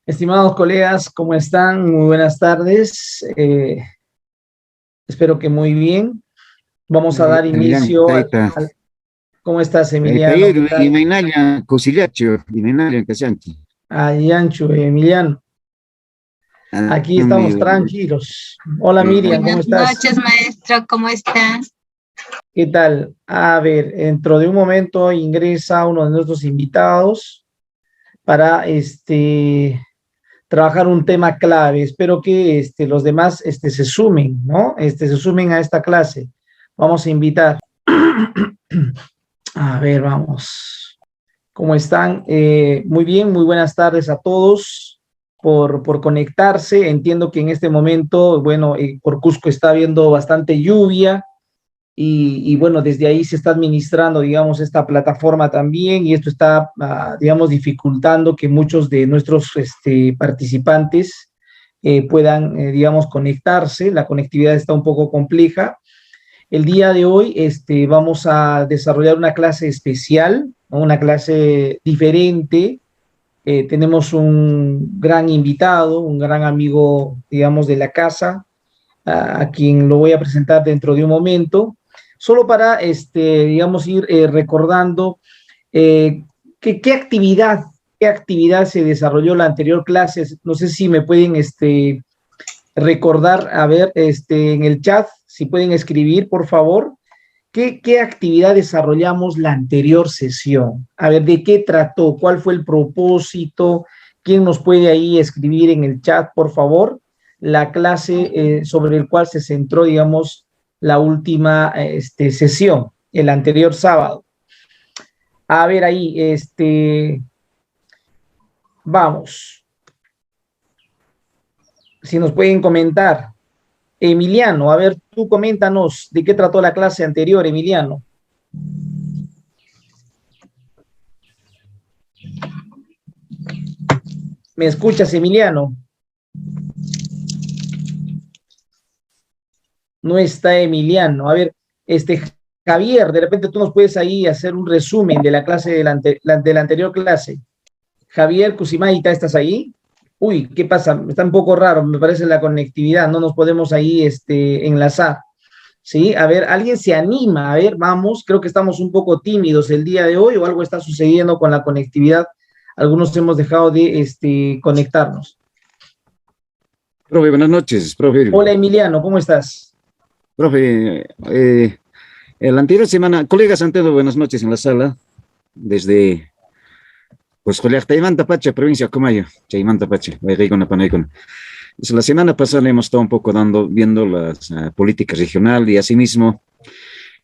Estimados colegas, ¿cómo están? Muy buenas tardes. Espero que muy bien. Vamos a dar Emiliano, inicio taita, ¿Cómo estás, Emiliano? taller, ¿Qué tal? Imainalia, Cosiliacho, Imainalia, Casanti. Ayanchu, Emiliano. Aquí estamos tranquilos. Hola, Miriam, ¿cómo Buenas estás? noches, maestro, ¿cómo estás? ¿Qué tal? A ver, dentro de un momento ingresa uno de nuestros invitados para trabajar un tema clave. Espero que los demás se sumen, ¿no? Se sumen a esta clase. Vamos a invitar. A ver, vamos. ¿Cómo están? Muy bien, muy buenas tardes a todos por conectarse. Entiendo que en este momento, bueno, por Cusco está habiendo bastante lluvia y bueno, desde ahí se está administrando, digamos, esta plataforma también y esto está, digamos, dificultando que muchos de nuestros participantes puedan, digamos, conectarse. La conectividad está un poco compleja. El día de hoy vamos a desarrollar una clase especial, ¿no? Una clase diferente. Tenemos un gran invitado, un gran amigo, digamos, de la casa, a quien lo voy a presentar dentro de un momento, solo para, digamos, ir recordando eh, qué actividad se desarrolló la anterior clase. No sé si me pueden recordar, a ver, en el chat, si pueden escribir, por favor, qué actividad desarrollamos la anterior sesión. A ver, ¿de qué trató? ¿Cuál fue el propósito? ¿Quién nos puede ahí escribir en el chat, por favor? La clase sobre el cual se centró, digamos, la última sesión, el anterior sábado. A ver ahí, vamos. Si nos pueden comentar. Emiliano, a ver, tú coméntanos de qué trató la clase anterior, Emiliano. ¿Me escuchas, Emiliano? No está Emiliano. A ver, Javier, de repente tú nos puedes ahí hacer un resumen de la clase de la anterior clase. Javier Cusimaita, ¿estás ahí? Uy, ¿qué pasa? Está un poco raro, me parece la conectividad, no nos podemos ahí enlazar. ¿Sí? A ver, alguien se anima, a ver, vamos, creo que estamos un poco tímidos el día de hoy o algo está sucediendo con la conectividad. Algunos hemos dejado de conectarnos. Profe, buenas noches, profe. Hola, Emiliano, ¿cómo estás? Profe, la anterior semana, colegas han tenido buenas noches en la sala, desde, pues, Taimanta Pacha, provincia de Comayo, Chaimanta Pacha, Panaicona. La semana pasada hemos estado un poco viendo las políticas regionales y asimismo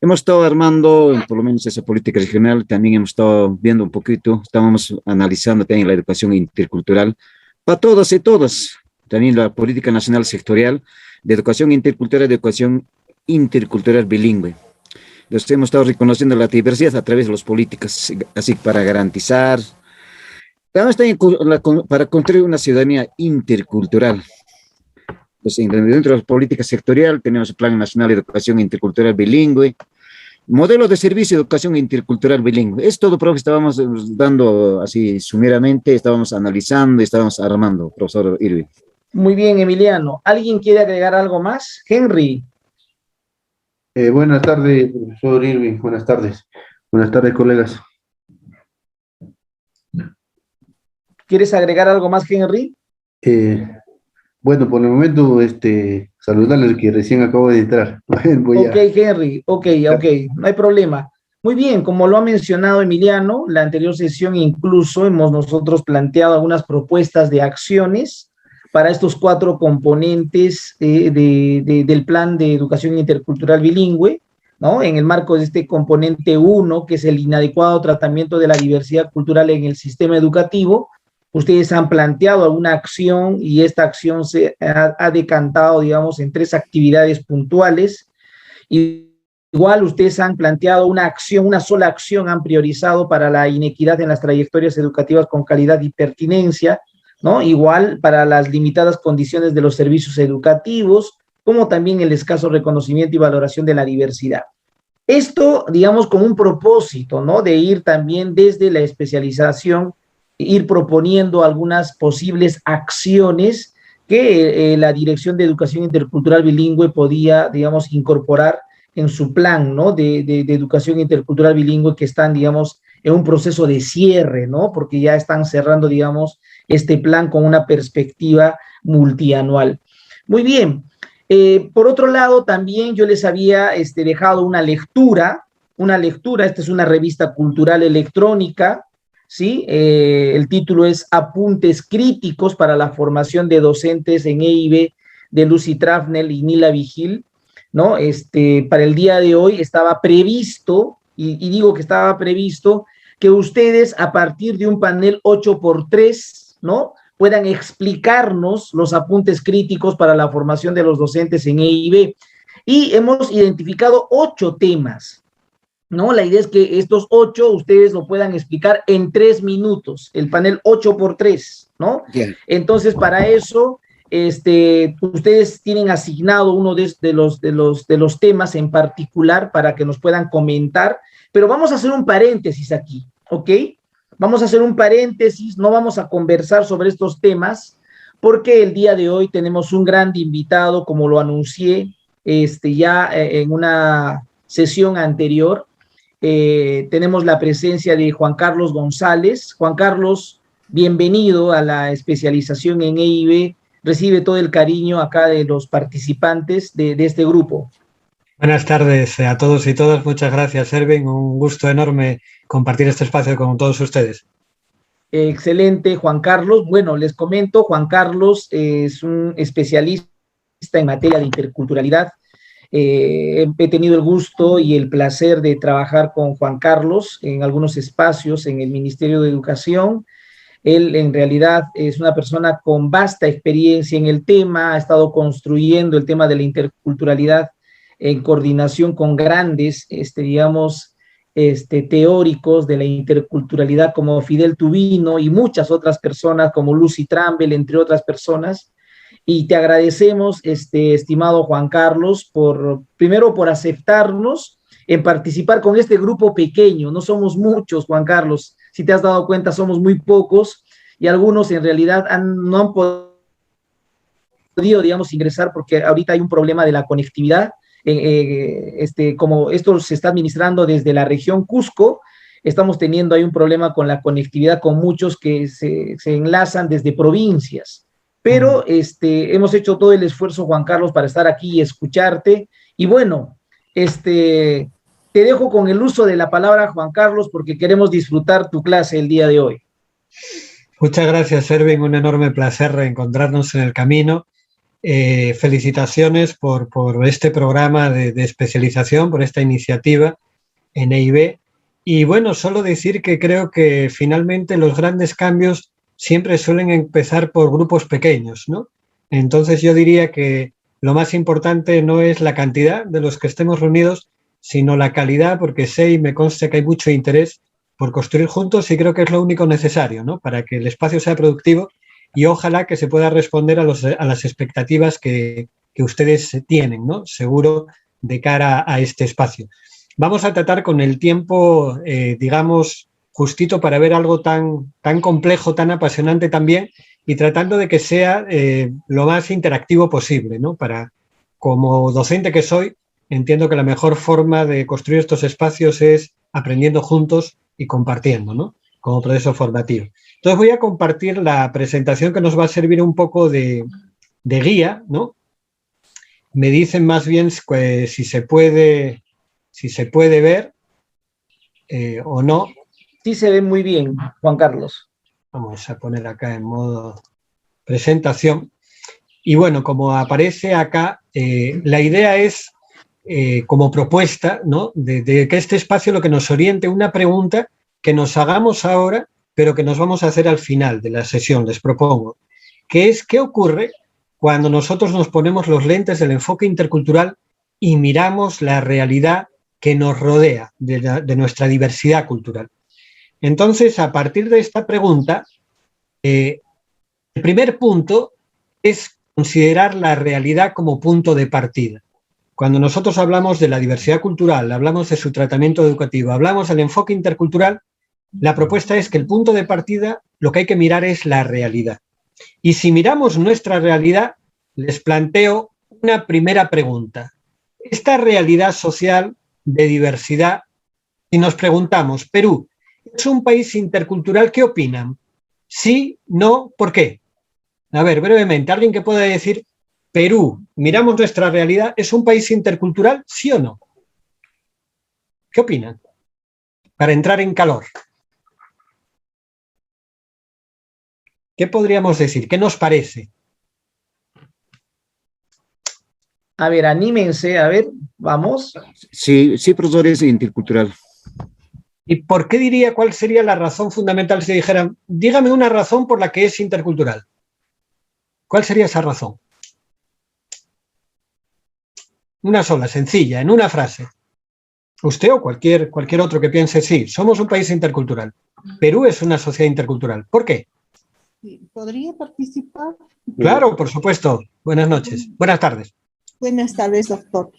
hemos estado armando, por lo menos esa política regional, también hemos estado viendo un poquito, estábamos analizando también la educación intercultural para todos y todas, también la política nacional sectorial de educación intercultural bilingüe. Entonces hemos estado reconociendo la diversidad a través de las políticas, así para garantizar, también para construir una ciudadanía intercultural. Pues dentro de la política sectorial tenemos el Plan Nacional de Educación Intercultural Bilingüe, modelo de servicio de educación intercultural bilingüe. Es todo, profe, estábamos dando así sumeramente, estábamos analizando y estábamos armando, profesor Irving. Muy bien, Emiliano. ¿Alguien quiere agregar algo más? Henry. Buenas tardes, profesor Irving. Buenas tardes. Buenas tardes, colegas. ¿Quieres agregar algo más, Henry? Bueno, por el momento, saludarles que recién acabo de entrar. Ok, Henry, ok, no hay problema. Muy bien, como lo ha mencionado Emiliano, la anterior sesión incluso hemos nosotros planteado algunas propuestas de acciones para estos 4 componentes del plan de educación intercultural bilingüe, ¿no? En el marco de este componente 1, que es el inadecuado tratamiento de la diversidad cultural en el sistema educativo, ustedes han planteado alguna acción y esta acción se ha decantado, digamos, en 3 actividades puntuales. Igual ustedes han planteado una acción, una sola acción han priorizado para la inequidad en las trayectorias educativas con calidad y pertinencia, ¿no? Igual para las limitadas condiciones de los servicios educativos, como también el escaso reconocimiento y valoración de la diversidad. Esto, digamos, con un propósito, ¿no? De ir también desde la especialización ir proponiendo algunas posibles acciones que la Dirección de Educación Intercultural Bilingüe podía, digamos, incorporar en su plan, ¿no? de educación intercultural bilingüe, que están, digamos, en un proceso de cierre, ¿no? Porque ya están cerrando, digamos, este plan con una perspectiva multianual. Muy bien. Por otro lado, también yo les había dejado una lectura, esta es una revista cultural electrónica, ¿sí? El título es Apuntes críticos para la formación de docentes en EIB, de Lucy Trafnell y Nila Vigil, ¿no? Para el día de hoy estaba previsto, y digo que estaba previsto, que ustedes a partir de un panel 8x3, ¿no? Puedan explicarnos los apuntes críticos para la formación de los docentes en EIB. Y hemos identificado 8 temas, ¿no? La idea es que estos 8 ustedes lo puedan explicar en 3 minutos, el panel 8x3, ¿no? Bien. Entonces, para eso, ustedes tienen asignado uno de los temas en particular para que nos puedan comentar, pero vamos a hacer un paréntesis aquí, ¿ok? Vamos a hacer un paréntesis, no vamos a conversar sobre estos temas, porque el día de hoy tenemos un gran invitado, como lo anuncié ya en una sesión anterior. Tenemos la presencia de Juan Carlos González. Juan Carlos, bienvenido a la especialización en EIB. Recibe todo el cariño acá de los participantes de este grupo. Buenas tardes a todos y todas. Muchas gracias, Erwin. Un gusto enorme compartir este espacio con todos ustedes. Excelente, Juan Carlos. Bueno, les comento, Juan Carlos es un especialista en materia de interculturalidad. He tenido el gusto y el placer de trabajar con Juan Carlos en algunos espacios en el Ministerio de Educación. Él en realidad es una persona con vasta experiencia en el tema, ha estado construyendo el tema de la interculturalidad en coordinación con grandes, teóricos de la interculturalidad como Fidel Tubino y muchas otras personas como Lucy Trafnell, entre otras personas. Y te agradecemos, estimado Juan Carlos, primero por aceptarnos en participar con este grupo pequeño. No somos muchos, Juan Carlos, si te has dado cuenta, somos muy pocos y algunos en realidad no han podido, digamos, ingresar porque ahorita hay un problema de la conectividad. Como esto se está administrando desde la región Cusco, estamos teniendo ahí un problema con la conectividad con muchos que se enlazan desde provincias. Pero hemos hecho todo el esfuerzo, Juan Carlos, para estar aquí y escucharte. Y bueno, te dejo con el uso de la palabra, Juan Carlos, porque queremos disfrutar tu clase el día de hoy. Muchas gracias, Erwin. Un enorme placer reencontrarnos en el camino. Felicitaciones por este programa de especialización, por esta iniciativa en EIB. Y bueno, solo decir que creo que finalmente los grandes cambios siempre suelen empezar por grupos pequeños, ¿no? Entonces yo diría que lo más importante no es la cantidad de los que estemos reunidos, sino la calidad, porque sé y me consta que hay mucho interés por construir juntos y creo que es lo único necesario, ¿no? Para que el espacio sea productivo y ojalá que se pueda responder a las expectativas que ustedes tienen, ¿no? Seguro, de cara a este espacio. Vamos a tratar con el tiempo, digamos, justito para ver algo tan complejo, tan apasionante también, y tratando de que sea lo más interactivo posible, ¿no? Como docente que soy, entiendo que la mejor forma de construir estos espacios es aprendiendo juntos y compartiendo, ¿no? Como proceso formativo. Entonces voy a compartir la presentación que nos va a servir un poco de guía, ¿no? Me dicen más bien si se puede ver o no. Sí se ve muy bien, Juan Carlos. Vamos a poner acá en modo presentación. Y bueno, como aparece acá, la idea es, como propuesta, ¿no? de que este espacio lo que nos oriente una pregunta que nos hagamos ahora, pero que nos vamos a hacer al final de la sesión, les propongo, que es qué ocurre cuando nosotros nos ponemos los lentes del enfoque intercultural y miramos la realidad que nos rodea de nuestra diversidad cultural. Entonces, a partir de esta pregunta, el primer punto es considerar la realidad como punto de partida. Cuando nosotros hablamos de la diversidad cultural, hablamos de su tratamiento educativo, hablamos del enfoque intercultural, la propuesta es que el punto de partida lo que hay que mirar es la realidad. Y si miramos nuestra realidad, les planteo una primera pregunta. Esta realidad social de diversidad, si nos preguntamos, Perú, ¿es un país intercultural? ¿Qué opinan? Sí, no, ¿por qué? A ver, brevemente, alguien que pueda decir, Perú, miramos nuestra realidad, ¿es un país intercultural? ¿Sí o no? ¿Qué opinan? Para entrar en calor. ¿Qué podríamos decir? ¿Qué nos parece? A ver, anímense, a ver, vamos. Sí, sí, profesor, es intercultural. ¿Y por qué diría cuál sería la razón fundamental si dijeran, dígame una razón por la que es intercultural? ¿Cuál sería esa razón? Una sola, sencilla, en una frase. Usted o cualquier otro que piense, sí, somos un país intercultural. Perú es una sociedad intercultural. ¿Por qué? ¿Podría participar? Claro, por supuesto. Buenas noches. Buenas tardes. Buenas tardes, doctor.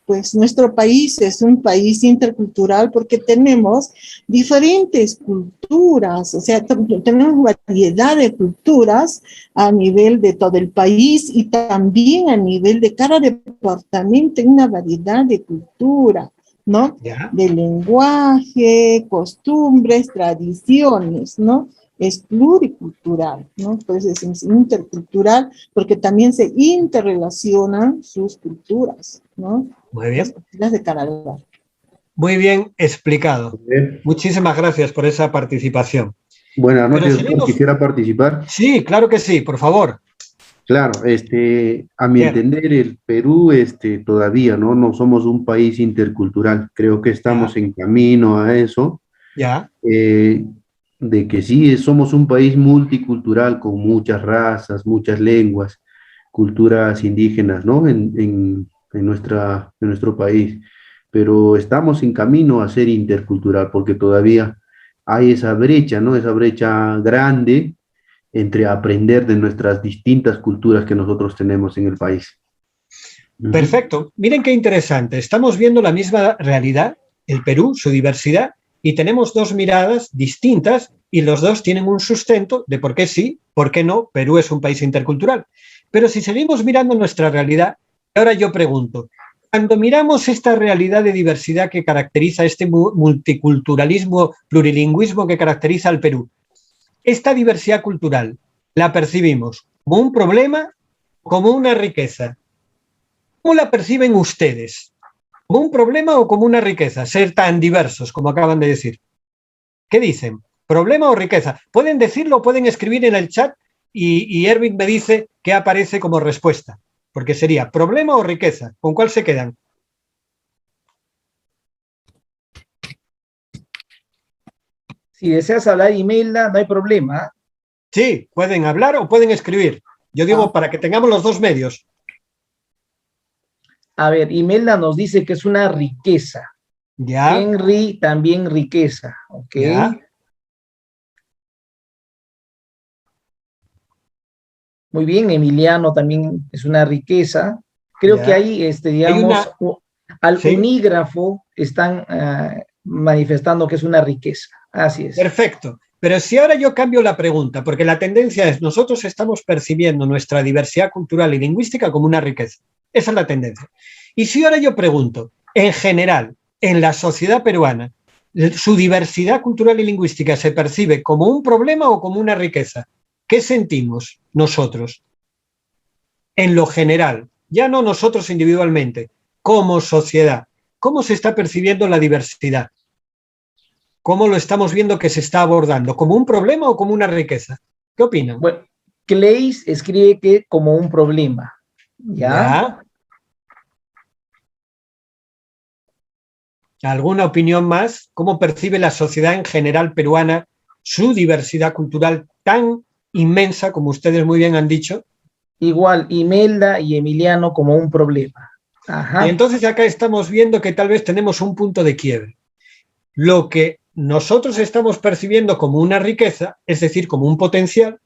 Pues nuestro país es un país intercultural porque tenemos diferentes culturas, o sea, tenemos variedad de culturas a nivel de todo el país y también a nivel de cada departamento hay una variedad de cultura, ¿no? ¿Ya? De lenguaje, costumbres, tradiciones, ¿no? Es pluricultural, ¿no? Entonces es intercultural porque también se interrelacionan sus culturas, ¿no? Muy bien. Las culturas de cada lugar. Muy bien explicado. Bien. Muchísimas gracias por esa participación. Buenas noches, Pero doctor. seguimos. Quisiera participar. Sí, claro que sí, por favor. Claro, a mi Bien. entender, el Perú, todavía, ¿no? No somos un país intercultural. Creo que estamos en camino a eso. Ya, De que sí, somos un país multicultural con muchas razas, muchas lenguas, culturas indígenas, ¿no? En nuestro país. Pero estamos en camino a ser intercultural porque todavía hay esa brecha, ¿no? Esa brecha grande entre aprender de nuestras distintas culturas que nosotros tenemos en el país. Ujú. perfecto. Miren qué interesante. Estamos viendo la misma realidad, el Perú, su diversidad, y tenemos dos miradas distintas y los dos tienen un sustento de por qué sí, por qué no, Perú es un país intercultural. Pero si seguimos mirando nuestra realidad, ahora yo pregunto, cuando miramos esta realidad de diversidad que caracteriza este multiculturalismo, plurilingüismo que caracteriza al Perú, esta diversidad cultural la percibimos como un problema o como una riqueza. ¿Cómo la perciben ustedes? ¿Como un problema o como una riqueza? Ser tan diversos como acaban de decir. ¿Qué dicen? ¿Problema o riqueza? Pueden decirlo, pueden escribir en el chat y Erwin me dice qué aparece como respuesta. Porque sería problema o riqueza. ¿Con cuál se quedan? Si deseas hablar, Imelda, no hay problema. Sí, pueden hablar o pueden escribir. Yo digo para que tengamos los dos medios. A ver, Imelda nos dice que es una riqueza. Ya, Henry también riqueza, ¿ok? ya. Muy bien, Emiliano también es una riqueza. Creo Ya. que ahí, digamos, al Sí. unígrafo están manifestando que es una riqueza. Así es. Perfecto. Pero si ahora yo cambio la pregunta, porque la tendencia es nosotros estamos percibiendo nuestra diversidad cultural y lingüística como una riqueza. Esa es la tendencia. Y si ahora yo pregunto, en general, en la sociedad peruana, ¿su diversidad cultural y lingüística se percibe como un problema o como una riqueza? ¿Qué sentimos nosotros? En lo general, ya no nosotros individualmente, como sociedad. ¿Cómo se está percibiendo la diversidad? ¿Cómo lo estamos viendo que se está abordando? ¿Como un problema o como una riqueza? ¿Qué opinan? Bueno, Clays escribe que como un problema. ¿Ya? ¿Alguna opinión más? ¿Cómo percibe la sociedad en general peruana su diversidad cultural tan inmensa, como ustedes muy bien han dicho? Igual, Imelda y Emiliano como un problema. Ajá. Y entonces acá estamos viendo que tal vez tenemos un punto de quiebre. Lo que nosotros estamos percibiendo como una riqueza, es decir, como un potencial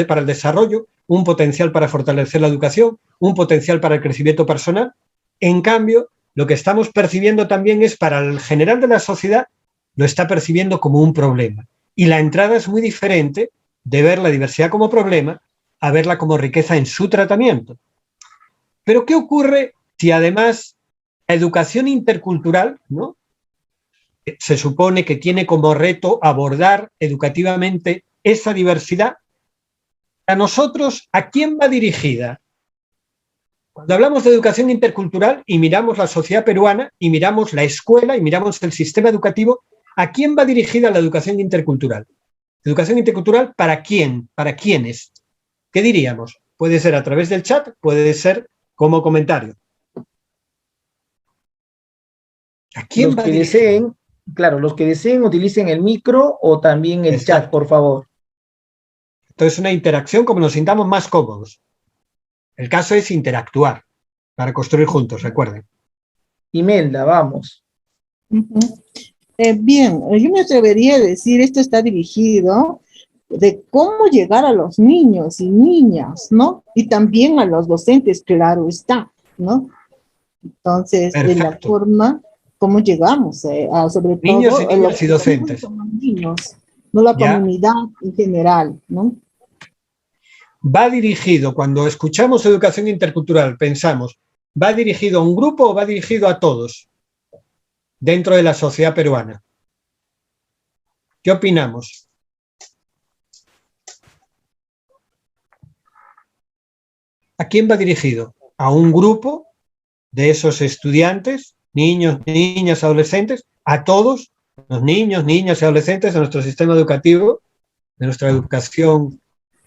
para el desarrollo, un potencial para fortalecer la educación, un potencial para el crecimiento personal. En cambio, lo que estamos percibiendo también es para el general de la sociedad, lo está percibiendo como un problema. Y la entrada es muy diferente de ver la diversidad como problema a verla como riqueza en su tratamiento. Pero ¿qué ocurre si además la educación intercultural, ¿no?, se supone que tiene como reto abordar educativamente esa diversidad? A nosotros, ¿a quién va dirigida? Cuando hablamos de educación intercultural y miramos la sociedad peruana y miramos la escuela y miramos el sistema educativo, ¿a quién va dirigida la educación intercultural? ¿Educación intercultural para quién? ¿Para quiénes? ¿Qué diríamos? Puede ser a través del chat, puede ser como comentario. ¿A quién Los va que dirigida? deseen, claro, los que deseen utilicen el micro o también el Exacto. chat, por favor. Entonces, una interacción como nos sintamos más cómodos. El caso es interactuar para construir juntos, recuerden. Imelda, vamos. Ujú. Bien, yo me atrevería a decir, esto está dirigido de cómo llegar a los niños y niñas, ¿no? Y también a los docentes, claro está, ¿no? Entonces, de la Perfecto. forma, ¿cómo llegamos? Sobre Niños todo, y niñas y docentes. Los niños, no la Ya. comunidad en general, ¿no? Va dirigido, cuando escuchamos educación intercultural, pensamos, ¿va dirigido a un grupo o va dirigido a todos dentro de la sociedad peruana? ¿Qué opinamos? ¿A quién va dirigido? ¿A un grupo de esos estudiantes, niños, niñas, adolescentes? ¿A todos los niños, niñas y adolescentes de nuestro sistema educativo, de nuestra educación?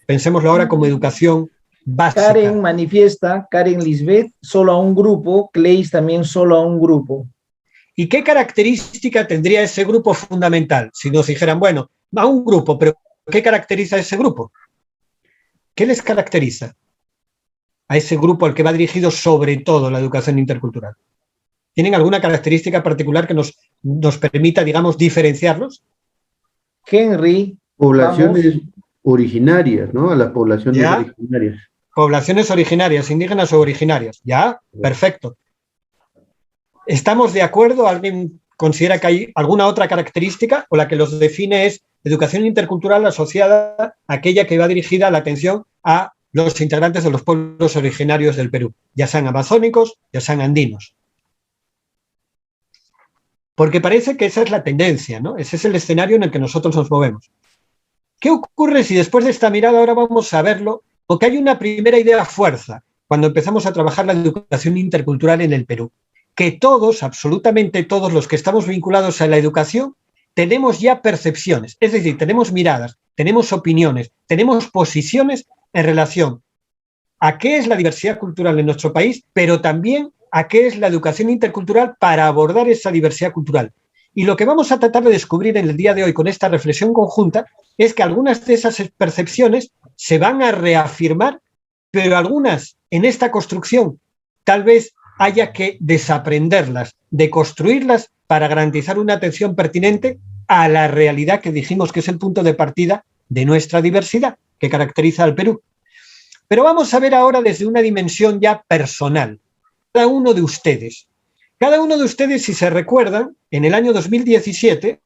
Pensémoslo ahora como educación básica. Karen manifiesta, Karen Lisbeth, solo a un grupo, Cleis también solo a un grupo. ¿Y qué característica tendría ese grupo fundamental? Si nos dijeran, bueno, a un grupo, pero ¿qué caracteriza a ese grupo? ¿Qué les caracteriza a ese grupo al que va dirigido sobre todo la educación intercultural? ¿Tienen alguna característica particular que nos permita, digamos, diferenciarlos? Henry, Poblaciones vamos. originarias, ¿no? A las poblaciones ¿Ya? originarias. Poblaciones originarias, indígenas o originarias. ¿Ya? Perfecto. ¿Estamos de acuerdo? ¿Alguien considera que hay alguna otra característica o la que los define es educación intercultural asociada a aquella que va dirigida la atención a los integrantes de los pueblos originarios del Perú, ya sean amazónicos, ya sean andinos? Porque parece que esa es la tendencia, ¿no? Ese es el escenario en el que nosotros nos movemos. ¿Qué ocurre si después de esta mirada ahora vamos a verlo? Porque hay una primera idea fuerza cuando empezamos a trabajar la educación intercultural en el Perú, que todos, absolutamente todos los que estamos vinculados a la educación, tenemos ya percepciones, es decir, tenemos miradas, tenemos opiniones, tenemos posiciones en relación a qué es la diversidad cultural en nuestro país, pero también a qué es la educación intercultural para abordar esa diversidad cultural. Y lo que vamos a tratar de descubrir en el día de hoy con esta reflexión conjunta es que algunas de esas percepciones se van a reafirmar, pero algunas en esta construcción tal vez haya que desaprenderlas, deconstruirlas para garantizar una atención pertinente a la realidad que dijimos que es el punto de partida de nuestra diversidad que caracteriza al Perú. Pero vamos a ver ahora desde una dimensión ya personal. Cada uno de ustedes, si se recuerdan, en el año 2017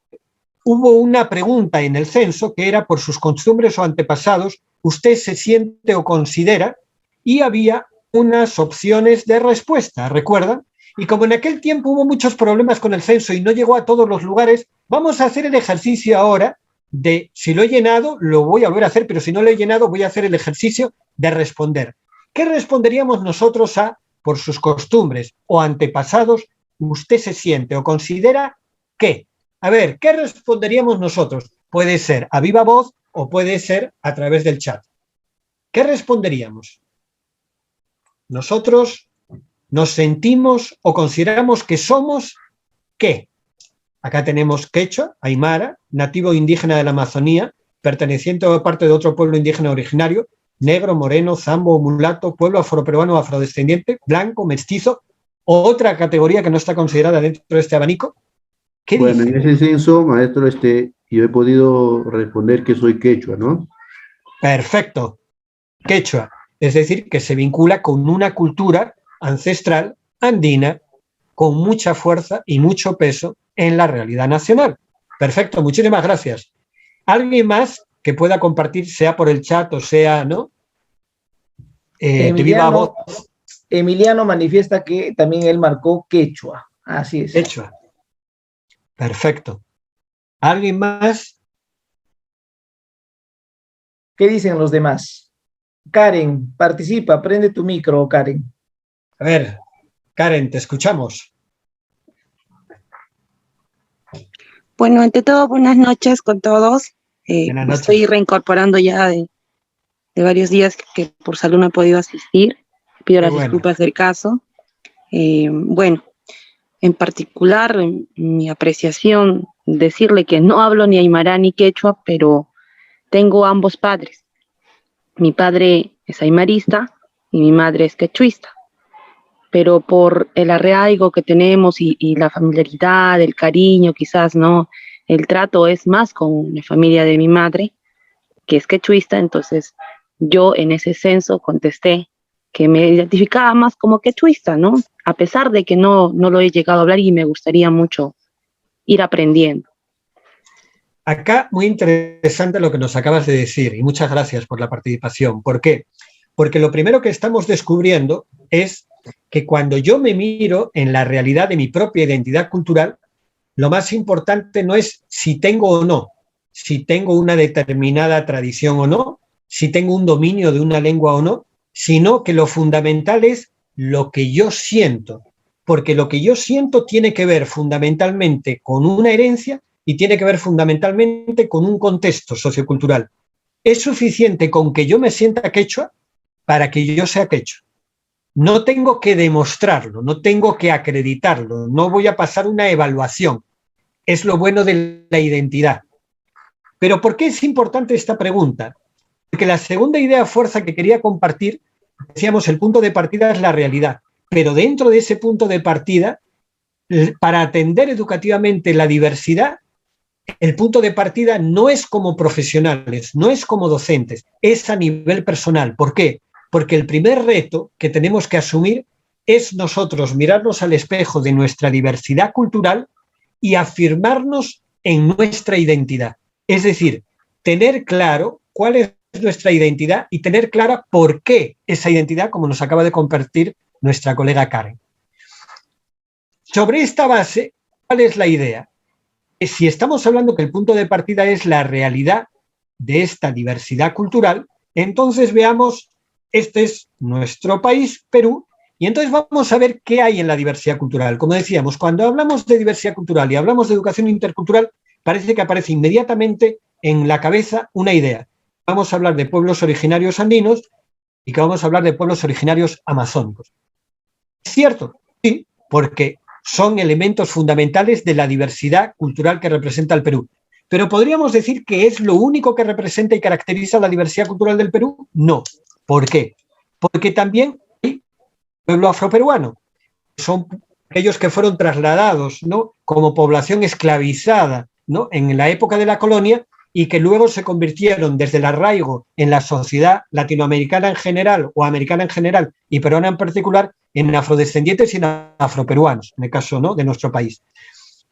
hubo una pregunta en el censo que era por sus costumbres o antepasados, ¿usted se siente o considera? Y había unas opciones de respuesta, ¿recuerdan? Y como en aquel tiempo hubo muchos problemas con el censo y no llegó a todos los lugares, vamos a hacer el ejercicio ahora de, si lo he llenado, lo voy a volver a hacer, pero si no lo he llenado, voy a hacer el ejercicio de responder. ¿Qué responderíamos nosotros a, por sus costumbres o antepasados, usted se siente o considera que? A ver, ¿qué responderíamos nosotros? Puede ser a viva voz o puede ser a través del chat. ¿Qué responderíamos? Nosotros nos sentimos o consideramos que somos ¿qué? Acá tenemos quechua, aymara, nativo indígena de la Amazonía, perteneciente a parte de otro pueblo indígena originario, negro, moreno, zambo, mulato, pueblo afroperuano, afrodescendiente, blanco, mestizo, o otra categoría que no está considerada dentro de este abanico. ¿Qué Bueno, dice? en ese censo, maestro, yo he podido responder que soy quechua, ¿no? Perfecto. Quechua, es decir, que se vincula con una cultura ancestral andina con mucha fuerza y mucho peso en la realidad nacional. Perfecto, muchísimas gracias. ¿Alguien más que pueda compartir, sea por el chat o sea, ¿no? De viva voz. Emiliano manifiesta que también él marcó quechua. Así es. Quechua. Perfecto. ¿Alguien más? ¿Qué dicen los demás? Karen, participa, prende tu micro, Karen. A ver, Karen, te escuchamos. Bueno, ante todo, buenas noches con todos. Buenas noches. Estoy reincorporando ya de varios días que por salud no he podido asistir. Pido las disculpas del caso. Bueno, en particular, en mi apreciación, decirle que no hablo ni aymara ni quechua, pero tengo ambos padres. Mi padre es aymarista y mi madre es quechuista. Pero por el arraigo que tenemos y la familiaridad, el cariño, quizás, ¿no? El trato es más con la familia de mi madre, que es quechuista, entonces yo en ese censo contesté que me identificaba más como quechuista, ¿no? A pesar de que no lo he llegado a hablar y me gustaría mucho ir aprendiendo. Acá muy interesante lo que nos acabas de decir y muchas gracias por la participación. ¿Por qué? Porque lo primero que estamos descubriendo es que cuando yo me miro en la realidad de mi propia identidad cultural, lo más importante no es si tengo o no, si tengo una determinada tradición o no, si tengo un dominio de una lengua o no, sino que lo fundamental es lo que yo siento, porque lo que yo siento tiene que ver fundamentalmente con una herencia y tiene que ver fundamentalmente con un contexto sociocultural. Es suficiente con que yo me sienta quechua para que yo sea quechua. No tengo que demostrarlo, no tengo que acreditarlo, no voy a pasar una evaluación. Es lo bueno de la identidad. Pero ¿por qué es importante esta pregunta? Porque la segunda idea fuerza que quería compartir, decíamos, el punto de partida es la realidad, pero dentro de ese punto de partida, para atender educativamente la diversidad, el punto de partida no es como profesionales, no es como docentes, es a nivel personal. ¿Por qué? Porque el primer reto que tenemos que asumir es nosotros mirarnos al espejo de nuestra diversidad cultural y afirmarnos en nuestra identidad. Es decir, tener claro cuál es nuestra identidad y tener clara por qué esa identidad, como nos acaba de compartir nuestra colega Karen. Sobre esta base, ¿cuál es la idea? Si estamos hablando que el punto de partida es la realidad de esta diversidad cultural, entonces veamos, este es nuestro país, Perú, y entonces vamos a ver qué hay en la diversidad cultural. Como decíamos, cuando hablamos de diversidad cultural y hablamos de educación intercultural, parece que aparece inmediatamente en la cabeza una idea. Vamos a hablar de pueblos originarios andinos y que vamos a hablar de pueblos originarios amazónicos. ¿Es cierto? Sí, porque son elementos fundamentales de la diversidad cultural que representa el Perú. ¿Pero podríamos decir que es lo único que representa y caracteriza la diversidad cultural del Perú? No. ¿Por qué? Porque también hay pueblo afroperuano. Son aquellos que fueron trasladados, ¿no?, como población esclavizada, ¿no?, en la época de la colonia y que luego se convirtieron desde el arraigo en la sociedad latinoamericana en general o americana en general y peruana en particular en afrodescendientes y en afroperuanos, en el caso, ¿no?, de nuestro país.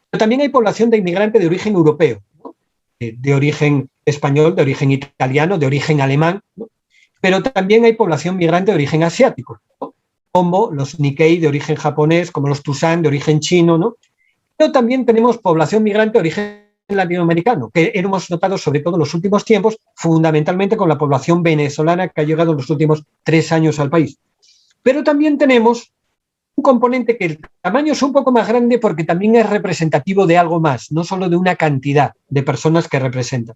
Pero también hay población de inmigrante de origen europeo, ¿no?, de origen español, de origen italiano, de origen alemán, ¿no?, pero también hay población migrante de origen asiático, ¿no?, como los Nikkei de origen japonés, como los Tusan de origen chino, ¿no? Pero también tenemos población migrante de origen latinoamericano, que hemos notado sobre todo en los últimos tiempos, fundamentalmente con la población venezolana que ha llegado en los últimos 3 años al país. Pero también tenemos un componente que el tamaño es un poco más grande porque también es representativo de algo más, no solo de una cantidad de personas que representa,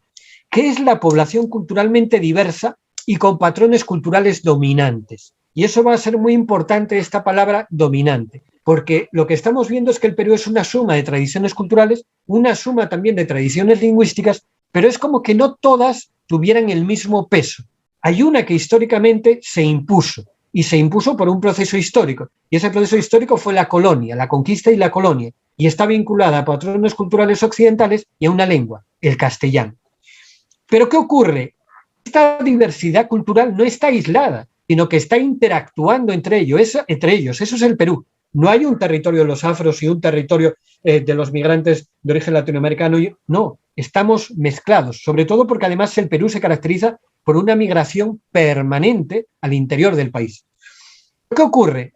que es la población culturalmente diversa y con patrones culturales dominantes. Y eso va a ser muy importante, esta palabra dominante, porque lo que estamos viendo es que el Perú es una suma de tradiciones culturales, una suma también de tradiciones lingüísticas, pero es como que no todas tuvieran el mismo peso. Hay una que históricamente se impuso, y se impuso por un proceso histórico, y ese proceso histórico fue la colonia, la conquista y la colonia, y está vinculada a patrones culturales occidentales y a una lengua, el castellano. Pero ¿qué ocurre? Esta diversidad cultural no está aislada, sino que está interactuando entre ellos. Eso es el Perú. No hay un territorio de los afros y un territorio de los migrantes de origen latinoamericano. No, estamos mezclados, sobre todo porque además el Perú se caracteriza por una migración permanente al interior del país. ¿Qué ocurre?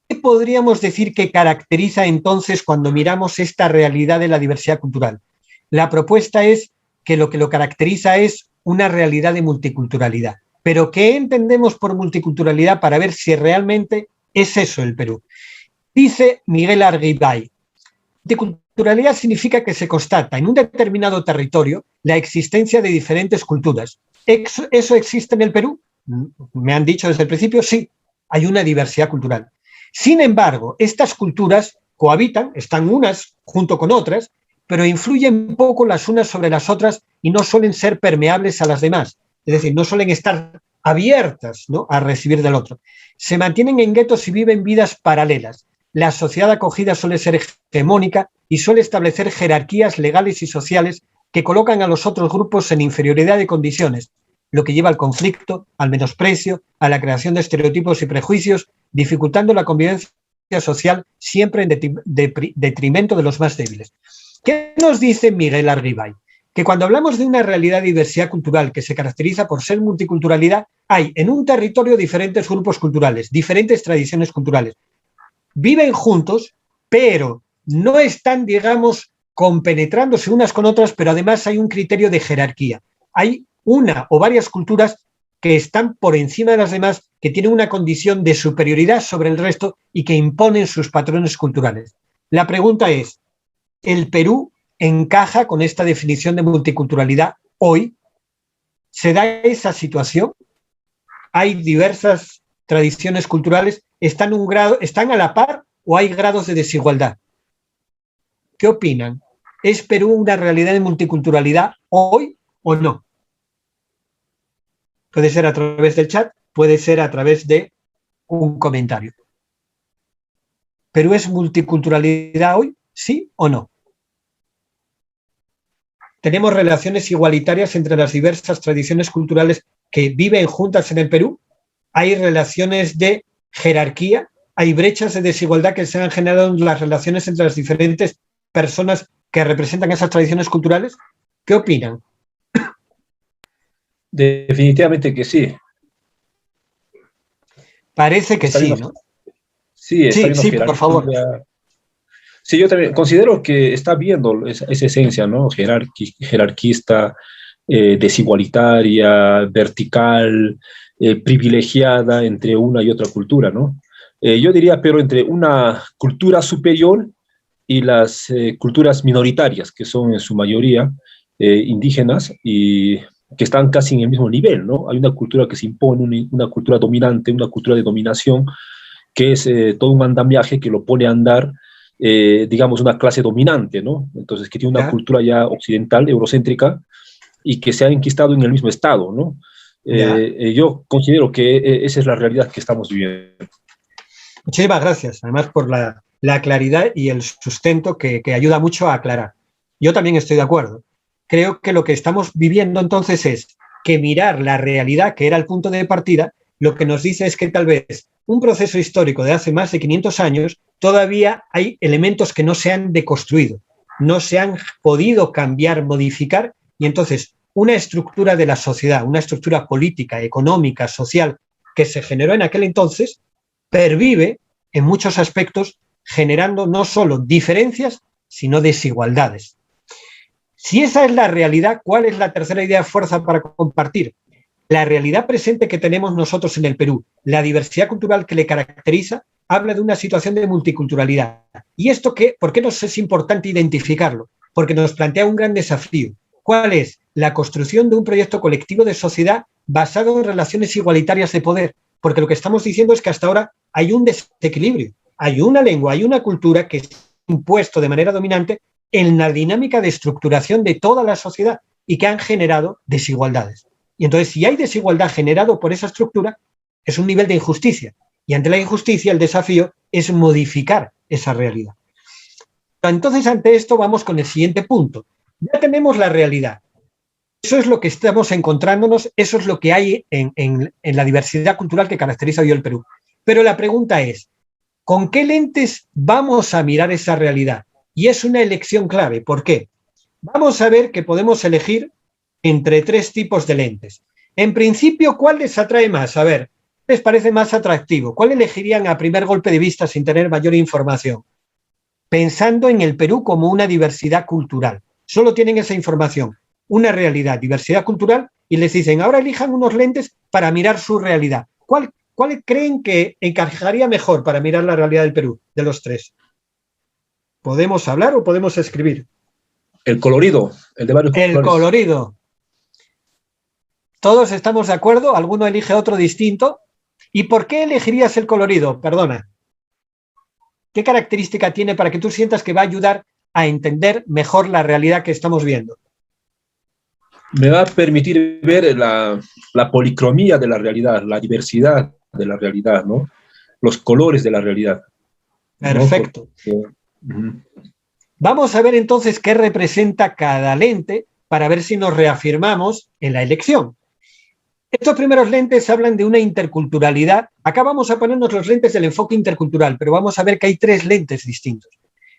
¿Qué podríamos decir que caracteriza entonces cuando miramos esta realidad de la diversidad cultural? La propuesta es que lo caracteriza es una realidad de multiculturalidad. Pero ¿qué entendemos por multiculturalidad para ver si realmente es eso el Perú? Dice Miguel Arguibay, multiculturalidad significa que se constata en un determinado territorio la existencia de diferentes culturas. ¿Eso existe en el Perú? Me han dicho desde el principio, sí, hay una diversidad cultural. Sin embargo, estas culturas cohabitan, están unas junto con otras, pero influyen poco las unas sobre las otras y no suelen ser permeables a las demás. Es decir, no suelen estar abiertas, ¿no?, a recibir del otro. Se mantienen en guetos y viven vidas paralelas. La sociedad acogida suele ser hegemónica y suele establecer jerarquías legales y sociales que colocan a los otros grupos en inferioridad de condiciones, lo que lleva al conflicto, al menosprecio, a la creación de estereotipos y prejuicios, dificultando la convivencia social siempre en detrimento de los más débiles. ¿Qué nos dice Miguel Arguibay? Que cuando hablamos de una realidad de diversidad cultural que se caracteriza por ser multiculturalidad, hay en un territorio diferentes grupos culturales, diferentes tradiciones culturales. Viven juntos, pero no están, digamos, compenetrándose unas con otras, pero además hay un criterio de jerarquía. Hay una o varias culturas que están por encima de las demás, que tienen una condición de superioridad sobre el resto y que imponen sus patrones culturales. La pregunta es, ¿el Perú encaja con esta definición de multiculturalidad hoy? ¿Se da esa situación? ¿Hay diversas tradiciones culturales? ¿Están a la par o hay grados de desigualdad? ¿Qué opinan? ¿Es Perú una realidad de multiculturalidad hoy o no? Puede ser a través del chat, puede ser a través de un comentario. ¿Perú es multiculturalidad hoy? ¿Sí o no? ¿Tenemos relaciones igualitarias entre las diversas tradiciones culturales que viven juntas en el Perú? ¿Hay relaciones de jerarquía? ¿Hay brechas de desigualdad que se han generado en las relaciones entre las diferentes personas que representan esas tradiciones culturales? ¿Qué opinan? Definitivamente que sí. Parece que sí, ¿no? Sí, sí, por favor. Sí, yo también considero que está viendo esa esencia, ¿no? Jerarquista, desigualitaria, vertical, privilegiada entre una y otra cultura, ¿no? Yo diría, pero entre una cultura superior y las culturas minoritarias, que son en su mayoría indígenas y que están casi en el mismo nivel, ¿no? Hay una cultura que se impone, una cultura dominante, una cultura de dominación, que es todo un andamiaje que lo pone a andar, digamos, una clase dominante, ¿no? Entonces, que tiene una cultura ya occidental, eurocéntrica, y que se ha enquistado en el mismo estado, ¿no? Yo considero que esa es la realidad que estamos viviendo. Muchísimas gracias, además, por la claridad y el sustento que ayuda mucho a aclarar. Yo también estoy de acuerdo. Creo que lo que estamos viviendo entonces es que mirar la realidad, que era el punto de partida, lo que nos dice es que tal vez un proceso histórico de hace más de 500 años, todavía hay elementos que no se han deconstruido, no se han podido cambiar, modificar, y entonces una estructura de la sociedad, una estructura política, económica, social, que se generó en aquel entonces, pervive en muchos aspectos, generando no solo diferencias, sino desigualdades. Si esa es la realidad, ¿cuál es la tercera idea de fuerza para compartir? La realidad presente que tenemos nosotros en el Perú, la diversidad cultural que le caracteriza, habla de una situación de multiculturalidad. ¿Y esto qué? ¿Por qué nos es importante identificarlo? Porque nos plantea un gran desafío. ¿Cuál es? La construcción de un proyecto colectivo de sociedad basado en relaciones igualitarias de poder. Porque lo que estamos diciendo es que hasta ahora hay un desequilibrio. Hay una lengua, hay una cultura que está impuesto de manera dominante en la dinámica de estructuración de toda la sociedad y que han generado desigualdades. Y entonces, si hay desigualdad generado por esa estructura, es un nivel de injusticia. Y ante la injusticia, el desafío es modificar esa realidad. Entonces, ante esto, vamos con el siguiente punto. Ya tenemos la realidad. Eso es lo que estamos encontrándonos, eso es lo que hay en la diversidad cultural que caracteriza hoy el Perú. Pero la pregunta es, ¿con qué lentes vamos a mirar esa realidad? Y es una elección clave. ¿Por qué? Vamos a ver que podemos elegir entre 3 tipos de lentes. En principio, ¿cuál les atrae más? A ver, ¿les parece más atractivo? ¿Cuál elegirían a primer golpe de vista sin tener mayor información? Pensando en el Perú como una diversidad cultural. Solo tienen esa información, una realidad, diversidad cultural, y les dicen, ahora elijan unos lentes para mirar su realidad. ¿Cuál creen que encajaría mejor para mirar la realidad del Perú, de los 3? ¿Podemos hablar o podemos escribir? El colorido, el de varios colores. El colorido. ¿Todos estamos de acuerdo? ¿Alguno elige otro distinto? ¿Y por qué elegirías el colorido? Perdona. ¿Qué característica tiene para que tú sientas que va a ayudar a entender mejor la realidad que estamos viendo? Me va a permitir ver la policromía de la realidad, la diversidad de la realidad, ¿no? Los colores de la realidad. Perfecto. Vamos a ver entonces qué representa cada lente para ver si nos reafirmamos en la elección. Estos primeros lentes hablan de una interculturalidad. Acá vamos a ponernos los lentes del enfoque intercultural, pero vamos a ver que hay 3 lentes distintos.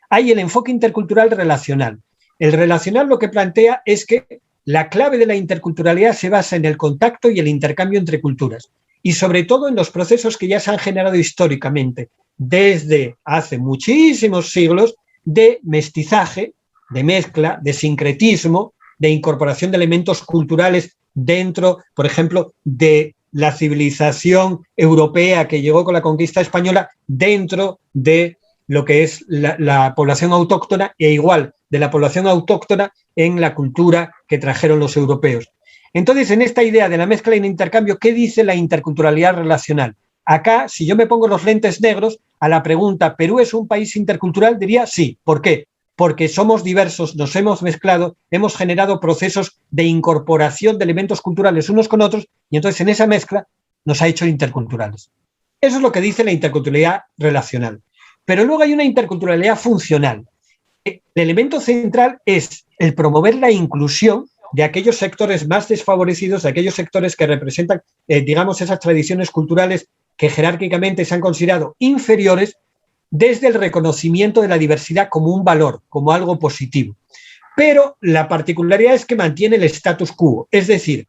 Hay el enfoque intercultural relacional. El relacional lo que plantea es que la clave de la interculturalidad se basa en el contacto y el intercambio entre culturas, y sobre todo en los procesos que ya se han generado históricamente, desde hace muchísimos siglos, de mestizaje, de mezcla, de sincretismo, de incorporación de elementos culturales dentro, por ejemplo, de la civilización europea que llegó con la conquista española, dentro de lo que es la población autóctona, e igual de la población autóctona en la cultura que trajeron los europeos. Entonces, en esta idea de la mezcla y el intercambio, ¿qué dice la interculturalidad relacional? Acá, si yo me pongo los lentes negros, a la pregunta, ¿Perú es un país intercultural? Diría sí. ¿Por qué? Porque somos diversos, nos hemos mezclado, hemos generado procesos de incorporación de elementos culturales unos con otros, y entonces en esa mezcla nos ha hecho interculturales. Eso es lo que dice la interculturalidad relacional. Pero luego hay una interculturalidad funcional. El elemento central es el promover la inclusión de aquellos sectores más desfavorecidos, de aquellos sectores que representan, digamos, esas tradiciones culturales que jerárquicamente se han considerado inferiores, desde el reconocimiento de la diversidad como un valor, como algo positivo. Pero la particularidad es que mantiene el status quo, es decir,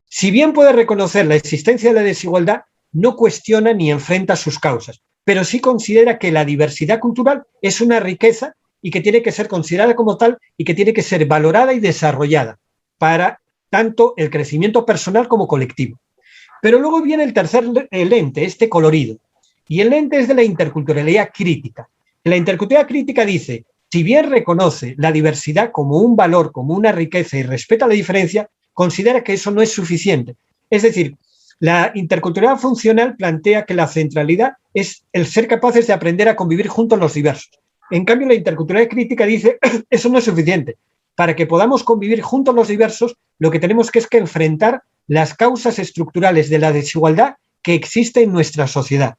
si bien puede reconocer la existencia de la desigualdad, no cuestiona ni enfrenta sus causas, pero sí considera que la diversidad cultural es una riqueza y que tiene que ser considerada como tal y que tiene que ser valorada y desarrollada para tanto el crecimiento personal como colectivo. Pero luego viene el tercer lente, este colorido, y el lente es de la interculturalidad crítica. La interculturalidad crítica dice, si bien reconoce la diversidad como un valor, como una riqueza y respeta la diferencia, considera que eso no es suficiente. Es decir, la interculturalidad funcional plantea que la centralidad es el ser capaces de aprender a convivir juntos los diversos. En cambio, la interculturalidad crítica dice, eso no es suficiente. Para que podamos convivir juntos los diversos, lo que tenemos que es que enfrentar las causas estructurales de la desigualdad que existe en nuestra sociedad.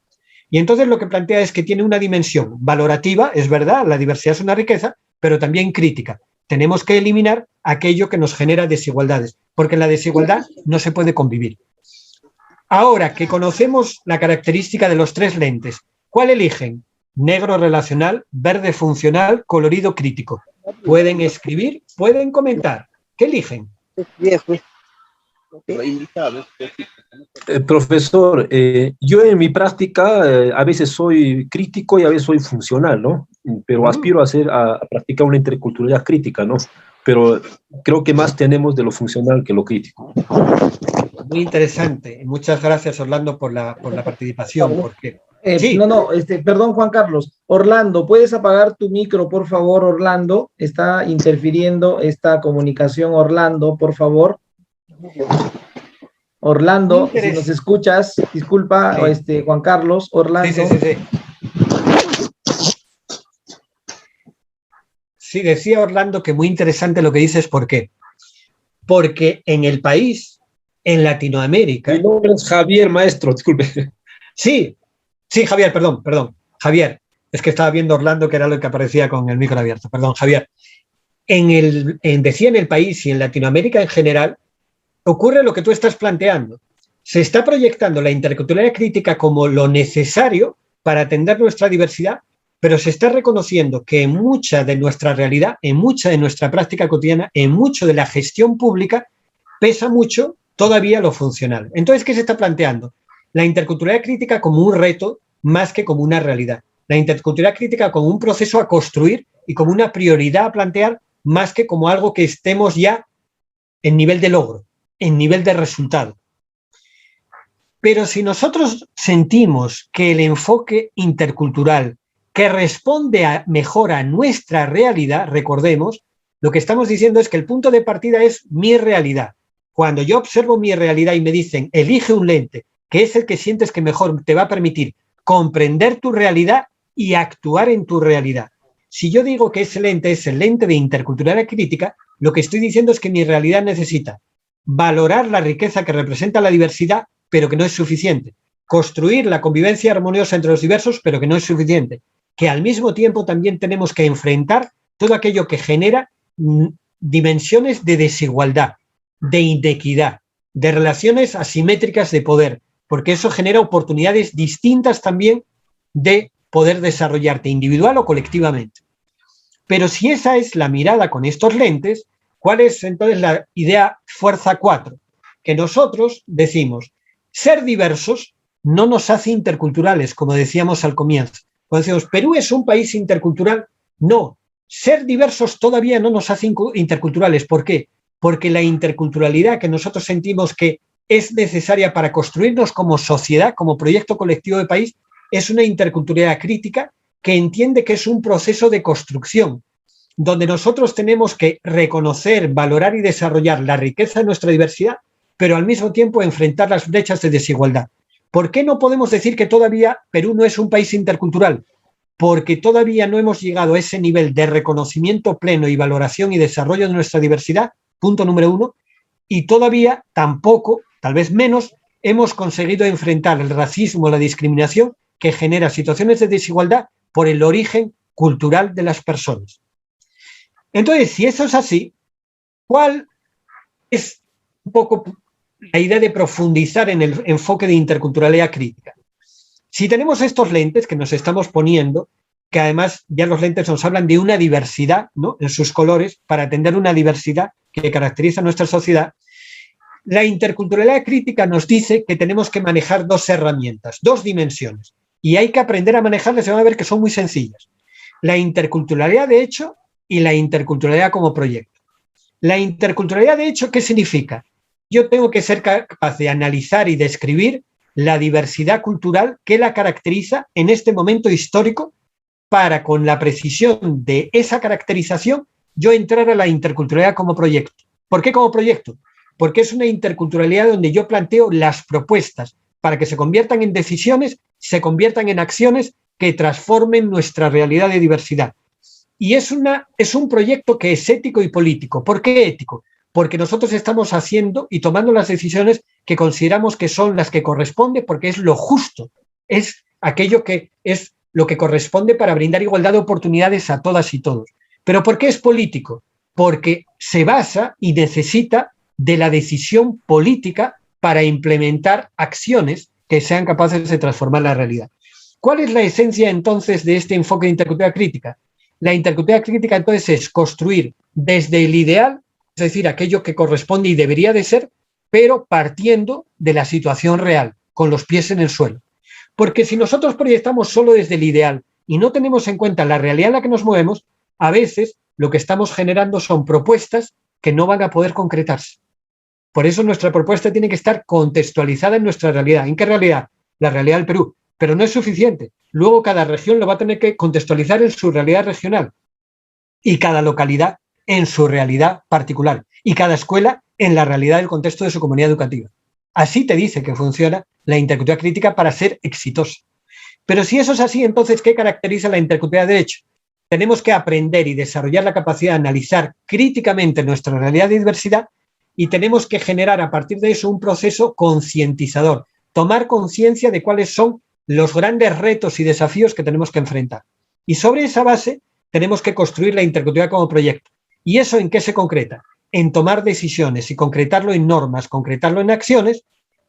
Y entonces lo que plantea es que tiene una dimensión valorativa, es verdad, la diversidad es una riqueza, pero también crítica. Tenemos que eliminar aquello que nos genera desigualdades, porque en la desigualdad no se puede convivir. Ahora que conocemos la característica de los 3 lentes, ¿cuál eligen? Negro relacional, verde funcional, colorido crítico. Pueden escribir, pueden comentar. ¿Qué eligen? Profesor, yo en mi práctica a veces soy crítico y a veces soy funcional, ¿no? Pero aspiro a practicar una interculturalidad crítica, ¿no? Pero creo que más tenemos de lo funcional que lo crítico. Muy interesante. Muchas gracias, Orlando, por la participación. Porque... sí. Perdón, Juan Carlos. Orlando, ¿puedes apagar tu micro, por favor, Orlando? Está interfiriendo esta comunicación, Orlando, por favor. Orlando, si nos escuchas, disculpa, sí. Juan Carlos, Orlando. Sí. Sí, decía Orlando que muy interesante lo que dices, ¿por qué? Porque en el país, en Latinoamérica... Mi nombre es Javier, maestro, disculpe. Sí, Javier, perdón. Javier, es que estaba viendo Orlando, que era lo que aparecía con el micro abierto. Perdón, Javier. Decía en el país y en Latinoamérica en general, ocurre lo que tú estás planteando. Se está proyectando la interculturalidad crítica como lo necesario para atender nuestra diversidad, pero se está reconociendo que en mucha de nuestra realidad, en mucha de nuestra práctica cotidiana, en mucho de la gestión pública, pesa mucho todavía lo funcional. Entonces, ¿qué se está planteando? La interculturalidad crítica como un reto más que como una realidad. La interculturalidad crítica como un proceso a construir y como una prioridad a plantear más que como algo que estemos ya en nivel de logro, en nivel de resultado. Pero si nosotros sentimos que el enfoque intercultural que responde mejor a nuestra realidad, recordemos, lo que estamos diciendo es que el punto de partida es mi realidad. Cuando yo observo mi realidad y me dicen, elige un lente, que es el que sientes que mejor te va a permitir comprender tu realidad y actuar en tu realidad. Si yo digo que ese lente es el lente de interculturalidad crítica, lo que estoy diciendo es que mi realidad necesita valorar la riqueza que representa la diversidad, pero que no es suficiente. Construir la convivencia armoniosa entre los diversos, pero que no es suficiente. Que al mismo tiempo también tenemos que enfrentar todo aquello que genera dimensiones de desigualdad, de inequidad, de relaciones asimétricas de poder, porque eso genera oportunidades distintas también de poder desarrollarte individual o colectivamente. Pero si esa es la mirada con estos lentes, ¿cuál es entonces la idea fuerza 4? Que nosotros decimos, ser diversos no nos hace interculturales, como decíamos al comienzo. Cuando decimos, Perú es un país intercultural, no. Ser diversos todavía no nos hace interculturales. ¿Por qué? Porque la interculturalidad que nosotros sentimos que es necesaria para construirnos como sociedad, como proyecto colectivo de país, es una interculturalidad crítica que entiende que es un proceso de construcción, donde nosotros tenemos que reconocer, valorar y desarrollar la riqueza de nuestra diversidad, pero al mismo tiempo enfrentar las brechas de desigualdad. ¿Por qué no podemos decir que todavía Perú no es un país intercultural? Porque todavía no hemos llegado a ese nivel de reconocimiento pleno y valoración y desarrollo de nuestra diversidad, punto número 1, y todavía tampoco, tal vez menos, hemos conseguido enfrentar el racismo, la discriminación que genera situaciones de desigualdad por el origen cultural de las personas. Entonces, si eso es así, ¿cuál es un poco la idea de profundizar en el enfoque de interculturalidad crítica? Si tenemos estos lentes que nos estamos poniendo, que además ya los lentes nos hablan de una diversidad, ¿no?, en sus colores, para atender una diversidad que caracteriza a nuestra sociedad, la interculturalidad crítica nos dice que tenemos que manejar dos herramientas, dos dimensiones, y hay que aprender a manejarlas. Se van a ver que son muy sencillas. La interculturalidad de hecho y la interculturalidad como proyecto. La interculturalidad de hecho, ¿qué significa? Yo tengo que ser capaz de analizar y describir la diversidad cultural que la caracteriza en este momento histórico para, con la precisión de esa caracterización, yo entrar a la interculturalidad como proyecto. ¿Por qué como proyecto? Porque es una interculturalidad donde yo planteo las propuestas para que se conviertan en decisiones, se conviertan en acciones que transformen nuestra realidad de diversidad. Y es un proyecto que es ético y político. ¿Por qué ético? Porque nosotros estamos haciendo y tomando las decisiones que consideramos que son las que corresponden, porque es lo justo, es aquello que es lo que corresponde para brindar igualdad de oportunidades a todas y todos. ¿Pero por qué es político? Porque se basa y necesita de la decisión política para implementar acciones que sean capaces de transformar la realidad. ¿Cuál es la esencia entonces de este enfoque de interculturalidad crítica? La interculturalidad crítica entonces es construir desde el ideal, es decir, aquello que corresponde y debería de ser, pero partiendo de la situación real, con los pies en el suelo. Porque si nosotros proyectamos solo desde el ideal y no tenemos en cuenta la realidad en la que nos movemos, a veces lo que estamos generando son propuestas que no van a poder concretarse. Por eso nuestra propuesta tiene que estar contextualizada en nuestra realidad. ¿En qué realidad? La realidad del Perú. Pero no es suficiente. Luego cada región lo va a tener que contextualizar en su realidad regional y cada localidad en su realidad particular y cada escuela en la realidad del contexto de su comunidad educativa. Así te dice que funciona la interculturalidad crítica para ser exitosa. Pero si eso es así, entonces, ¿qué caracteriza la interculturalidad de derecho? Tenemos que aprender y desarrollar la capacidad de analizar críticamente nuestra realidad de diversidad y tenemos que generar a partir de eso un proceso concientizador, tomar conciencia de cuáles son los grandes retos y desafíos que tenemos que enfrentar. Y sobre esa base tenemos que construir la interculturalidad como proyecto. ¿Y eso en qué se concreta? En tomar decisiones y concretarlo en normas, concretarlo en acciones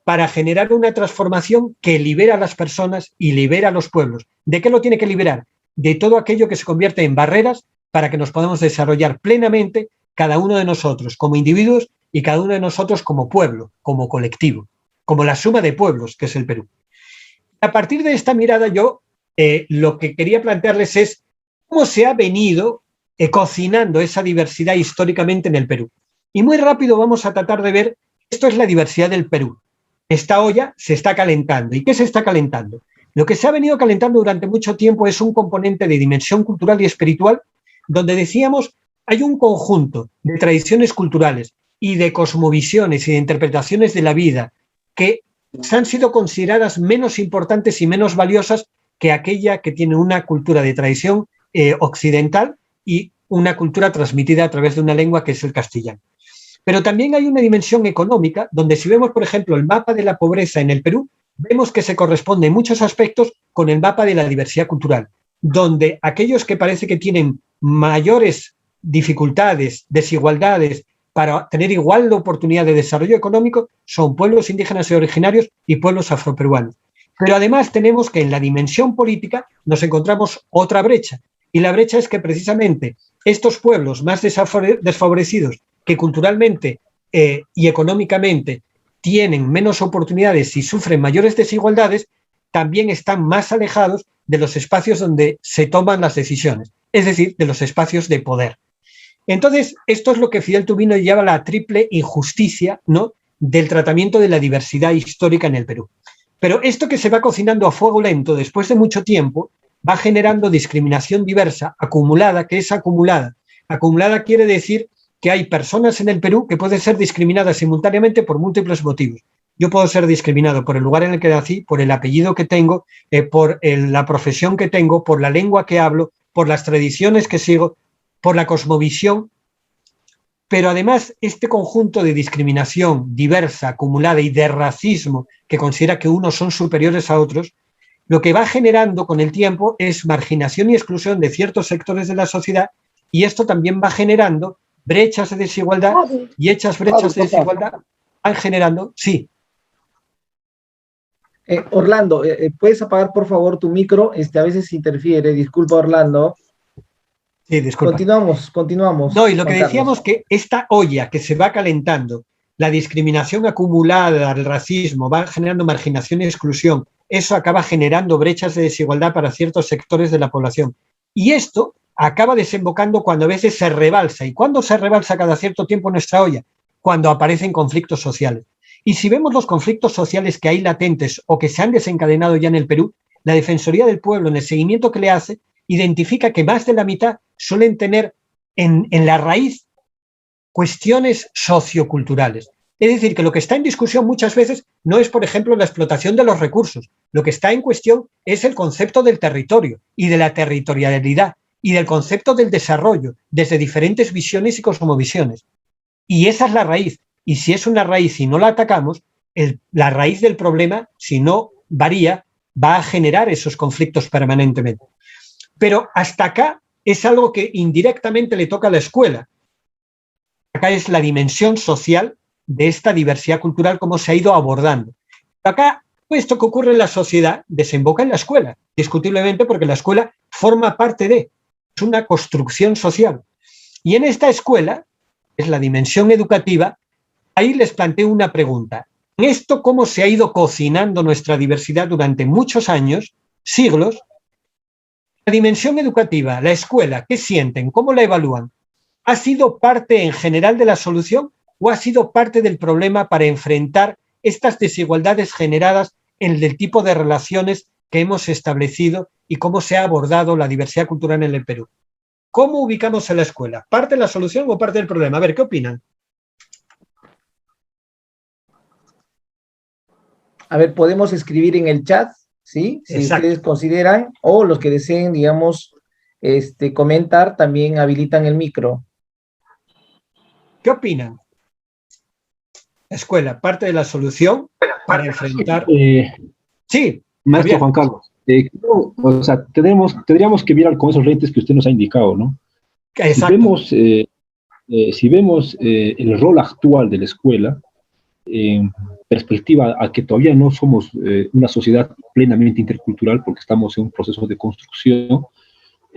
para generar una transformación que libera a las personas y libera a los pueblos. ¿De qué lo tiene que liberar? de todo aquello que se convierte en barreras para que nos podamos desarrollar plenamente cada uno de nosotros como individuos y cada uno de nosotros como pueblo, como colectivo, como la suma de pueblos que es el Perú. A partir de esta mirada yo lo que quería plantearles es cómo se ha venido cocinando esa diversidad históricamente en el Perú. Y muy rápido vamos a tratar de ver, esto es la diversidad del Perú. Esta olla se está calentando. ¿Y qué se está calentando? Lo que se ha venido calentando durante mucho tiempo es un componente de dimensión cultural y espiritual, donde decíamos hay un conjunto de tradiciones culturales y de cosmovisiones y de interpretaciones de la vida que han sido consideradas menos importantes y menos valiosas que aquella que tiene una cultura de tradición occidental y una cultura transmitida a través de una lengua que es el castellano. Pero también hay una dimensión económica, donde si vemos, por ejemplo, el mapa de la pobreza en el Perú, vemos que se corresponde en muchos aspectos con el mapa de la diversidad cultural, donde aquellos que parece que tienen mayores dificultades, desigualdades, para tener igual oportunidad de desarrollo económico, son pueblos indígenas y originarios y pueblos afroperuanos. Pero además tenemos que en la dimensión política nos encontramos otra brecha, y la brecha es que precisamente estos pueblos más desfavorecidos, que culturalmente y económicamente tienen menos oportunidades y sufren mayores desigualdades, también están más alejados de los espacios donde se toman las decisiones, es decir, de los espacios de poder. Entonces, esto es lo que Fidel Tubino llama la triple injusticia, ¿no?, del tratamiento de la diversidad histórica en el Perú. Pero esto que se va cocinando a fuego lento después de mucho tiempo va generando discriminación diversa, acumulada, que es acumulada. Acumulada quiere decir que hay personas en el Perú que pueden ser discriminadas simultáneamente por múltiples motivos. Yo puedo ser discriminado por el lugar en el que nací, por el apellido que tengo, por la profesión que tengo, por la lengua que hablo, por las tradiciones que sigo, por la cosmovisión. Pero además este conjunto de discriminación diversa, acumulada y de racismo que considera que unos son superiores a otros, lo que va generando con el tiempo es marginación y exclusión de ciertos sectores de la sociedad, y esto también va generando brechas de desigualdad, y hechas brechas de desigualdad van generando, sí. Orlando, ¿puedes apagar por favor tu micro? A veces interfiere, disculpa Orlando. Sí, disculpa. Continuamos. No, y lo que decíamos que esta olla que se va calentando, la discriminación acumulada, el racismo, va generando marginación y exclusión, eso acaba generando brechas de desigualdad para ciertos sectores de la población. Y esto acaba desembocando cuando a veces se rebalsa. ¿Y cuándo se rebalsa cada cierto tiempo nuestra olla? Cuando aparecen conflictos sociales. Y si vemos los conflictos sociales que hay latentes o que se han desencadenado ya en el Perú, la Defensoría del Pueblo, en el seguimiento que le hace, identifica que más de la mitad suelen tener en la raíz cuestiones socioculturales. Es decir, que lo que está en discusión muchas veces no es, por ejemplo, la explotación de los recursos. Lo que está en cuestión es el concepto del territorio y de la territorialidad y del concepto del desarrollo desde diferentes visiones y cosmovisiones. Y esa es la raíz. Y si es una raíz y no la atacamos, la raíz del problema, si no varía, va a generar esos conflictos permanentemente. Pero hasta acá es algo que indirectamente le toca a la escuela. Acá es la dimensión social de esta diversidad cultural, cómo se ha ido abordando. Acá, esto que ocurre en la sociedad desemboca en la escuela, discutiblemente, porque la escuela forma parte de, es una construcción social. Y en esta escuela, es la dimensión educativa, ahí les planteo una pregunta. En esto, cómo se ha ido cocinando nuestra diversidad durante muchos años, siglos, la dimensión educativa, la escuela, ¿qué sienten? ¿Cómo la evalúan? ¿Ha sido parte en general de la solución o ha sido parte del problema para enfrentar estas desigualdades generadas en el tipo de relaciones que hemos establecido y cómo se ha abordado la diversidad cultural en el Perú? ¿Cómo ubicamos a la escuela? ¿Parte de la solución o parte del problema? A ver, ¿qué opinan? A ver, podemos escribir en el chat, ¿sí? Si ustedes consideran, o los que deseen, digamos, comentar, también habilitan el micro. ¿Qué opinan? La escuela, parte de la solución para enfrentar... sí, maestro Juan Carlos, o sea, tendríamos que mirar con esos lentes que usted nos ha indicado, ¿no? Exacto. Si vemos el rol actual de la escuela, en perspectiva a que todavía no somos una sociedad plenamente intercultural porque estamos en un proceso de construcción,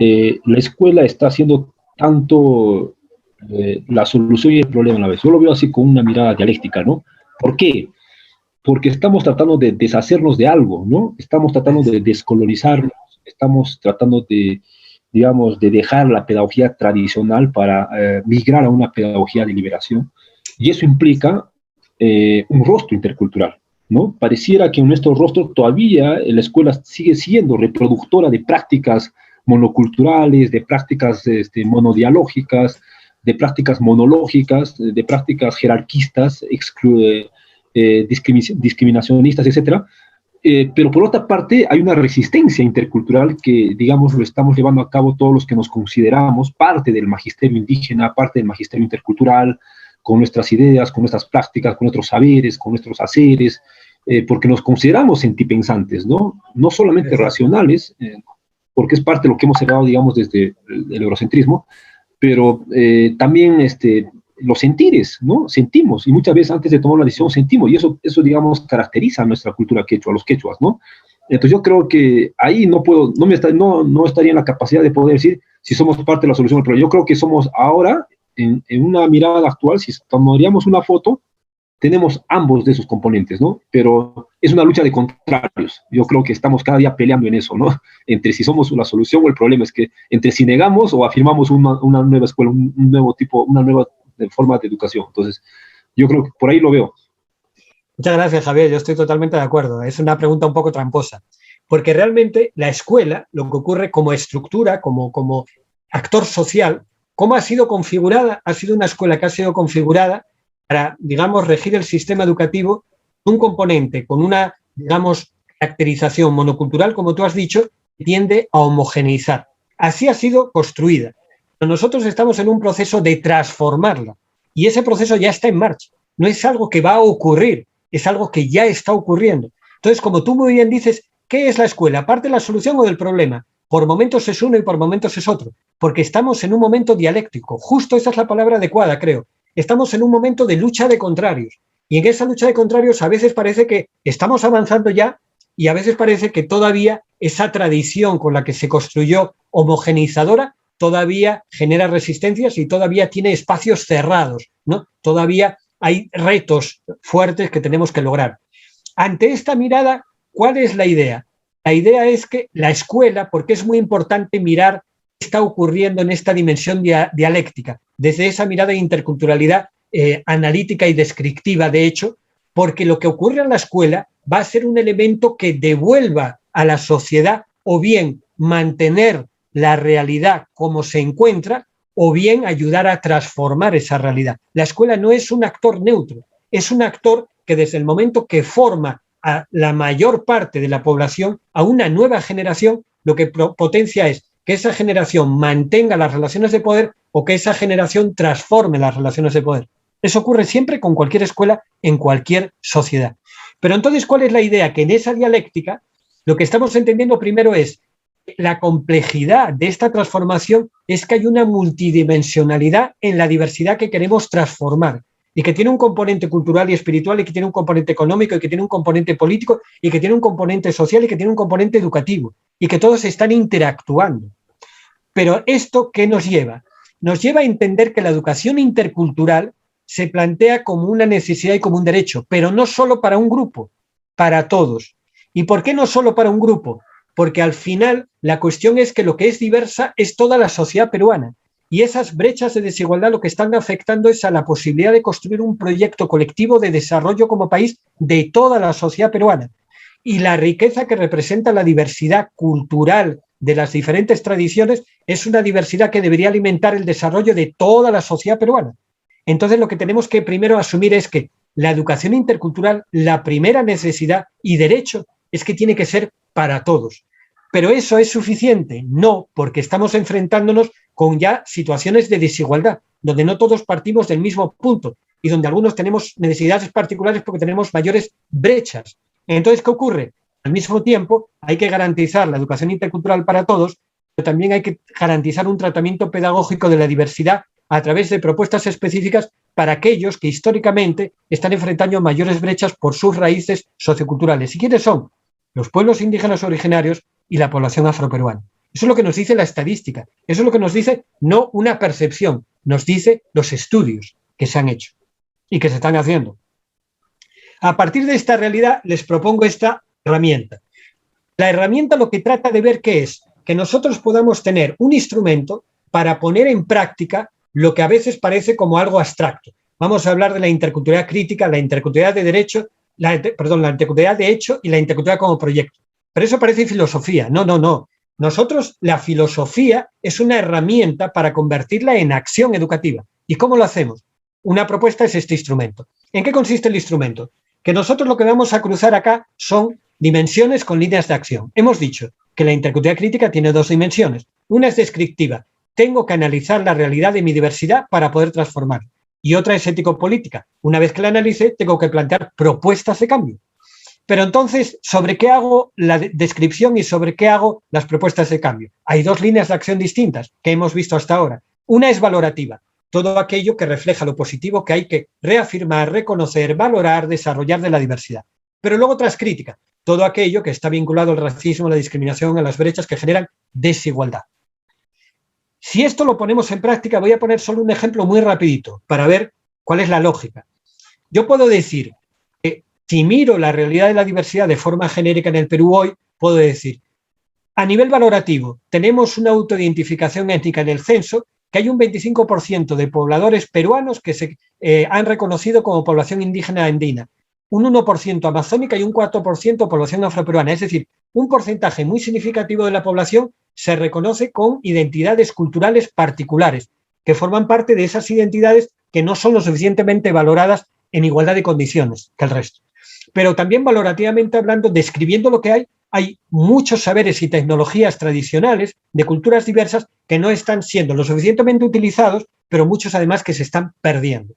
la escuela está haciendo tanto la solución y el problema a la vez. Yo lo veo así con una mirada dialéctica, ¿no? ¿Por qué? Porque estamos tratando de deshacernos de algo, ¿no? Estamos tratando de descolonizarnos, estamos tratando de, digamos, de dejar la pedagogía tradicional para migrar a una pedagogía de liberación. Y eso implica un rostro intercultural, ¿no? Pareciera que en nuestro rostro todavía la escuela sigue siendo reproductora de prácticas monoculturales, de prácticas monodialógicas, de prácticas monológicas, de prácticas jerarquistas, discriminacionistas, etcétera. Pero por otra parte hay una resistencia intercultural que, digamos, lo estamos llevando a cabo todos los que nos consideramos parte del magisterio indígena, parte del magisterio intercultural, con nuestras ideas, con nuestras prácticas, con nuestros saberes, con nuestros haceres, porque nos consideramos sentipensantes, ¿no? No solamente racionales, porque es parte de lo que hemos heredado, digamos, desde el eurocentrismo, pero también los sentires, ¿no? Sentimos, y muchas veces antes de tomar una decisión sentimos, y eso digamos, caracteriza a nuestra cultura quechua, a los quechuas, ¿no? Entonces yo creo que ahí no estaría en la capacidad de poder decir si somos parte de la solución del problema. Yo creo que somos ahora, en una mirada actual, si tomaríamos una foto, tenemos ambos de esos componentes, ¿no? Pero es una lucha de contrarios. Yo creo que estamos cada día peleando en eso, ¿no? Entre si somos la solución o el problema. Es que entre si negamos o afirmamos una nueva escuela, un nuevo tipo, una nueva forma de educación. Entonces, yo creo que por ahí lo veo. Muchas gracias, Javier. Yo estoy totalmente de acuerdo. Es una pregunta un poco tramposa. Porque realmente la escuela, lo que ocurre como estructura, como actor social, ¿cómo ha sido configurada? Ha sido una escuela que ha sido configurada para, digamos, regir el sistema educativo, un componente con una, digamos, caracterización monocultural, como tú has dicho, que tiende a homogeneizar. Así ha sido construida. Pero nosotros estamos en un proceso de transformarla y ese proceso ya está en marcha. No es algo que va a ocurrir, es algo que ya está ocurriendo. Entonces, como tú muy bien dices, ¿qué es la escuela? ¿Parte de la solución o del problema? Por momentos es uno y por momentos es otro, porque estamos en un momento dialéctico. Justo esa es la palabra adecuada, creo. Estamos en un momento de lucha de contrarios. Y en esa lucha de contrarios a veces parece que estamos avanzando ya y a veces parece que todavía esa tradición con la que se construyó homogeneizadora todavía genera resistencias y todavía tiene espacios cerrados, ¿no? Todavía hay retos fuertes que tenemos que lograr. Ante esta mirada, ¿cuál es la idea? La idea es que la escuela, porque es muy importante mirar qué está ocurriendo en esta dimensión dialéctica, desde esa mirada de interculturalidad analítica y descriptiva, de hecho, porque lo que ocurre en la escuela va a ser un elemento que devuelva a la sociedad o bien mantener la realidad como se encuentra o bien ayudar a transformar esa realidad. La escuela no es un actor neutro, es un actor que desde el momento que forma a la mayor parte de la población, a una nueva generación, lo que potencia es que esa generación mantenga las relaciones de poder o que esa generación transforme las relaciones de poder. Eso ocurre siempre con cualquier escuela, en cualquier sociedad. Pero entonces, ¿cuál es la idea? Que en esa dialéctica, lo que estamos entendiendo primero es la complejidad de esta transformación es que hay una multidimensionalidad en la diversidad que queremos transformar y que tiene un componente cultural y espiritual y que tiene un componente económico y que tiene un componente político y que tiene un componente social y que tiene un componente educativo y que todos están interactuando. Pero ¿esto qué nos lleva? Nos lleva a entender que la educación intercultural se plantea como una necesidad y como un derecho, pero no solo para un grupo, para todos. ¿Y por qué no solo para un grupo? Porque al final la cuestión es que lo que es diversa es toda la sociedad peruana y esas brechas de desigualdad lo que están afectando es a la posibilidad de construir un proyecto colectivo de desarrollo como país de toda la sociedad peruana. Y la riqueza que representa la diversidad cultural de las diferentes tradiciones es una diversidad que debería alimentar el desarrollo de toda la sociedad peruana. Entonces lo que tenemos que primero asumir es que la educación intercultural, la primera necesidad y derecho es que tiene que ser para todos. ¿Pero eso es suficiente? No, porque estamos enfrentándonos con ya situaciones de desigualdad, donde no todos partimos del mismo punto y donde algunos tenemos necesidades particulares porque tenemos mayores brechas. Entonces, ¿qué ocurre? Al mismo tiempo, hay que garantizar la educación intercultural para todos, pero también hay que garantizar un tratamiento pedagógico de la diversidad a través de propuestas específicas para aquellos que históricamente están enfrentando mayores brechas por sus raíces socioculturales. ¿Y quiénes son? Los pueblos indígenas originarios y la población afroperuana. Eso es lo que nos dice la estadística. Eso es lo que nos dice no una percepción, nos dice los estudios que se han hecho y que se están haciendo. A partir de esta realidad les propongo esta herramienta. La herramienta lo que trata de ver qué es, que nosotros podamos tener un instrumento para poner en práctica lo que a veces parece como algo abstracto. Vamos a hablar de la interculturalidad crítica, la interculturalidad de derecho, la interculturalidad de hecho y la interculturalidad como proyecto. Pero eso parece filosofía. No, no, no. Nosotros, la filosofía es una herramienta para convertirla en acción educativa. ¿Y cómo lo hacemos? Una propuesta es este instrumento. ¿En qué consiste el instrumento? Que nosotros lo que vamos a cruzar acá son dimensiones con líneas de acción. Hemos dicho que la interculturalidad crítica tiene dos dimensiones. Una es descriptiva. Tengo que analizar la realidad de mi diversidad para poder transformar. Y otra es ético-política. Una vez que la analice, tengo que plantear propuestas de cambio. Pero entonces, ¿sobre qué hago la descripción y sobre qué hago las propuestas de cambio? Hay dos líneas de acción distintas que hemos visto hasta ahora. Una es valorativa, todo aquello que refleja lo positivo que hay que reafirmar, reconocer, valorar, desarrollar de la diversidad. Pero luego otra es crítica, todo aquello que está vinculado al racismo, a la discriminación, a las brechas que generan desigualdad. Si esto lo ponemos en práctica, voy a poner solo un ejemplo muy rapidito para ver cuál es la lógica. Yo puedo decir que si miro la realidad de la diversidad de forma genérica en el Perú hoy, puedo decir, a nivel valorativo, tenemos una autoidentificación étnica en el censo, que hay un 25% de pobladores peruanos que se han reconocido como población indígena andina, un 1% amazónica y un 4% población afroperuana. Es decir, un porcentaje muy significativo de la población se reconoce con identidades culturales particulares, que forman parte de esas identidades que no son lo suficientemente valoradas en igualdad de condiciones que el resto. Pero también valorativamente hablando, describiendo lo que hay muchos saberes y tecnologías tradicionales de culturas diversas que no están siendo lo suficientemente utilizados, pero muchos además que se están perdiendo.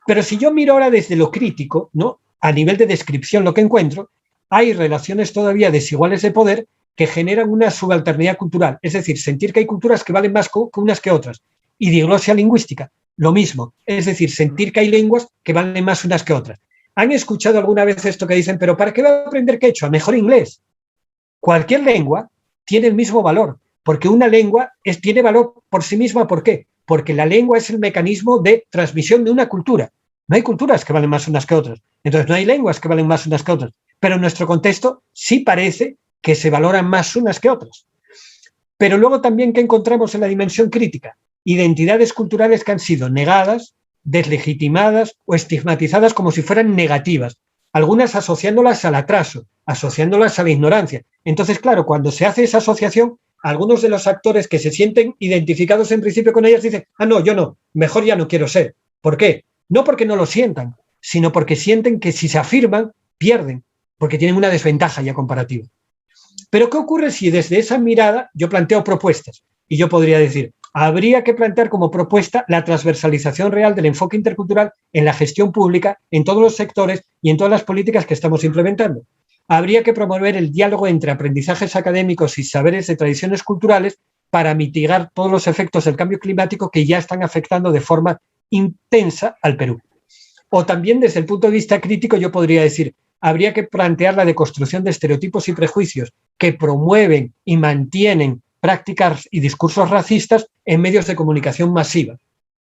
Pero si yo miro ahora desde lo crítico, ¿no?, a nivel de descripción lo que encuentro, hay relaciones todavía desiguales de poder que generan una subalternidad cultural, es decir, sentir que hay culturas que valen más que unas que otras. Y diglosia lingüística, lo mismo, es decir, sentir que hay lenguas que valen más unas que otras. ¿Han escuchado alguna vez esto que dicen, pero ¿para qué va a aprender quechua? Mejor inglés. Cualquier lengua tiene el mismo valor, porque una lengua tiene valor por sí misma. ¿Por qué? Porque la lengua es el mecanismo de transmisión de una cultura. No hay culturas que valen más unas que otras. Entonces no hay lenguas que valen más unas que otras. Pero en nuestro contexto sí parece que se valoran más unas que otras. Pero luego también, ¿qué encontramos en la dimensión crítica? Identidades culturales que han sido negadas, deslegitimadas o estigmatizadas como si fueran negativas, algunas asociándolas al atraso, asociándolas a la ignorancia. Entonces, claro, cuando se hace esa asociación, algunos de los actores que se sienten identificados en principio con ellas dicen, no, yo no, mejor ya no quiero ser. ¿Por qué? No porque no lo sientan, sino porque sienten que si se afirman, pierden, porque tienen una desventaja ya comparativa. Pero ¿qué ocurre si desde esa mirada yo planteo propuestas? Y yo podría decir, habría que plantear como propuesta la transversalización real del enfoque intercultural en la gestión pública, en todos los sectores y en todas las políticas que estamos implementando. Habría que promover el diálogo entre aprendizajes académicos y saberes de tradiciones culturales para mitigar todos los efectos del cambio climático que ya están afectando de forma intensa al Perú. O también desde el punto de vista crítico yo podría decir, habría que plantear la deconstrucción de estereotipos y prejuicios que promueven y mantienen prácticas y discursos racistas en medios de comunicación masiva.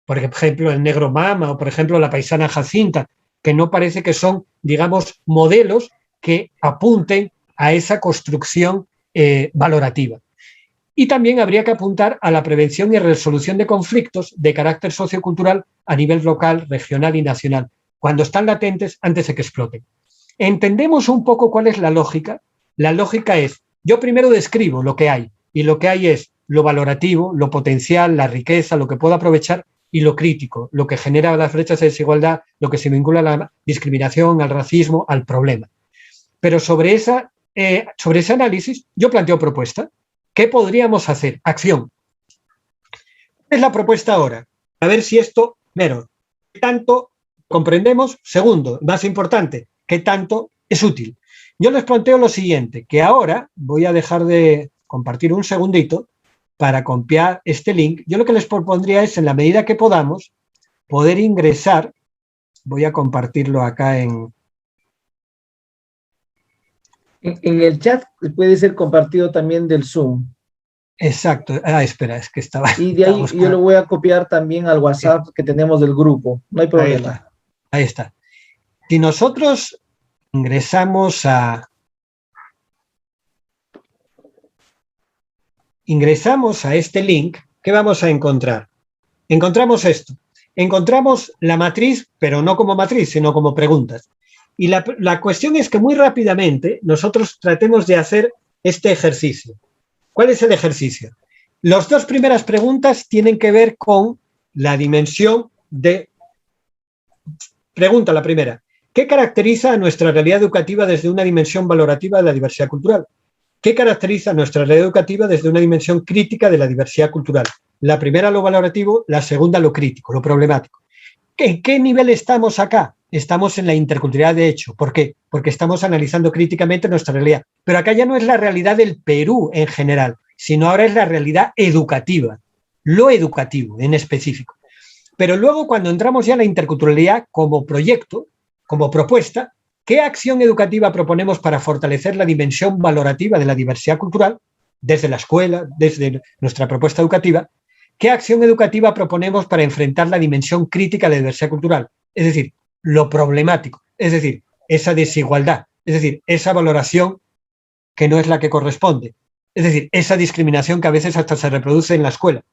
Por ejemplo, el negro mama o, por ejemplo, la paisana Jacinta, que no parece que son, digamos, modelos que apunten a esa construcción valorativa. Y también habría que apuntar a la prevención y resolución de conflictos de carácter sociocultural a nivel local, regional y nacional, cuando están latentes antes de que exploten. ¿Entendemos un poco cuál es la lógica? La lógica es, yo primero describo lo que hay, y lo que hay es lo valorativo, lo potencial, la riqueza, lo que puedo aprovechar, y lo crítico, lo que genera las brechas de desigualdad, lo que se vincula a la discriminación, al racismo, al problema. Pero sobre ese análisis yo planteo propuesta. ¿Qué podríamos hacer? Acción. ¿Qué es la propuesta ahora? A ver si esto, primero, ¿qué tanto comprendemos? Segundo, más importante, ¿qué tanto es útil? Yo les planteo lo siguiente, que ahora voy a dejar de compartir un segundito para copiar este link. Yo lo que les propondría es, en la medida que podamos, poder ingresar, voy a compartirlo acá en el chat puede ser compartido también del Zoom. Exacto. Espera, es que estaba... Y de ahí yo lo voy a copiar también al WhatsApp que tenemos del grupo. No hay problema. Ahí está. Si nosotros ingresamos a este link, ¿qué vamos a encontrar? Encontramos esto. Encontramos la matriz, pero no como matriz, sino como preguntas. Y la cuestión es que muy rápidamente nosotros tratemos de hacer este ejercicio. ¿Cuál es el ejercicio? Las dos primeras preguntas tienen que ver con la dimensión de... Pregunta la primera. ¿Qué caracteriza a nuestra realidad educativa desde una dimensión valorativa de la diversidad cultural? ¿Qué caracteriza a nuestra realidad educativa desde una dimensión crítica de la diversidad cultural? La primera lo valorativo, la segunda lo crítico, lo problemático. ¿En qué nivel estamos acá? Estamos en la interculturalidad de hecho. ¿Por qué? Porque estamos analizando críticamente nuestra realidad. Pero acá ya no es la realidad del Perú en general, sino ahora es la realidad educativa, lo educativo en específico. Pero luego cuando entramos ya en la interculturalidad como proyecto, como propuesta, ¿qué acción educativa proponemos para fortalecer la dimensión valorativa de la diversidad cultural desde la escuela, desde nuestra propuesta educativa? ¿Qué acción educativa proponemos para enfrentar la dimensión crítica de la diversidad cultural? Es decir, lo problemático, es decir, esa desigualdad, es decir, esa valoración que no es la que corresponde, es decir, esa discriminación que a veces hasta se reproduce en la escuela.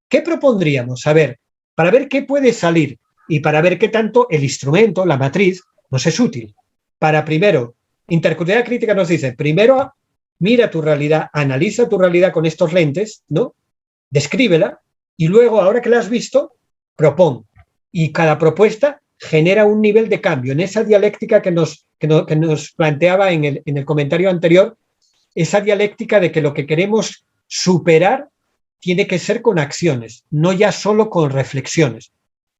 ¿Qué propondríamos? A ver, para ver qué puede salir y para ver qué tanto el instrumento, la matriz, nos es útil. Para primero, interculturalidad crítica nos dice, primero mira tu realidad, analiza tu realidad con estos lentes, ¿no? Descríbela y luego, ahora que la has visto, propón. Y cada propuesta genera un nivel de cambio. En esa dialéctica que nos planteaba en el comentario anterior, esa dialéctica de que lo que queremos superar tiene que ser con acciones, no ya solo con reflexiones.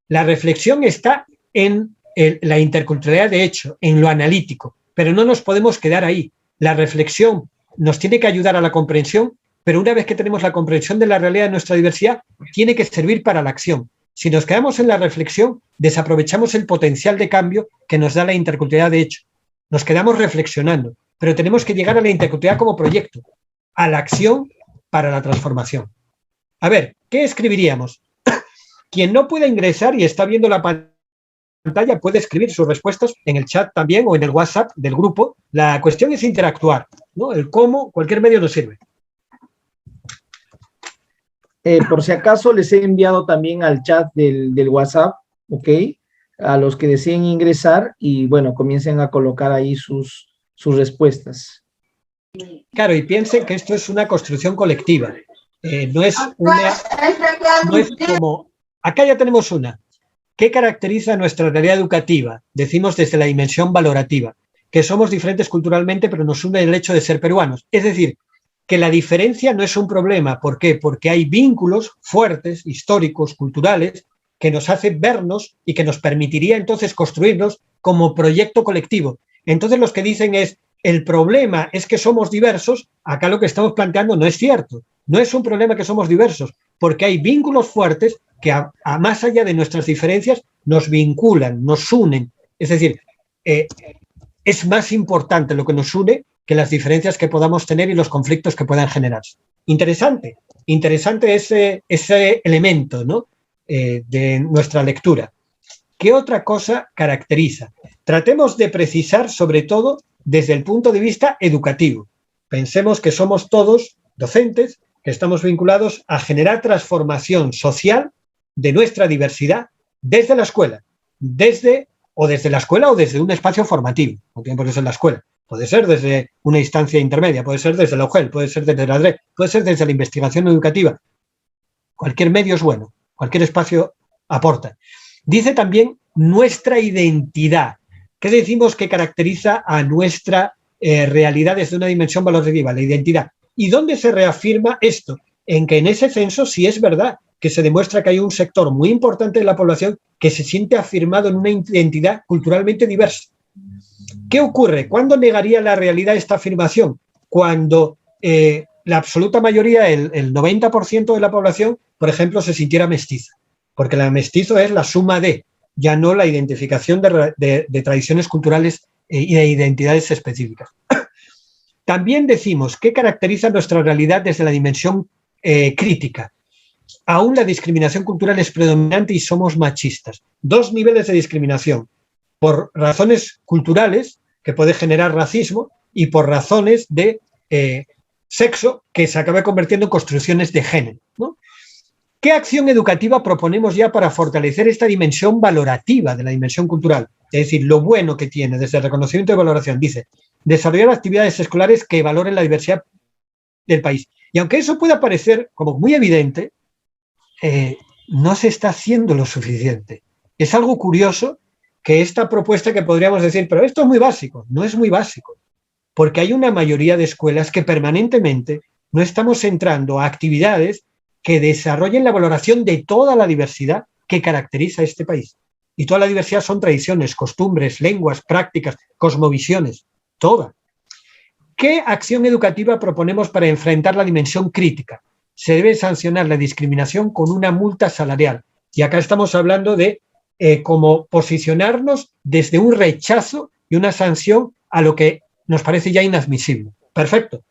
La reflexión está en la interculturalidad de hecho, en lo analítico, pero no nos podemos quedar ahí. La reflexión nos tiene que ayudar a la comprensión, pero una vez que tenemos la comprensión de la realidad de nuestra diversidad, tiene que servir para la acción. Si nos quedamos en la reflexión, desaprovechamos el potencial de cambio que nos da la interculturalidad de hecho. Nos quedamos reflexionando, pero tenemos que llegar a la interculturalidad como proyecto, a la acción para la transformación. A ver, ¿qué escribiríamos? Quien no pueda ingresar y está viendo la pantalla puede escribir sus respuestas en el chat también o en el WhatsApp del grupo. La cuestión es interactuar, ¿no? El cómo, cualquier medio nos sirve. Por si acaso les he enviado también al chat del WhatsApp, ¿ok? A los que deseen ingresar y bueno, comiencen a colocar ahí sus respuestas. Claro, y piensen que esto es una construcción colectiva. No es como... Acá ya tenemos una. ¿Qué caracteriza nuestra realidad educativa? Decimos desde la dimensión valorativa, que somos diferentes culturalmente, pero nos une el hecho de ser peruanos. Es decir, que la diferencia no es un problema. ¿Por qué? Porque hay vínculos fuertes, históricos, culturales, que nos hacen vernos y que nos permitiría entonces construirnos como proyecto colectivo. Entonces los que dicen el problema es que somos diversos, acá lo que estamos planteando no es cierto. No es un problema que somos diversos, porque hay vínculos fuertes que a más allá de nuestras diferencias nos vinculan, nos unen. Es decir, es más importante lo que nos une que las diferencias que podamos tener y los conflictos que puedan generarse. Interesante ese elemento, ¿no? De nuestra lectura. ¿Qué otra cosa caracteriza? Tratemos de precisar sobre todo desde el punto de vista educativo. Pensemos que somos todos docentes, que estamos vinculados a generar transformación social de nuestra diversidad desde la escuela, desde la escuela o desde un espacio formativo, no tiene por qué ser la escuela, puede ser desde una instancia intermedia, puede ser desde la UGEL, puede ser desde la DRE, puede ser desde la investigación educativa. Cualquier medio es bueno, cualquier espacio aporta. Dice también nuestra identidad. ¿Qué decimos que caracteriza a nuestra realidad desde una dimensión valorativa? La identidad. ¿Y dónde se reafirma esto? En que en ese censo sí es verdad que se demuestra que hay un sector muy importante de la población que se siente afirmado en una identidad culturalmente diversa. ¿Qué ocurre? ¿Cuándo negaría la realidad esta afirmación? Cuando la absoluta mayoría, el 90% de la población, por ejemplo, se sintiera mestiza. Porque la mestizo es la suma de, ya no la identificación de tradiciones culturales y de identidades específicas. También decimos qué caracteriza nuestra realidad desde la dimensión crítica. Aún la discriminación cultural es predominante y somos machistas. 2 niveles de discriminación, por razones culturales, que puede generar racismo, y por razones de sexo, que se acaba convirtiendo en construcciones de género, ¿no? ¿Qué acción educativa proponemos ya para fortalecer esta dimensión valorativa de la dimensión cultural? Es decir, lo bueno que tiene desde el reconocimiento y valoración. Dice, desarrollar actividades escolares que valoren la diversidad del país. Y aunque eso pueda parecer como muy evidente, no se está haciendo lo suficiente. Es algo curioso que esta propuesta, que podríamos decir, pero esto es muy básico, no es muy básico, porque hay una mayoría de escuelas que permanentemente no estamos entrando a actividades que desarrollen la valoración de toda la diversidad que caracteriza a este país. Y toda la diversidad son tradiciones, costumbres, lenguas, prácticas, cosmovisiones, toda. ¿Qué acción educativa proponemos para enfrentar la dimensión crítica? Se debe sancionar la discriminación con una multa salarial. Y acá estamos hablando de cómo posicionarnos desde un rechazo y una sanción a lo que nos parece ya inadmisible. Perfecto.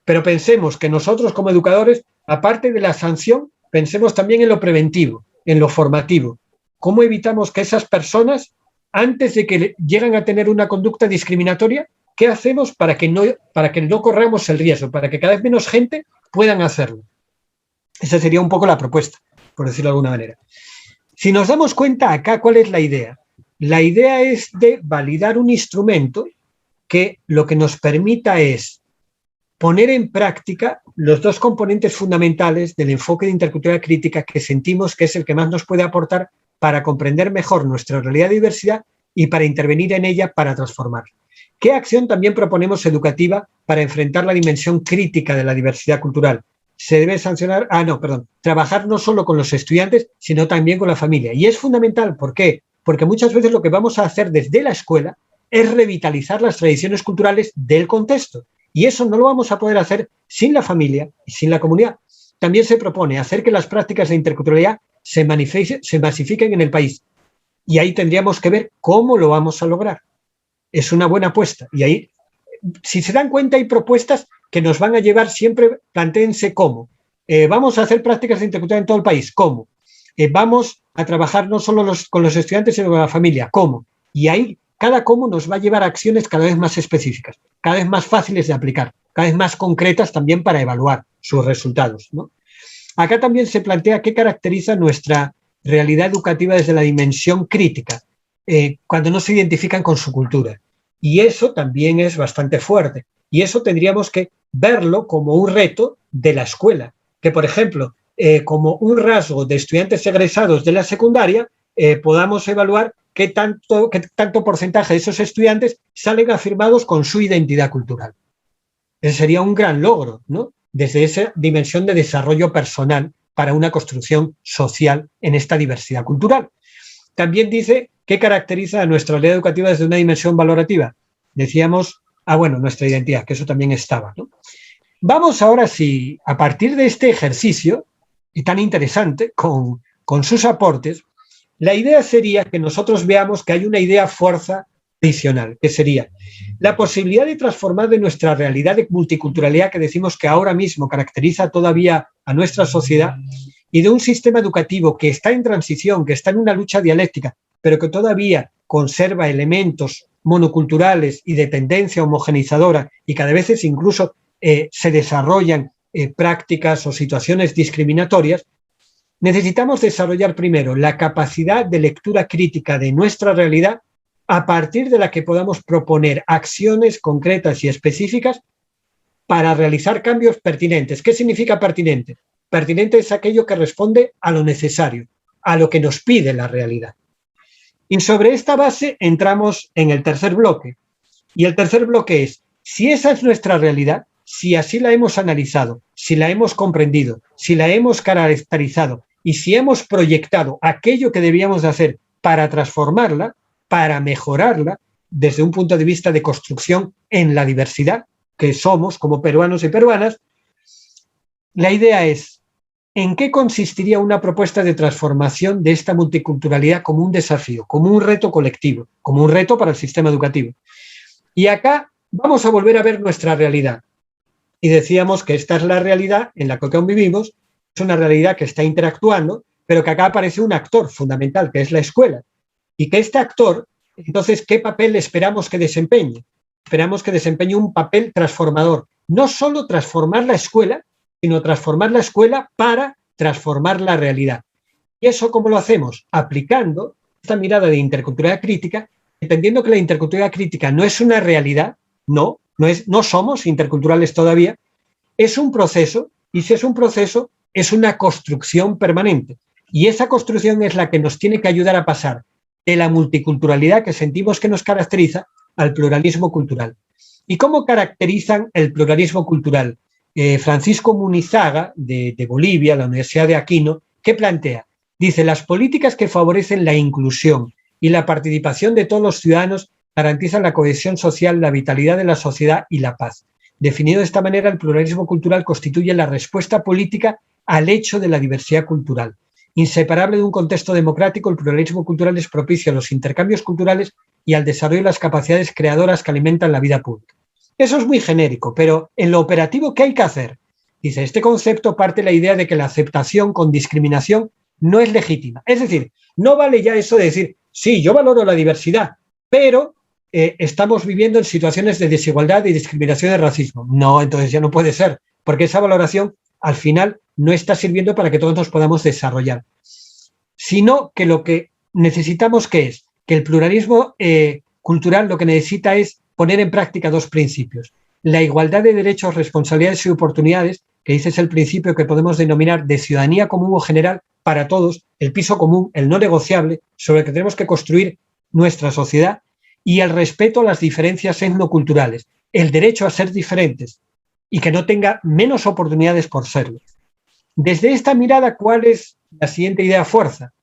Pero pensemos que nosotros como educadores, aparte de la sanción, pensemos también en lo preventivo, en lo formativo. ¿Cómo evitamos que esas personas, antes de que lleguen a tener una conducta discriminatoria, qué hacemos para que no corramos el riesgo, para que cada vez menos gente puedan hacerlo? Esa sería un poco la propuesta, por decirlo de alguna manera. Si nos damos cuenta acá, ¿cuál es la idea? La idea es de validar un instrumento que lo que nos permita es poner en práctica los 2 componentes fundamentales del enfoque de interculturalidad crítica que sentimos que es el que más nos puede aportar para comprender mejor nuestra realidad de diversidad y para intervenir en ella para transformarla. ¿Qué acción también proponemos educativa para enfrentar la dimensión crítica de la diversidad cultural? Se debe sancionar, trabajar no solo con los estudiantes, sino también con la familia. Y es fundamental, ¿por qué? Porque muchas veces lo que vamos a hacer desde la escuela es revitalizar las tradiciones culturales del contexto. Y eso no lo vamos a poder hacer sin la familia y sin la comunidad. También se propone hacer que las prácticas de interculturalidad se masifiquen en el país. Y ahí tendríamos que ver cómo lo vamos a lograr. Es una buena apuesta. Y ahí, si se dan cuenta, hay propuestas que nos van a llevar siempre, plantéense cómo. Vamos a hacer prácticas de interculturalidad en todo el país. ¿Cómo? Vamos a trabajar no solo con los estudiantes, sino con la familia. ¿Cómo? Y ahí, cada cómo nos va a llevar a acciones cada vez más específicas, cada vez más fáciles de aplicar, cada vez más concretas también para evaluar sus resultados, ¿no? Acá también se plantea qué caracteriza nuestra realidad educativa desde la dimensión crítica, cuando no se identifican con su cultura. Y eso también es bastante fuerte. Y eso tendríamos que verlo como un reto de la escuela, que, por ejemplo, como un rasgo de estudiantes egresados de la secundaria, podamos evaluar qué tanto porcentaje de esos estudiantes salen afirmados con su identidad cultural. Ese sería un gran logro, ¿no? Desde esa dimensión de desarrollo personal para una construcción social en esta diversidad cultural. También dice qué caracteriza a nuestra realidad educativa desde una dimensión valorativa. Decíamos, nuestra identidad, que eso también estaba, ¿no? Vamos ahora, sí, a partir de este ejercicio, y tan interesante, con sus aportes, la idea sería que nosotros veamos que hay una idea fuerza adicional, que sería la posibilidad de transformar de nuestra realidad de multiculturalidad que decimos que ahora mismo caracteriza todavía a nuestra sociedad y de un sistema educativo que está en transición, que está en una lucha dialéctica, pero que todavía conserva elementos monoculturales y de tendencia homogeneizadora y cada vez incluso se desarrollan prácticas o situaciones discriminatorias. Necesitamos desarrollar primero la capacidad de lectura crítica de nuestra realidad a partir de la que podamos proponer acciones concretas y específicas para realizar cambios pertinentes. ¿Qué significa pertinente? Pertinente es aquello que responde a lo necesario, a lo que nos pide la realidad. Y sobre esta base entramos en el tercer bloque. Y el tercer bloque es, si esa es nuestra realidad, si así la hemos analizado, si la hemos comprendido, si la hemos caracterizado y si hemos proyectado aquello que debíamos de hacer para transformarla, para mejorarla, desde un punto de vista de construcción en la diversidad que somos como peruanos y peruanas, la idea es, ¿en qué consistiría una propuesta de transformación de esta multiculturalidad como un desafío, como un reto colectivo, como un reto para el sistema educativo? Y acá vamos a volver a ver nuestra realidad. Y decíamos que esta es la realidad en la que convivimos, es una realidad que está interactuando, pero que acá aparece un actor fundamental, que es la escuela. Y que este actor, entonces, ¿qué papel esperamos que desempeñe? Esperamos que desempeñe un papel transformador. No solo transformar la escuela, sino transformar la escuela para transformar la realidad. ¿Y eso cómo lo hacemos? Aplicando esta mirada de interculturalidad crítica, entendiendo que la interculturalidad crítica no es una realidad, no somos interculturales todavía, es un proceso, y si es un proceso, es una construcción permanente. Y esa construcción es la que nos tiene que ayudar a pasar de la multiculturalidad que sentimos que nos caracteriza al pluralismo cultural. ¿Y cómo caracterizan el pluralismo cultural? Francisco Munizaga, de Bolivia, la Universidad de Aquino, ¿qué plantea? Dice, las políticas que favorecen la inclusión y la participación de todos los ciudadanos garantizan la cohesión social, la vitalidad de la sociedad y la paz. Definido de esta manera, el pluralismo cultural constituye la respuesta política al hecho de la diversidad cultural. Inseparable de un contexto democrático, el pluralismo cultural es propicio a los intercambios culturales y al desarrollo de las capacidades creadoras que alimentan la vida pública. Eso es muy genérico, pero en lo operativo, ¿qué hay que hacer? Dice, este concepto parte de la idea de que la aceptación con discriminación no es legítima. Es decir, no vale ya eso de decir, sí, yo valoro la diversidad, pero estamos viviendo en situaciones de desigualdad y discriminación y racismo. No, entonces ya no puede ser, porque esa valoración al final no está sirviendo para que todos nos podamos desarrollar, sino que lo que necesitamos que es que el pluralismo cultural lo que necesita es poner en práctica dos principios. La igualdad de derechos, responsabilidades y oportunidades, que ese es el principio que podemos denominar de ciudadanía común o general para todos, el piso común, el no negociable, sobre el que tenemos que construir nuestra sociedad, y el respeto a las diferencias etnoculturales, el derecho a ser diferentes y que no tenga menos oportunidades por serlo. Desde esta mirada, ¿cuál es la siguiente idea fuerza?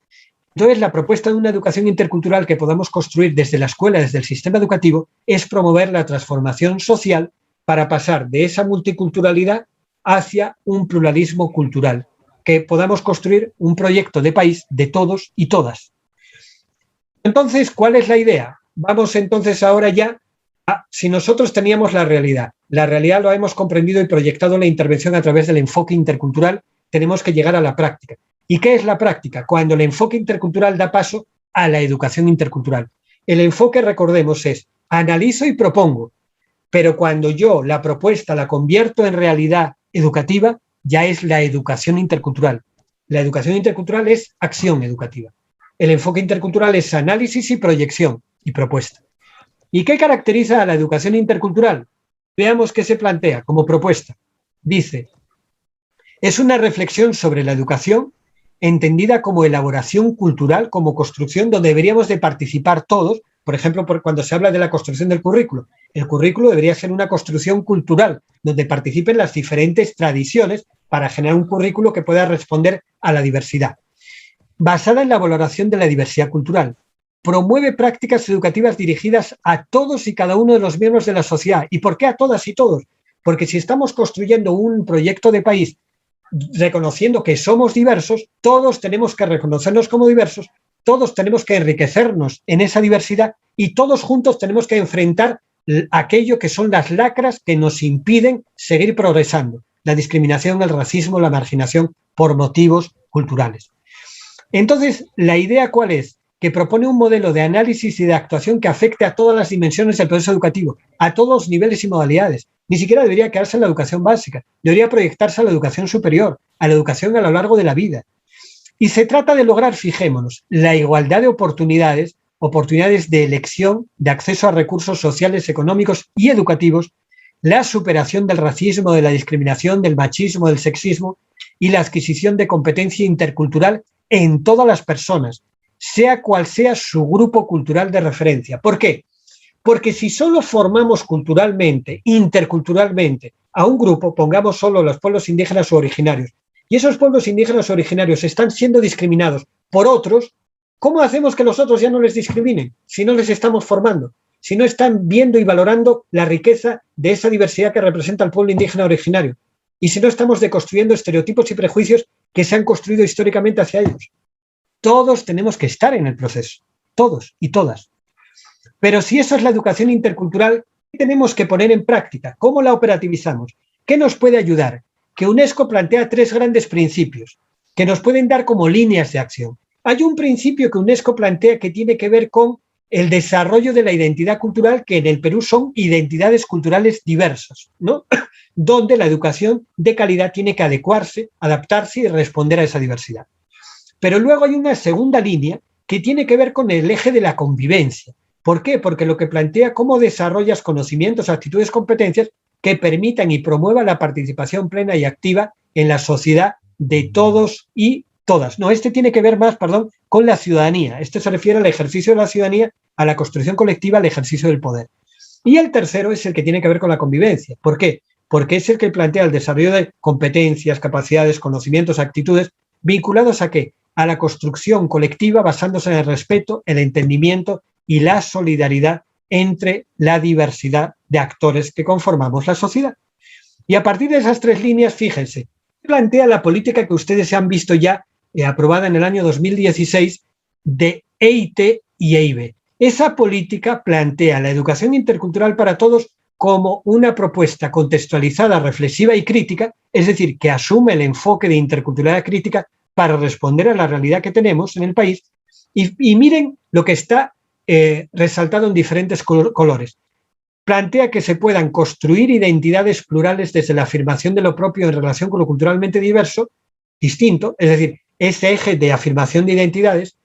Entonces, la propuesta de una educación intercultural que podamos construir desde la escuela, desde el sistema educativo, es promover la transformación social para pasar de esa multiculturalidad hacia un pluralismo cultural, que podamos construir un proyecto de país de todos y todas. Entonces, ¿cuál es la idea? Vamos entonces ahora ya a, si nosotros teníamos la realidad lo hemos comprendido y proyectado en la intervención a través del enfoque intercultural, tenemos que llegar a la práctica. ¿Y qué es la práctica? Cuando el enfoque intercultural da paso a la educación intercultural. El enfoque, recordemos, es analizo y propongo, pero cuando yo la propuesta la convierto en realidad educativa, ya es la educación intercultural. La educación intercultural es acción educativa. El enfoque intercultural es análisis y proyección y propuesta. ¿Y qué caracteriza a la educación intercultural? Veamos qué se plantea como propuesta. Dice, es una reflexión sobre la educación entendida como elaboración cultural, como construcción donde deberíamos de participar todos. Por ejemplo, cuando se habla de la construcción del currículo, el currículo debería ser una construcción cultural donde participen las diferentes tradiciones para generar un currículo que pueda responder a la diversidad. Basada en la valoración de la diversidad cultural. Promueve prácticas educativas dirigidas a todos y cada uno de los miembros de la sociedad. ¿Y por qué a todas y todos? Porque si estamos construyendo un proyecto de país reconociendo que somos diversos, todos tenemos que reconocernos como diversos, todos tenemos que enriquecernos en esa diversidad y todos juntos tenemos que enfrentar aquello que son las lacras que nos impiden seguir progresando, la discriminación, el racismo, la marginación por motivos culturales. Entonces, ¿la idea cuál es? Que propone un modelo de análisis y de actuación que afecte a todas las dimensiones del proceso educativo, a todos los niveles y modalidades. Ni siquiera debería quedarse en la educación básica, debería proyectarse a la educación superior, a la educación a lo largo de la vida. Y se trata de lograr, fijémonos, la igualdad de oportunidades, oportunidades de elección, de acceso a recursos sociales, económicos y educativos, la superación del racismo, de la discriminación, del machismo, del sexismo y la adquisición de competencia intercultural en todas las personas, sea cual sea su grupo cultural de referencia. ¿Por qué? Porque si solo formamos culturalmente, interculturalmente, a un grupo, pongamos solo los pueblos indígenas o originarios, y esos pueblos indígenas o originarios están siendo discriminados por otros, ¿cómo hacemos que los otros ya no les discriminen? Si no les estamos formando, si no están viendo y valorando la riqueza de esa diversidad que representa el pueblo indígena originario, y si no estamos deconstruyendo estereotipos y prejuicios que se han construido históricamente hacia ellos. Todos tenemos que estar en el proceso, todos y todas. Pero si eso es la educación intercultural, tenemos que poner en práctica? ¿Cómo la operativizamos? ¿Qué nos puede ayudar? Que UNESCO plantea 3 grandes principios que nos pueden dar como líneas de acción. Hay un principio que UNESCO plantea que tiene que ver con el desarrollo de la identidad cultural, que en el Perú son identidades culturales diversas, ¿no? Donde la educación de calidad tiene que adecuarse, adaptarse y responder a esa diversidad. Pero luego hay una segunda línea que tiene que ver con el eje de la convivencia. ¿Por qué? Porque lo que plantea cómo desarrollas conocimientos, actitudes, competencias que permitan y promuevan la participación plena y activa en la sociedad de todos y todas. No, este tiene que ver más, perdón, con la ciudadanía. Este se refiere al ejercicio de la ciudadanía, a la construcción colectiva, al ejercicio del poder. Y el tercero es el que tiene que ver con la convivencia. ¿Por qué? Porque es el que plantea el desarrollo de competencias, capacidades, conocimientos, actitudes, vinculados ¿a qué? A la construcción colectiva basándose en el respeto, el entendimiento y la solidaridad entre la diversidad de actores que conformamos la sociedad. Y a partir de esas 3 líneas, fíjense, plantea la política que ustedes han visto ya aprobada en el año 2016 de EIT y EIB. Esa política plantea la educación intercultural para todos como una propuesta contextualizada, reflexiva y crítica, es decir, que asume el enfoque de interculturalidad crítica para responder a la realidad que tenemos en el país. Y miren lo que está resaltado en diferentes colores. Plantea que se puedan construir identidades plurales desde la afirmación de lo propio en relación con lo culturalmente diverso, distinto, es decir, ese eje de afirmación de identidades.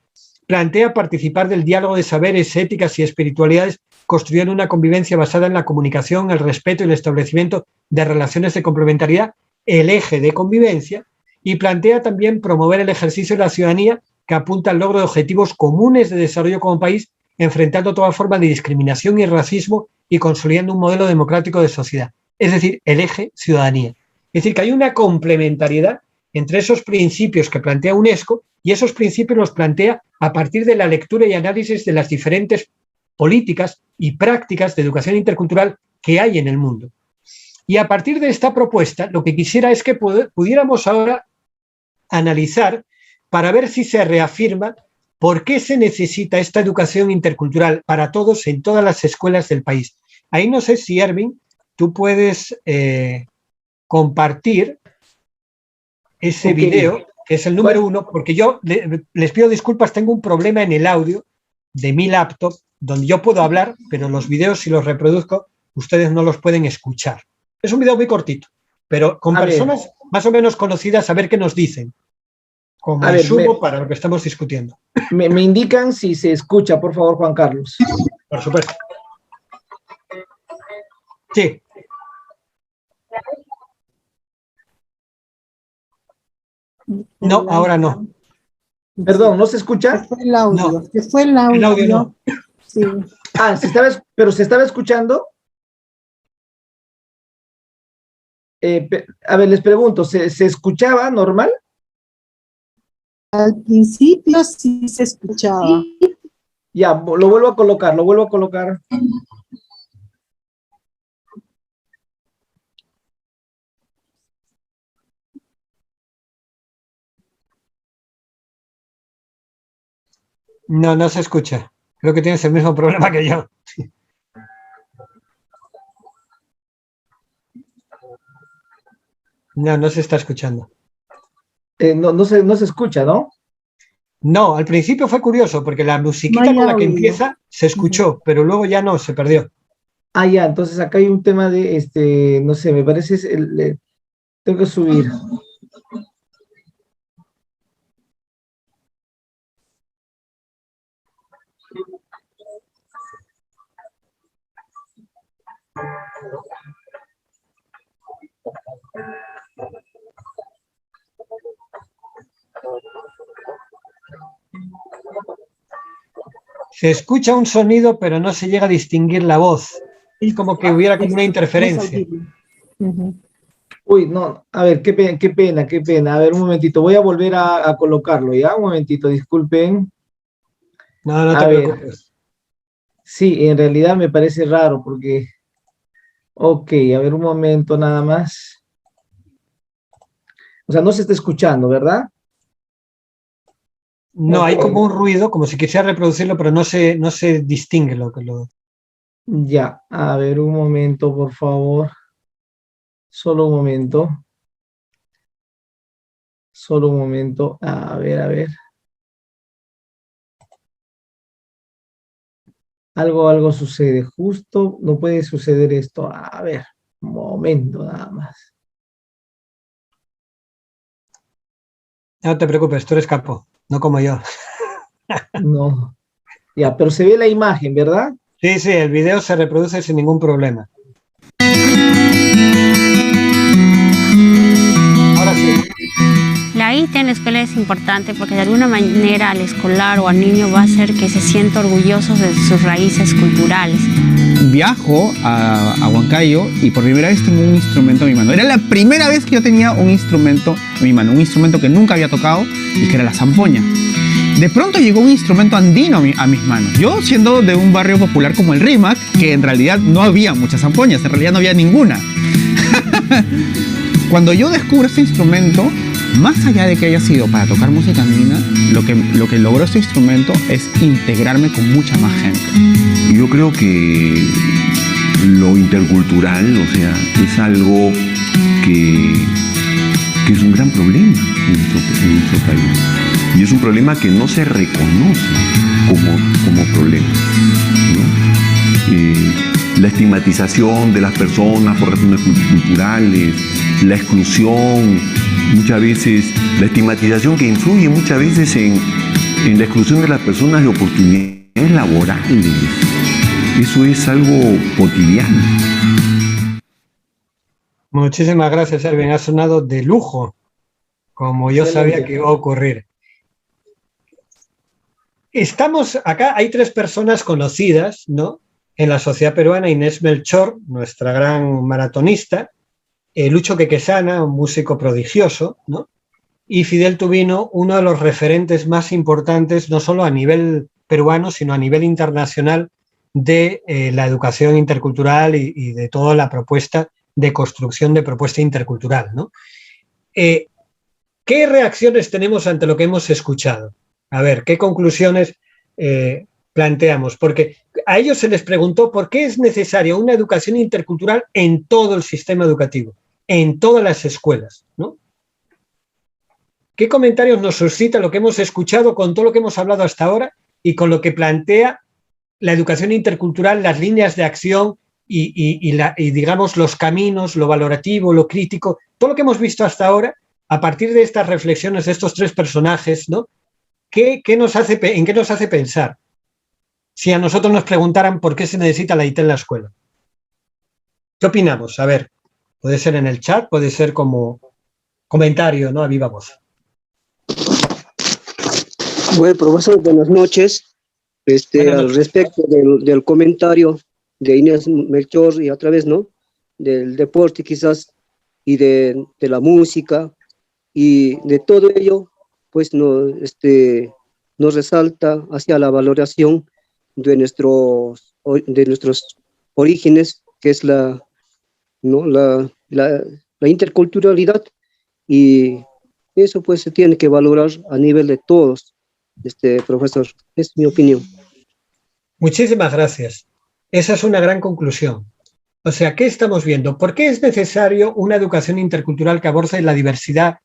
Plantea participar del diálogo de saberes, éticas y espiritualidades, construyendo una convivencia basada en la comunicación, el respeto y el establecimiento de relaciones de complementariedad, el eje de convivencia, y plantea también promover el ejercicio de la ciudadanía que apunta al logro de objetivos comunes de desarrollo como país, enfrentando toda forma de discriminación y racismo y consolidando un modelo democrático de sociedad, es decir, el eje ciudadanía. Es decir, que hay una complementariedad entre esos principios que plantea UNESCO y esos principios los plantea a partir de la lectura y análisis de las diferentes políticas y prácticas de educación intercultural que hay en el mundo. Y a partir de esta propuesta, lo que quisiera es que pudiéramos ahora analizar para ver si se reafirma por qué se necesita esta educación intercultural para todos en todas las escuelas del país. Ahí no sé si, Erwin, tú puedes compartir ese video, que es el número 1, porque yo les pido disculpas, tengo un problema en el audio de mi laptop, donde yo puedo hablar, pero los videos, si los reproduzco, ustedes no los pueden escuchar. Es un video muy cortito, pero con personas más o menos conocidas, a ver qué nos dicen, como insumo para lo que estamos discutiendo. Me indican si se escucha, por favor, Juan Carlos. Por supuesto. Sí. No, ahora no. Perdón, ¿no se escucha? Fue el audio. No. Fue el audio. El audio no. Sí. Ah, ¿pero se estaba escuchando? A ver, les pregunto, ¿se escuchaba normal? Al principio sí se escuchaba. Ya, lo vuelvo a colocar, No, no se escucha. Creo que tienes el mismo problema que yo. No, no se está escuchando. No se escucha, ¿no? No, al principio fue curioso, porque la musiquita con la que empieza se escuchó, pero luego ya no, se perdió. Ah, ya, entonces acá hay un tema de, no sé, me parece, tengo que subir. Se escucha un sonido, pero no se llega a distinguir la voz. Es como que hubiera como una interferencia. Uy, no, a ver, qué pena. A ver, un momentito, voy a volver a colocarlo, ¿ya? Un momentito, disculpen. No, no te preocupes. Sí, en realidad me parece raro porque... Ok, a ver, un momento nada más. O sea, no se está escuchando, ¿verdad? No, hay como un ruido, como si quisiera reproducirlo, pero no se distingue lo que lo... Ya, a ver, un momento, por favor. Solo un momento. Solo un momento. A ver, a ver. Algo sucede. Justo no puede suceder esto. A ver, un momento nada más. No te preocupes, tú eres capo, no como yo. No. Ya, pero se ve la imagen, ¿verdad? Sí, sí, el video se reproduce sin ningún problema. Ahora sí. La IT en la escuela es importante porque de alguna manera al escolar o al niño va a hacer que se sienta orgulloso de sus raíces culturales. Viajo a Huancayo y por primera vez tengo un instrumento en mi mano. Era la primera vez que yo tenía un instrumento en mi mano, un instrumento que nunca había tocado y que era la zampoña. De pronto llegó un instrumento andino a mis manos. Yo, siendo de un barrio popular como el Rímac, que en realidad no había muchas zampoñas, en realidad no había ninguna. Cuando yo descubro este instrumento, más allá de que haya sido para tocar música andina, lo que logró este instrumento es integrarme con mucha más gente. Yo creo que lo intercultural, o sea, es algo que es un gran problema en nuestro país. Y es un problema que no se reconoce como problema, ¿no? La estigmatización de las personas por razones culturales, la exclusión, muchas veces, la estigmatización que influye muchas veces en la exclusión de las personas de oportunidades laborales. Eso es algo cotidiano. Muchísimas gracias, Erwin. Ha sonado de lujo, como yo sabía que iba a ocurrir. Estamos acá, hay tres personas conocidas, ¿no?, en la sociedad peruana: Inés Melchor, nuestra gran maratonista, Lucho Quequesana, un músico prodigioso, ¿no?, y Fidel Tubino, uno de los referentes más importantes, no solo a nivel peruano, sino a nivel internacional, de la educación intercultural y de toda la propuesta de construcción de propuesta intercultural, ¿no? ¿Qué reacciones tenemos ante lo que hemos escuchado? A ver, ¿qué conclusiones planteamos? Porque a ellos se les preguntó por qué es necesaria una educación intercultural en todo el sistema educativo, en todas las escuelas, ¿no? ¿Qué comentarios nos suscita lo que hemos escuchado con todo lo que hemos hablado hasta ahora y con lo que plantea la educación intercultural, las líneas de acción y digamos los caminos, lo valorativo, lo crítico, todo lo que hemos visto hasta ahora, a partir de estas reflexiones de estos tres personajes, ¿no? ¿En qué nos hace pensar? Si a nosotros nos preguntaran por qué se necesita la IT en la escuela. ¿Qué opinamos? A ver, puede ser en el chat, puede ser como comentario, ¿no?, a viva voz. Bueno, profesor, buenas noches. Al respecto del comentario de Inés Melchor y a través, ¿no?, del deporte quizás y de la música y de todo ello, pues nos resalta hacia la valoración de nuestros orígenes, que es la interculturalidad, y eso pues se tiene que valorar a nivel de todos, profesor. Es mi opinión. Muchísimas gracias. Esa es una gran conclusión. O sea, ¿qué estamos viendo? ¿Por qué es necesario una educación intercultural que aborde la diversidad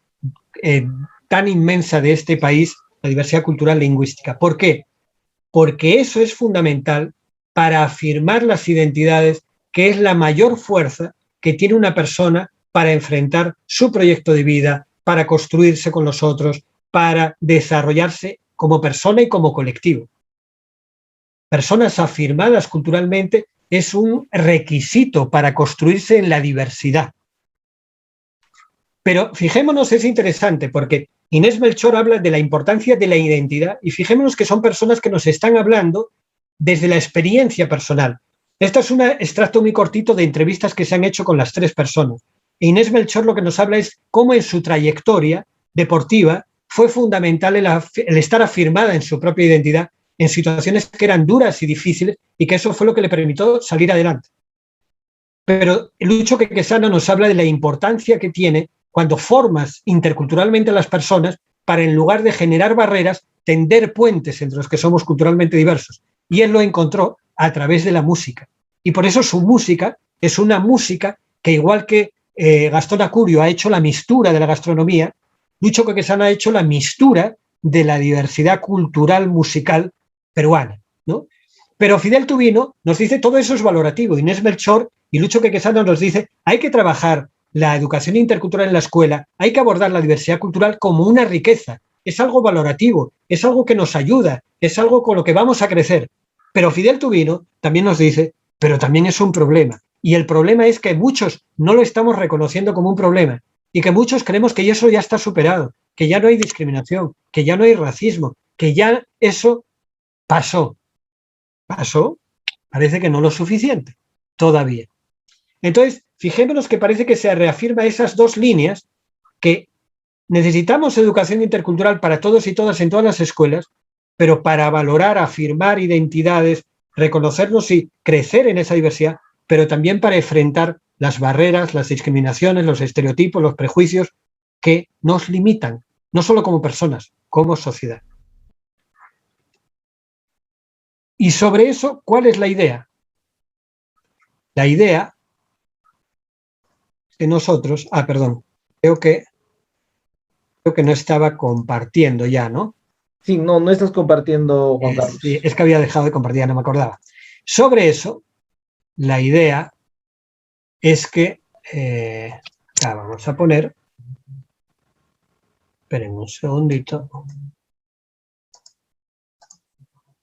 tan inmensa de este país, la diversidad cultural lingüística? ¿Por qué? Porque eso es fundamental para afirmar las identidades, que es la mayor fuerza que tiene una persona para enfrentar su proyecto de vida, para construirse con los otros, para desarrollarse como persona y como colectivo. Personas afirmadas culturalmente es un requisito para construirse en la diversidad. Pero fijémonos, es interesante porque Inés Melchor habla de la importancia de la identidad y fijémonos que son personas que nos están hablando desde la experiencia personal. Este es un extracto muy cortito de entrevistas que se han hecho con las tres personas. Inés Melchor lo que nos habla es cómo en su trayectoria deportiva fue fundamental el estar afirmada en su propia identidad en situaciones que eran duras y difíciles y que eso fue lo que le permitió salir adelante. Pero Lucho Quequesana nos habla de la importancia que tiene cuando formas interculturalmente a las personas para, en lugar de generar barreras, tender puentes entre los que somos culturalmente diversos. Y él lo encontró a través de la música. Y por eso su música es una música que, igual que Gastón Acurio ha hecho la mistura de la gastronomía, Lucho Quequesana ha hecho la mistura de la diversidad cultural musical peruana, ¿no? Pero Fidel Tubino nos dice todo eso es valorativo. Inés Melchor y Lucho Quequesana nos dice hay que trabajar la educación intercultural en la escuela, hay que abordar la diversidad cultural como una riqueza. Es algo valorativo, es algo que nos ayuda, es algo con lo que vamos a crecer. Pero Fidel Tubino también nos dice, pero también es un problema. Y el problema es que muchos no lo estamos reconociendo como un problema y que muchos creemos que eso ya está superado, que ya no hay discriminación, que ya no hay racismo, que ya eso pasó. ¿Pasó? Parece que no lo suficiente, todavía. Entonces, fijémonos que parece que se reafirma esas dos líneas, que necesitamos educación intercultural para todos y todas en todas las escuelas, pero para valorar, afirmar identidades, reconocernos y crecer en esa diversidad, pero también para enfrentar las barreras, las discriminaciones, los estereotipos, los prejuicios que nos limitan, no solo como personas, como sociedad. Y sobre eso, ¿cuál es la idea? La idea que nosotros... creo que no estaba compartiendo ya, ¿no? Sí, no estás compartiendo, Juan Carlos. Sí, es que había dejado de compartir, ya no me acordaba. Sobre eso, la idea es que... vamos a poner... Esperen un segundito.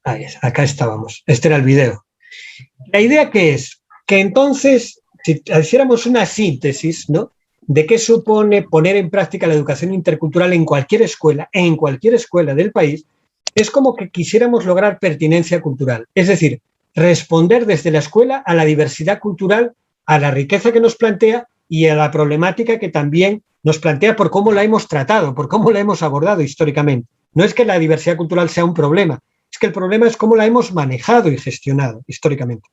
Ahí es, acá estábamos. Este era el video. La idea que es que entonces, si hiciéramos una síntesis, ¿no?, de qué supone poner en práctica la educación intercultural en cualquier escuela del país, es como que quisiéramos lograr pertinencia cultural. Es decir, responder desde la escuela a la diversidad cultural, a la riqueza que nos plantea y a la problemática que también nos plantea por cómo la hemos tratado, por cómo la hemos abordado históricamente. No es que la diversidad cultural sea un problema, es que el problema es cómo la hemos manejado y gestionado históricamente.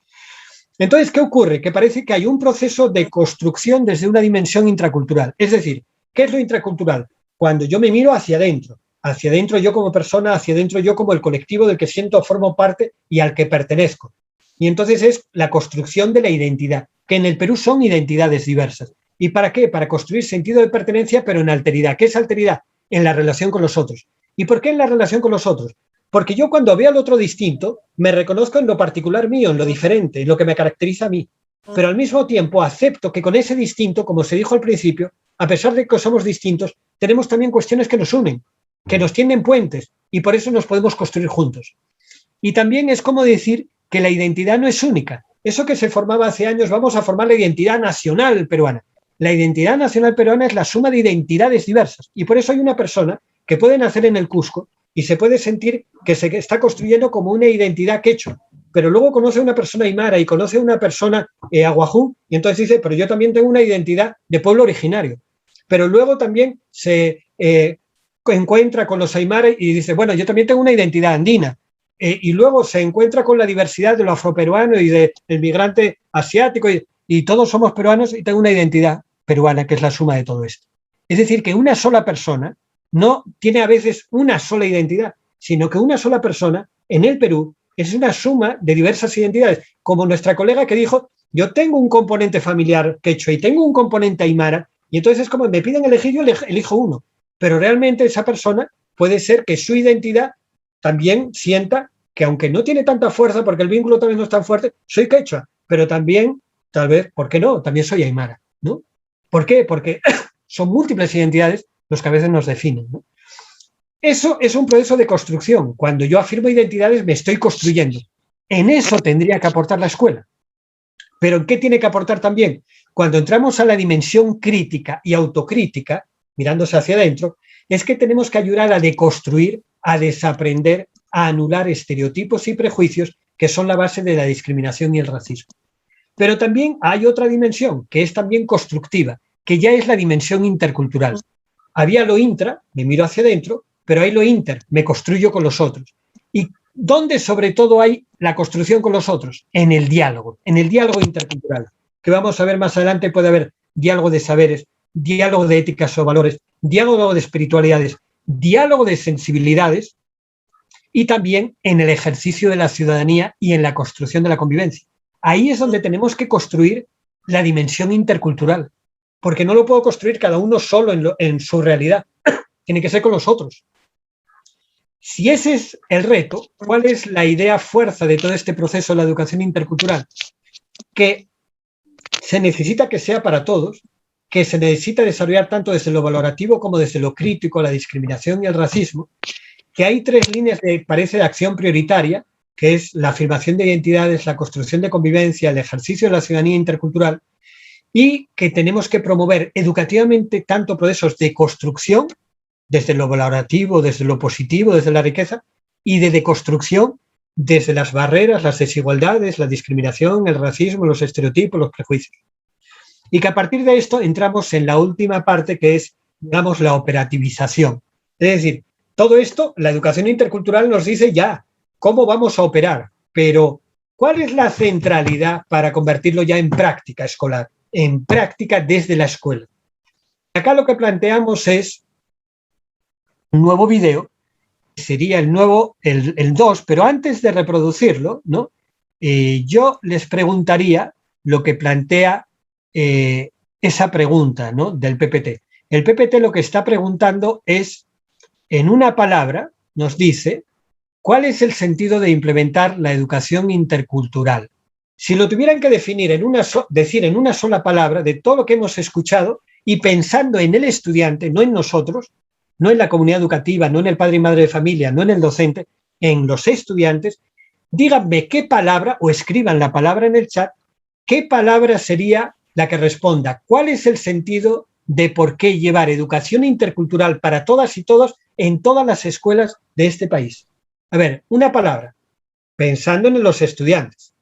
Entonces, ¿qué ocurre? Que parece que hay un proceso de construcción desde una dimensión intracultural. Es decir, ¿qué es lo intracultural? Cuando yo me miro hacia adentro yo como persona, hacia adentro yo como el colectivo del que siento, formo parte y al que pertenezco. Y entonces es la construcción de la identidad, que en el Perú son identidades diversas. ¿Y para qué? Para construir sentido de pertenencia, pero en alteridad. ¿Qué es alteridad? En la relación con los otros. ¿Y por qué en la relación con los otros? Porque yo cuando veo al otro distinto, me reconozco en lo particular mío, en lo diferente, en lo que me caracteriza a mí. Pero al mismo tiempo acepto que con ese distinto, como se dijo al principio, a pesar de que somos distintos, tenemos también cuestiones que nos unen, que nos tienden puentes, y por eso nos podemos construir juntos. Y también es como decir que la identidad no es única. Eso que se formaba hace años, vamos a formar la identidad nacional peruana. La identidad nacional peruana es la suma de identidades diversas. Y por eso hay una persona que puede nacer en el Cusco y se puede sentir que se está construyendo como una identidad quechua, pero luego conoce a una persona aymara y conoce a una persona aguajú, y entonces dice, pero yo también tengo una identidad de pueblo originario. Pero luego también se encuentra con los aymaras y dice, bueno, yo también tengo una identidad andina. Y luego se encuentra con la diversidad de lo afroperuano y del migrante asiático, y todos somos peruanos y tengo una identidad peruana, que es la suma de todo esto. Es decir, que una sola persona no tiene a veces una sola identidad, sino que una sola persona en el Perú es una suma de diversas identidades, como nuestra colega que dijo, yo tengo un componente familiar quechua y tengo un componente aymara, y entonces es como me piden elegir, yo elijo uno, pero realmente esa persona puede ser que su identidad también sienta que aunque no tiene tanta fuerza, porque el vínculo también no es tan fuerte, soy quechua, pero también, tal vez, ¿por qué no? También soy aymara, ¿no? ¿Por qué? Porque son múltiples identidades los que a veces nos definen, ¿no? Eso es un proceso de construcción. Cuando yo afirmo identidades, me estoy construyendo. En eso tendría que aportar la escuela. ¿Pero en qué tiene que aportar también? Cuando entramos a la dimensión crítica y autocrítica, mirándose hacia adentro, es que tenemos que ayudar a deconstruir, a desaprender, a anular estereotipos y prejuicios que son la base de la discriminación y el racismo. Pero también hay otra dimensión, que es también constructiva, que ya es la dimensión intercultural. Había lo intra, me miro hacia adentro, pero hay lo inter, me construyo con los otros. ¿Y dónde sobre todo hay la construcción con los otros? En el diálogo intercultural, que vamos a ver más adelante. Puede haber diálogo de saberes, diálogo de éticas o valores, diálogo de espiritualidades, diálogo de sensibilidades y también en el ejercicio de la ciudadanía y en la construcción de la convivencia. ahí es donde tenemos que construir la dimensión intercultural, porque no lo puedo construir cada uno solo en su realidad, tiene que ser con los otros. Si ese es el reto, ¿cuál es la idea fuerza de todo este proceso de la educación intercultural? Que se necesita que sea para todos, que se necesita desarrollar tanto desde lo valorativo como desde lo crítico, la discriminación y el racismo, que hay 3 líneas de acción prioritaria, que es la afirmación de identidades, la construcción de convivencia, el ejercicio de la ciudadanía intercultural, y que tenemos que promover educativamente tanto procesos de construcción, desde lo valorativo, desde lo positivo, desde la riqueza, y de deconstrucción desde las barreras, las desigualdades, la discriminación, el racismo, los estereotipos, los prejuicios. Y que a partir de esto entramos en la última parte, que es, digamos, la operativización. Es decir, todo esto, la educación intercultural nos dice ya cómo vamos a operar, pero ¿cuál es la centralidad para convertirlo ya en práctica escolar, en práctica desde la escuela? Acá lo que planteamos es un nuevo video, sería el 2, pero antes de reproducirlo, ¿no? Yo les preguntaría lo que plantea esa pregunta, ¿no?, del PPT. El PPT lo que está preguntando es, en una palabra, nos dice, ¿cuál es el sentido de implementar la educación intercultural? Si lo tuvieran que definir decir en una sola palabra de todo lo que hemos escuchado y pensando en el estudiante, no en nosotros, no en la comunidad educativa, no en el padre y madre de familia, no en el docente, en los estudiantes, díganme qué palabra, o escriban la palabra en el chat, qué palabra sería la que responda. ¿Cuál es el sentido de por qué llevar educación intercultural para todas y todos en todas las escuelas de este país? A ver, una palabra, pensando en los estudiantes.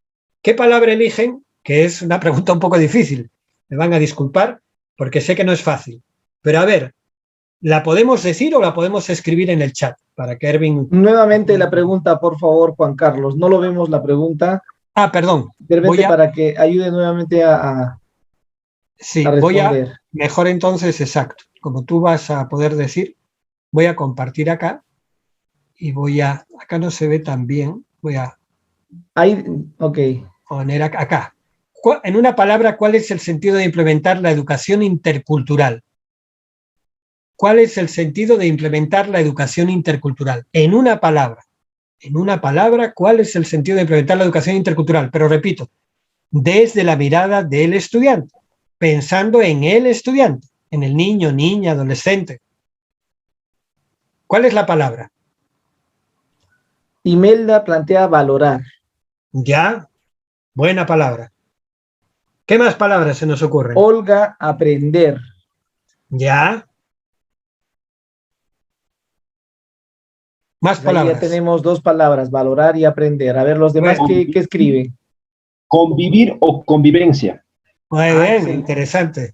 ¿Qué palabra eligen? Que es una pregunta un poco difícil. Me van a disculpar porque sé que no es fácil. Pero a ver, ¿la podemos decir o la podemos escribir en el chat? Para que Ervin... Nuevamente la pregunta, por favor, Juan Carlos. No lo vemos la pregunta. Ah, perdón. Para que ayude nuevamente a sí, responder. Mejor entonces, exacto. Como tú vas a poder decir, voy a compartir acá y acá no se ve tan bien, Ahí, ok. Poner acá. En una palabra, ¿cuál es el sentido de implementar la educación intercultural? ¿Cuál es el sentido de implementar la educación intercultural? En una palabra, ¿cuál es el sentido de implementar la educación intercultural? Pero repito, desde la mirada del estudiante, pensando en el estudiante, en el niño, niña, adolescente. ¿Cuál es la palabra? Imelda plantea valorar. Ya, buena palabra. ¿Qué más palabras se nos ocurren? Olga, aprender. Ya. Más palabras. Ya tenemos 2 palabras, valorar y aprender. A ver, los demás, ¿qué escriben? Convivir o convivencia. Muy bien, interesante.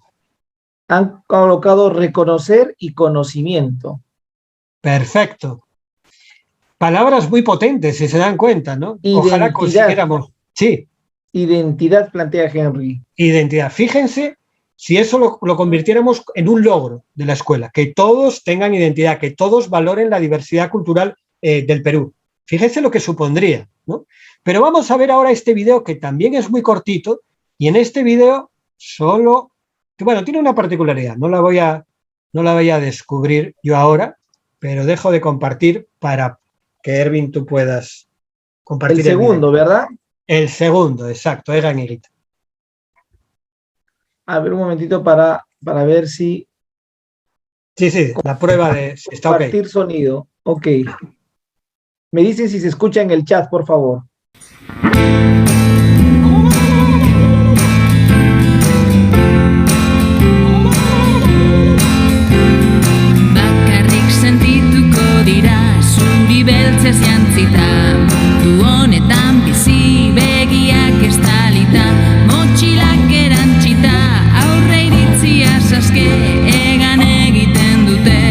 Han colocado reconocer y conocimiento. Perfecto. Palabras muy potentes, si se dan cuenta, ¿no? Identidad. Ojalá consiguiéramos. Sí. Identidad, plantea Henry. Identidad. Fíjense si eso lo convirtiéramos en un logro de la escuela, que todos tengan identidad, que todos valoren la diversidad cultural del Perú. Fíjense lo que supondría, ¿no? Pero vamos a ver ahora este video, que también es muy cortito, y en este video tiene una particularidad, no la voy a descubrir yo ahora, pero dejo de compartir para que Ervin tú puedas compartir. El segundo, ¿verdad? El segundo, exacto, era Negrita. A ver, un momentito para ver si... Sí, la prueba de si está ok. Compartir sonido, ok. Me dicen si se escucha en el chat, por favor. Bakarrik sentituko dira zuri beltzez jantzita, mundu honetan bizi begiak estalita, motxilak erantzita, aurre iritzia saske egan egiten dute.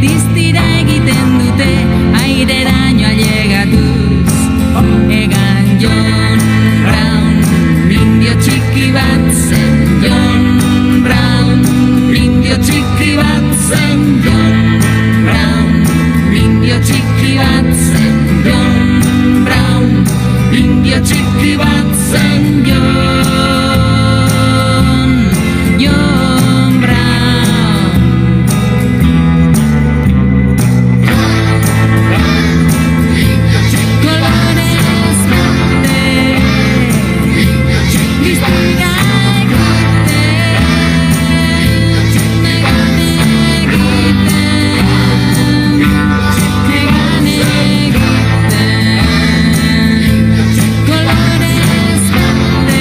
distira egiten dute aireraino ailegatuz. Egan John Brown, indio txiki bat zen. John Brown, indio txiki bat zen. John Brown, indio txiki bat zen. John Brown, indio txiki bat zen. John Brown. Colores verde,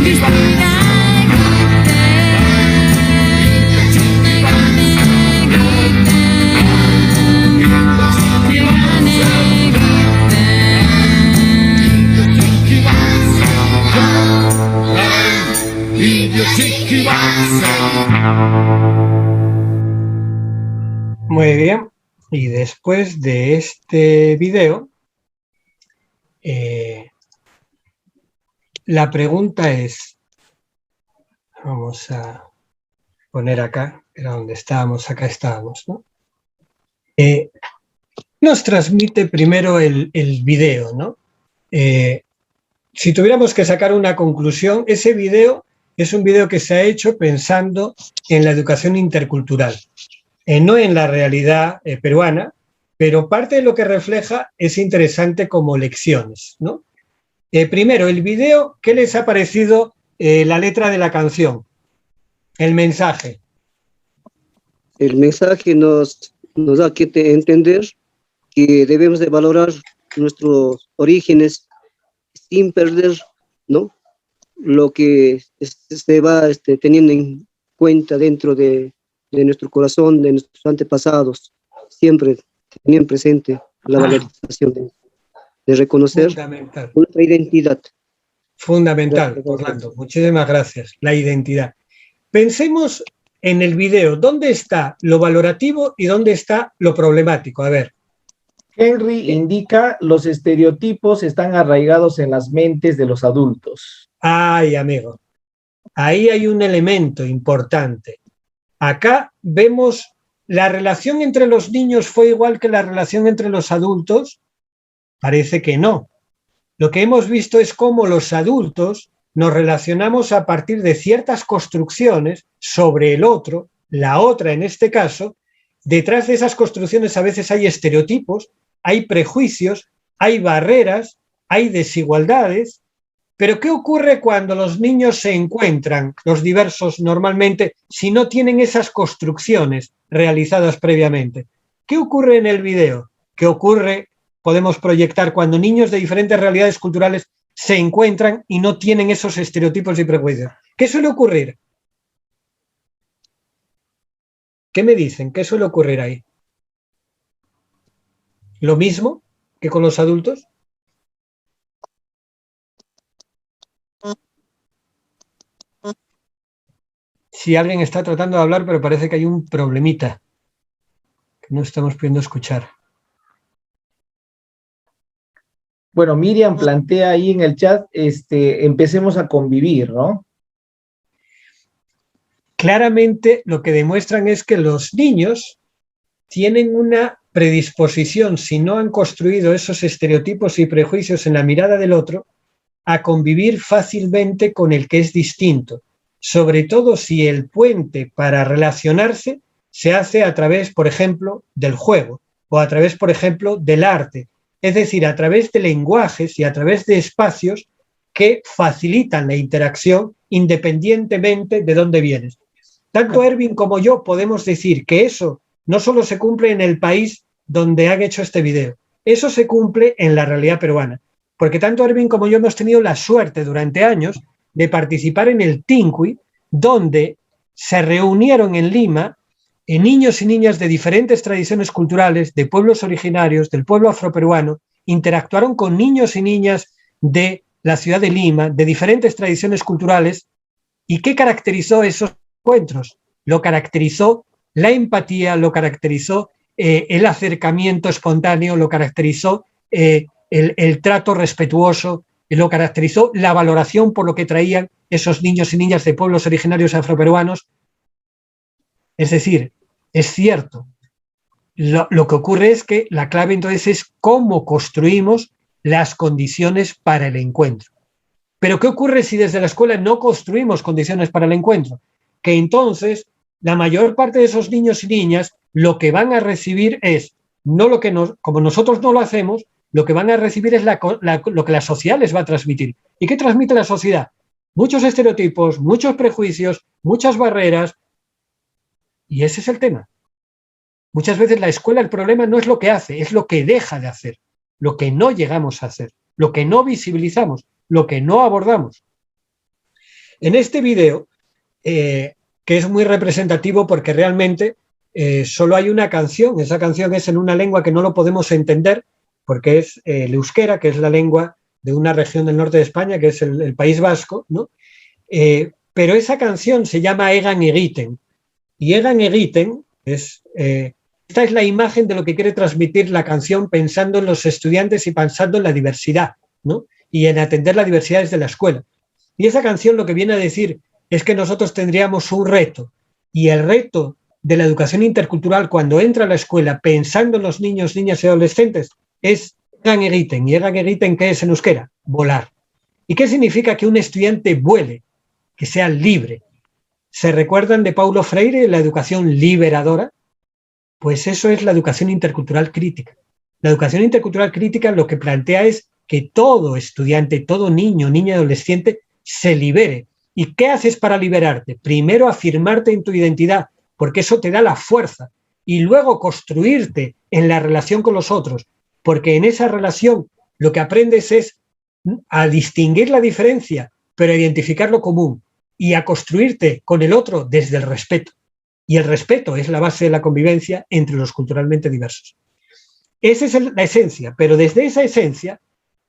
distira Muy bien, y después de este video, la pregunta es, vamos a poner acá, era donde estábamos, acá estábamos, ¿no? Nos transmite primero el video, ¿no? Si tuviéramos que sacar una conclusión, ese video es un video que se ha hecho pensando en la educación intercultural, no en la realidad peruana, pero parte de lo que refleja es interesante como lecciones, ¿no? Primero, el video, ¿qué les ha parecido la letra de la canción? El mensaje. El mensaje nos da que entender que debemos de valorar nuestros orígenes sin perder, ¿no?, lo que se va teniendo en cuenta dentro de nuestro corazón, de nuestros antepasados. Siempre tenían presente la valorización de reconocer nuestra identidad. Fundamental, Orlando. Muchísimas gracias. La identidad. Pensemos en el video. ¿Dónde está lo valorativo y dónde está lo problemático? A ver. Henry indica los estereotipos están arraigados en las mentes de los adultos. Ay, amigo. Ahí hay un elemento importante. Acá vemos la relación entre los niños fue igual que la relación entre los adultos. Parece que no. Lo que hemos visto es cómo los adultos nos relacionamos a partir de ciertas construcciones sobre el otro, la otra en este caso. Detrás de esas construcciones a veces hay estereotipos, hay prejuicios, hay barreras, hay desigualdades. Pero ¿qué ocurre cuando los niños se encuentran, los diversos normalmente, si no tienen esas construcciones realizadas previamente? ¿Qué ocurre en el video? ¿Qué ocurre, podemos proyectar, cuando niños de diferentes realidades culturales se encuentran y no tienen esos estereotipos y prejuicios? ¿Qué suele ocurrir? ¿Qué me dicen? ¿Qué suele ocurrir ahí? ¿Lo mismo que con los adultos? Si alguien está tratando de hablar, pero parece que hay un problemita que no estamos pudiendo escuchar. Bueno, Miriam plantea ahí en el chat, empecemos a convivir, ¿no? Claramente lo que demuestran es que los niños tienen una predisposición, si no han construido esos estereotipos y prejuicios en la mirada del otro, a convivir fácilmente con el que es distinto. Sobre todo si el puente para relacionarse se hace a través, por ejemplo, del juego o a través, por ejemplo, del arte. Es decir, a través de lenguajes y a través de espacios que facilitan la interacción independientemente de dónde vienes. Tanto Ervin como yo podemos decir que eso no solo se cumple en el país donde han hecho este video, eso se cumple en la realidad peruana. Porque tanto Ervin como yo hemos tenido la suerte durante años de participar en el TINCUI, donde se reunieron en Lima niños y niñas de diferentes tradiciones culturales, de pueblos originarios, del pueblo afroperuano, interactuaron con niños y niñas de la ciudad de Lima, de diferentes tradiciones culturales. ¿Y qué caracterizó esos encuentros? Lo caracterizó la empatía, lo caracterizó el acercamiento espontáneo, lo caracterizó el trato respetuoso, lo caracterizó la valoración por lo que traían esos niños y niñas de pueblos originarios afroperuanos. Es decir, es cierto, lo que ocurre es que la clave entonces es cómo construimos las condiciones para el encuentro. Pero ¿qué ocurre si desde la escuela no construimos condiciones para el encuentro? Que entonces la mayor parte de esos niños y niñas lo que van a recibir es, no lo que como nosotros no lo hacemos, lo que van a recibir es lo que la sociedad les va a transmitir. ¿Y qué transmite la sociedad? Muchos estereotipos, muchos prejuicios, muchas barreras. Y ese es el tema. Muchas veces la escuela, el problema no es lo que hace, es lo que deja de hacer, lo que no llegamos a hacer, lo que no visibilizamos, lo que no abordamos. En este video, que es muy representativo porque realmente solo hay una canción, esa canción es en una lengua que no lo podemos entender, porque es el euskera, que es la lengua de una región del norte de España, que es el País Vasco, ¿no? Pero esa canción se llama Egan Egiten, y Egan Egiten es... esta es la imagen de lo que quiere transmitir la canción pensando en los estudiantes y pensando en la diversidad, ¿no? Y en atender la diversidad desde la escuela. Y esa canción lo que viene a decir es que nosotros tendríamos un reto, y el reto de la educación intercultural cuando entra a la escuela pensando en los niños, niñas y adolescentes es Egan Egiten. ¿Y Egan Egiten qué es en euskera? Volar. ¿Y qué significa que un estudiante vuele? Que sea libre. ¿Se recuerdan de Paulo Freire, la educación liberadora? Pues eso es la educación intercultural crítica. La educación intercultural crítica lo que plantea es que todo estudiante, todo niño, niña y adolescente se libere. ¿Y qué haces para liberarte? Primero afirmarte en tu identidad, porque eso te da la fuerza, y luego construirte en la relación con los otros, porque en esa relación lo que aprendes es a distinguir la diferencia, pero a identificar lo común, y a construirte con el otro desde el respeto. Y el respeto es la base de la convivencia entre los culturalmente diversos. Esa es la esencia, pero desde esa esencia,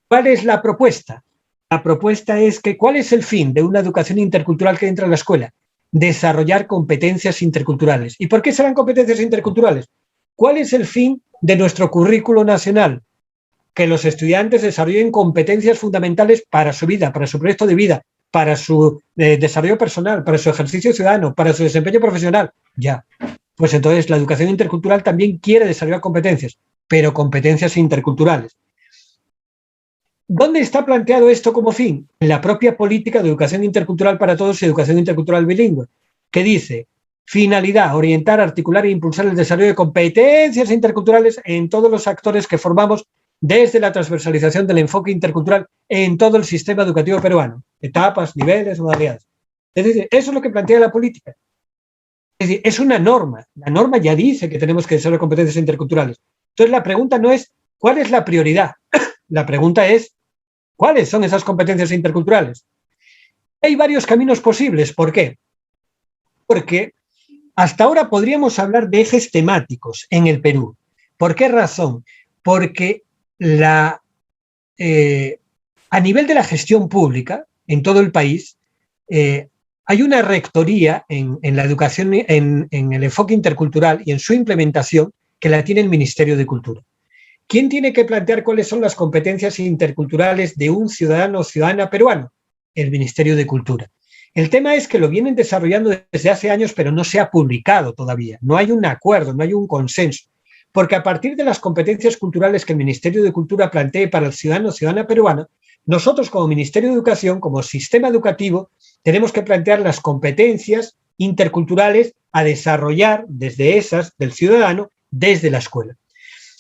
¿cuál es la propuesta? La propuesta es que ¿cuál es el fin de una educación intercultural que entra en la escuela? Desarrollar competencias interculturales. ¿Y por qué serán competencias interculturales? ¿Cuál es el fin de nuestro currículo nacional? Que los estudiantes desarrollen competencias fundamentales para su vida, para su proyecto de vida, para su desarrollo personal, para su ejercicio ciudadano, para su desempeño profesional. Ya. Pues entonces la educación intercultural también quiere desarrollar competencias, pero competencias interculturales. ¿Dónde está planteado esto como fin? En la propia política de educación intercultural para todos y educación intercultural bilingüe, que dice, finalidad, orientar, articular e impulsar el desarrollo de competencias interculturales en todos los actores que formamos desde la transversalización del enfoque intercultural en todo el sistema educativo peruano, etapas, niveles, modalidades. Es decir, eso es lo que plantea la política. Es decir, es una norma. La norma ya dice que tenemos que desarrollar competencias interculturales. Entonces la pregunta no es ¿cuál es la prioridad? La pregunta es ¿cuáles son esas competencias interculturales? Hay varios caminos posibles. ¿Por qué? Porque hasta ahora podríamos hablar de ejes temáticos en el Perú. ¿Por qué razón? Porque a nivel de la gestión pública en todo el país hay una rectoría en la educación, en el enfoque intercultural y en su implementación que la tiene el Ministerio de Cultura. ¿Quién tiene que plantear cuáles son las competencias interculturales de un ciudadano o ciudadana peruano? El Ministerio de Cultura. El tema es que lo vienen desarrollando desde hace años, pero no se ha publicado todavía. No hay un acuerdo, no hay un consenso. Porque a partir de las competencias culturales que el Ministerio de Cultura plantee para el ciudadano o ciudadana peruana, nosotros como Ministerio de Educación, como sistema educativo, tenemos que plantear las competencias interculturales a desarrollar desde esas del ciudadano, desde la escuela.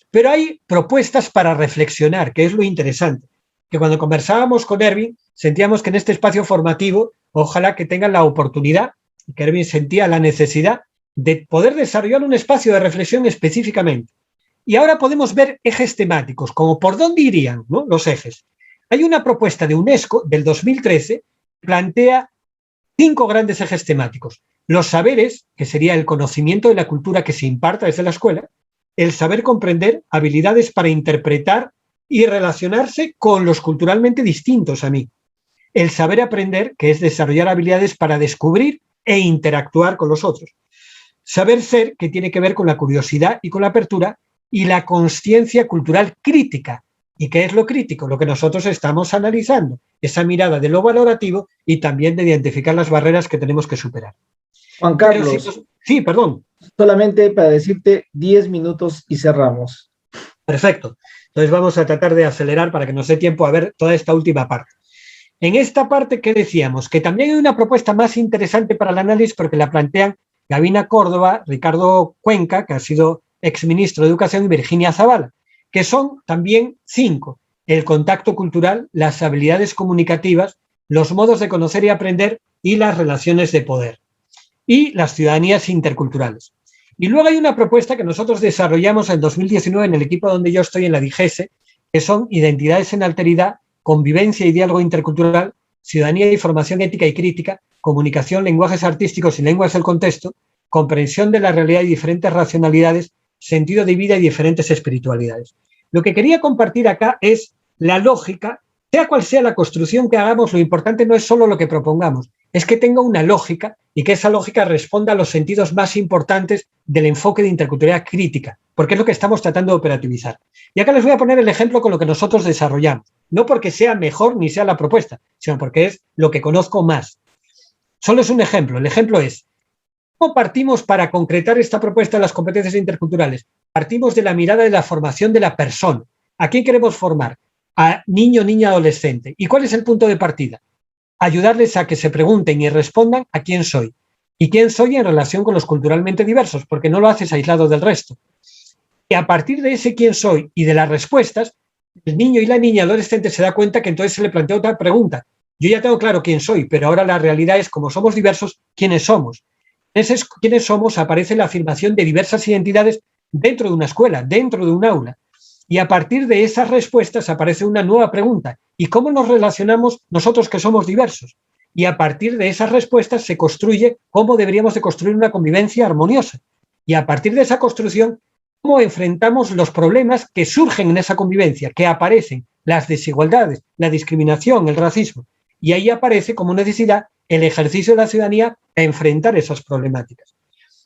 Pero hay propuestas para reflexionar, que es lo interesante, que cuando conversábamos con Erwin, sentíamos que en este espacio formativo, ojalá que tengan la oportunidad, y que Erwin sentía la necesidad de poder desarrollar un espacio de reflexión específicamente. Y ahora podemos ver ejes temáticos, como por dónde irían, ¿no?, los ejes. Hay una propuesta de UNESCO del 2013 que plantea 5 grandes ejes temáticos. Los saberes, que sería el conocimiento de la cultura que se imparta desde la escuela, el saber comprender, habilidades para interpretar y relacionarse con los culturalmente distintos a mí. El saber aprender, que es desarrollar habilidades para descubrir e interactuar con los otros. Saber ser, que tiene que ver con la curiosidad y con la apertura, y la consciencia cultural crítica. ¿Y qué es lo crítico? Lo que nosotros estamos analizando, esa mirada de lo valorativo y también de identificar las barreras que tenemos que superar. Juan Carlos. Sí, perdón. Solamente para decirte 10 minutos y cerramos. Perfecto. Entonces vamos a tratar de acelerar para que nos dé tiempo a ver toda esta última parte. En esta parte, ¿qué decíamos? Que también hay una propuesta más interesante para el análisis porque la plantean Gabina Córdoba, Ricardo Cuenca, que ha sido exministro de Educación, y Virginia Zavala, que son también 5. El contacto cultural, las habilidades comunicativas, los modos de conocer y aprender y las relaciones de poder. Y las ciudadanías interculturales. Y luego hay una propuesta que nosotros desarrollamos en 2019 en el equipo donde yo estoy, en la DIGESE, que son identidades en alteridad, convivencia y diálogo intercultural, ciudadanía y formación ética y crítica, comunicación, lenguajes artísticos y lenguas del contexto, comprensión de la realidad y diferentes racionalidades, sentido de vida y diferentes espiritualidades. Lo que quería compartir acá es la lógica, sea cual sea la construcción que hagamos, lo importante no es solo lo que propongamos, es que tenga una lógica y que esa lógica responda a los sentidos más importantes del enfoque de interculturalidad crítica, porque es lo que estamos tratando de operativizar. Y acá les voy a poner el ejemplo con lo que nosotros desarrollamos, no porque sea mejor ni sea la propuesta, sino porque es lo que conozco más. Solo es un ejemplo. El ejemplo es, ¿cómo partimos para concretar esta propuesta de las competencias interculturales? Partimos de la mirada de la formación de la persona. ¿A quién queremos formar? A niño, niña, adolescente. ¿Y cuál es el punto de partida? Ayudarles a que se pregunten y respondan a quién soy. ¿Y quién soy en relación con los culturalmente diversos? Porque no lo haces aislado del resto. Y a partir de ese quién soy y de las respuestas, el niño y la niña adolescente se da cuenta que entonces se le plantea otra pregunta. Yo ya tengo claro quién soy, pero ahora la realidad es, como somos diversos, ¿quiénes somos? En ese quiénes somos aparece la afirmación de diversas identidades dentro de una escuela, dentro de un aula. Y a partir de esas respuestas aparece una nueva pregunta. ¿Y cómo nos relacionamos nosotros que somos diversos? Y a partir de esas respuestas se construye cómo deberíamos de construir una convivencia armoniosa. Y a partir de esa construcción, cómo enfrentamos los problemas que surgen en esa convivencia, que aparecen, las desigualdades, la discriminación, el racismo. Y ahí aparece como necesidad el ejercicio de la ciudadanía a enfrentar esas problemáticas.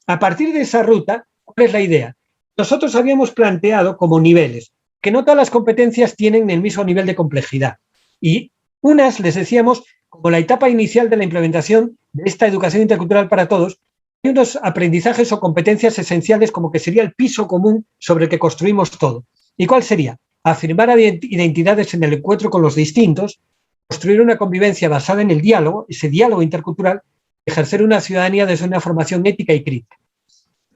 A partir de esa ruta, ¿cuál es la idea? Nosotros habíamos planteado como niveles, que no todas las competencias tienen el mismo nivel de complejidad. Y unas, les decíamos, como la etapa inicial de la implementación de esta educación intercultural para todos, hay unos aprendizajes o competencias esenciales como que sería el piso común sobre el que construimos todo. ¿Y cuál sería? Afirmar identidades en el encuentro con los distintos, construir una convivencia basada en el diálogo, ese diálogo intercultural, ejercer una ciudadanía desde una formación ética y crítica.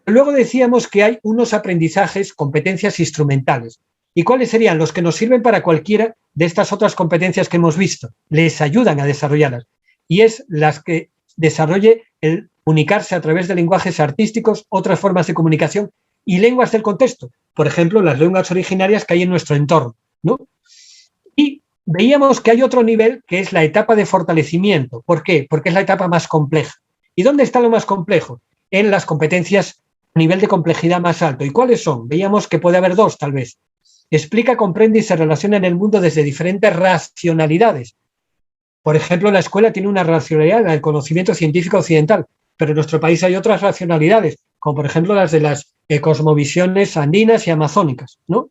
Luego decíamos que hay unos aprendizajes, competencias instrumentales. ¿Y cuáles serían? Los que nos sirven para cualquiera de estas otras competencias que hemos visto. Les ayudan a desarrollarlas. Y es las que desarrolle el comunicarse a través de lenguajes artísticos, otras formas de comunicación y lenguas del contexto. Por ejemplo, las lenguas originarias que hay en nuestro entorno, ¿no? Y veíamos que hay otro nivel que es la etapa de fortalecimiento. ¿Por qué? Porque es la etapa más compleja. ¿Y dónde está lo más complejo? En las competencias a nivel de complejidad más alto. ¿Y cuáles son? Veíamos que puede haber dos, tal vez. Explica, comprende y se relaciona en el mundo desde diferentes racionalidades. Por ejemplo, la escuela tiene una racionalidad, la del conocimiento científico occidental, pero en nuestro país hay otras racionalidades, como por ejemplo las de las cosmovisiones andinas y amazónicas, ¿no?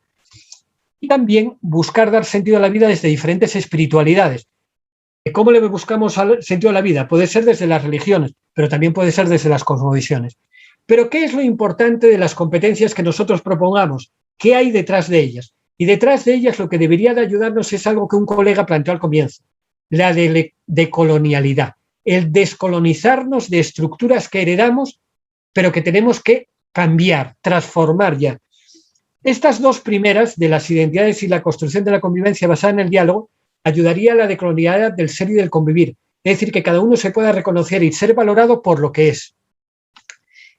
Y también buscar dar sentido a la vida desde diferentes espiritualidades. ¿Cómo le buscamos sentido a la vida? Puede ser desde las religiones, pero también puede ser desde las cosmovisiones. Pero ¿qué es lo importante de las competencias que nosotros propongamos? ¿Qué hay detrás de ellas? Y detrás de ellas lo que debería de ayudarnos es algo que un colega planteó al comienzo, la decolonialidad, el descolonizarnos de estructuras que heredamos, pero que tenemos que cambiar, transformar ya. Estas dos primeras, de las identidades y la construcción de la convivencia basada en el diálogo, ayudaría a la decolonialidad del ser y del convivir, es decir, que cada uno se pueda reconocer y ser valorado por lo que es.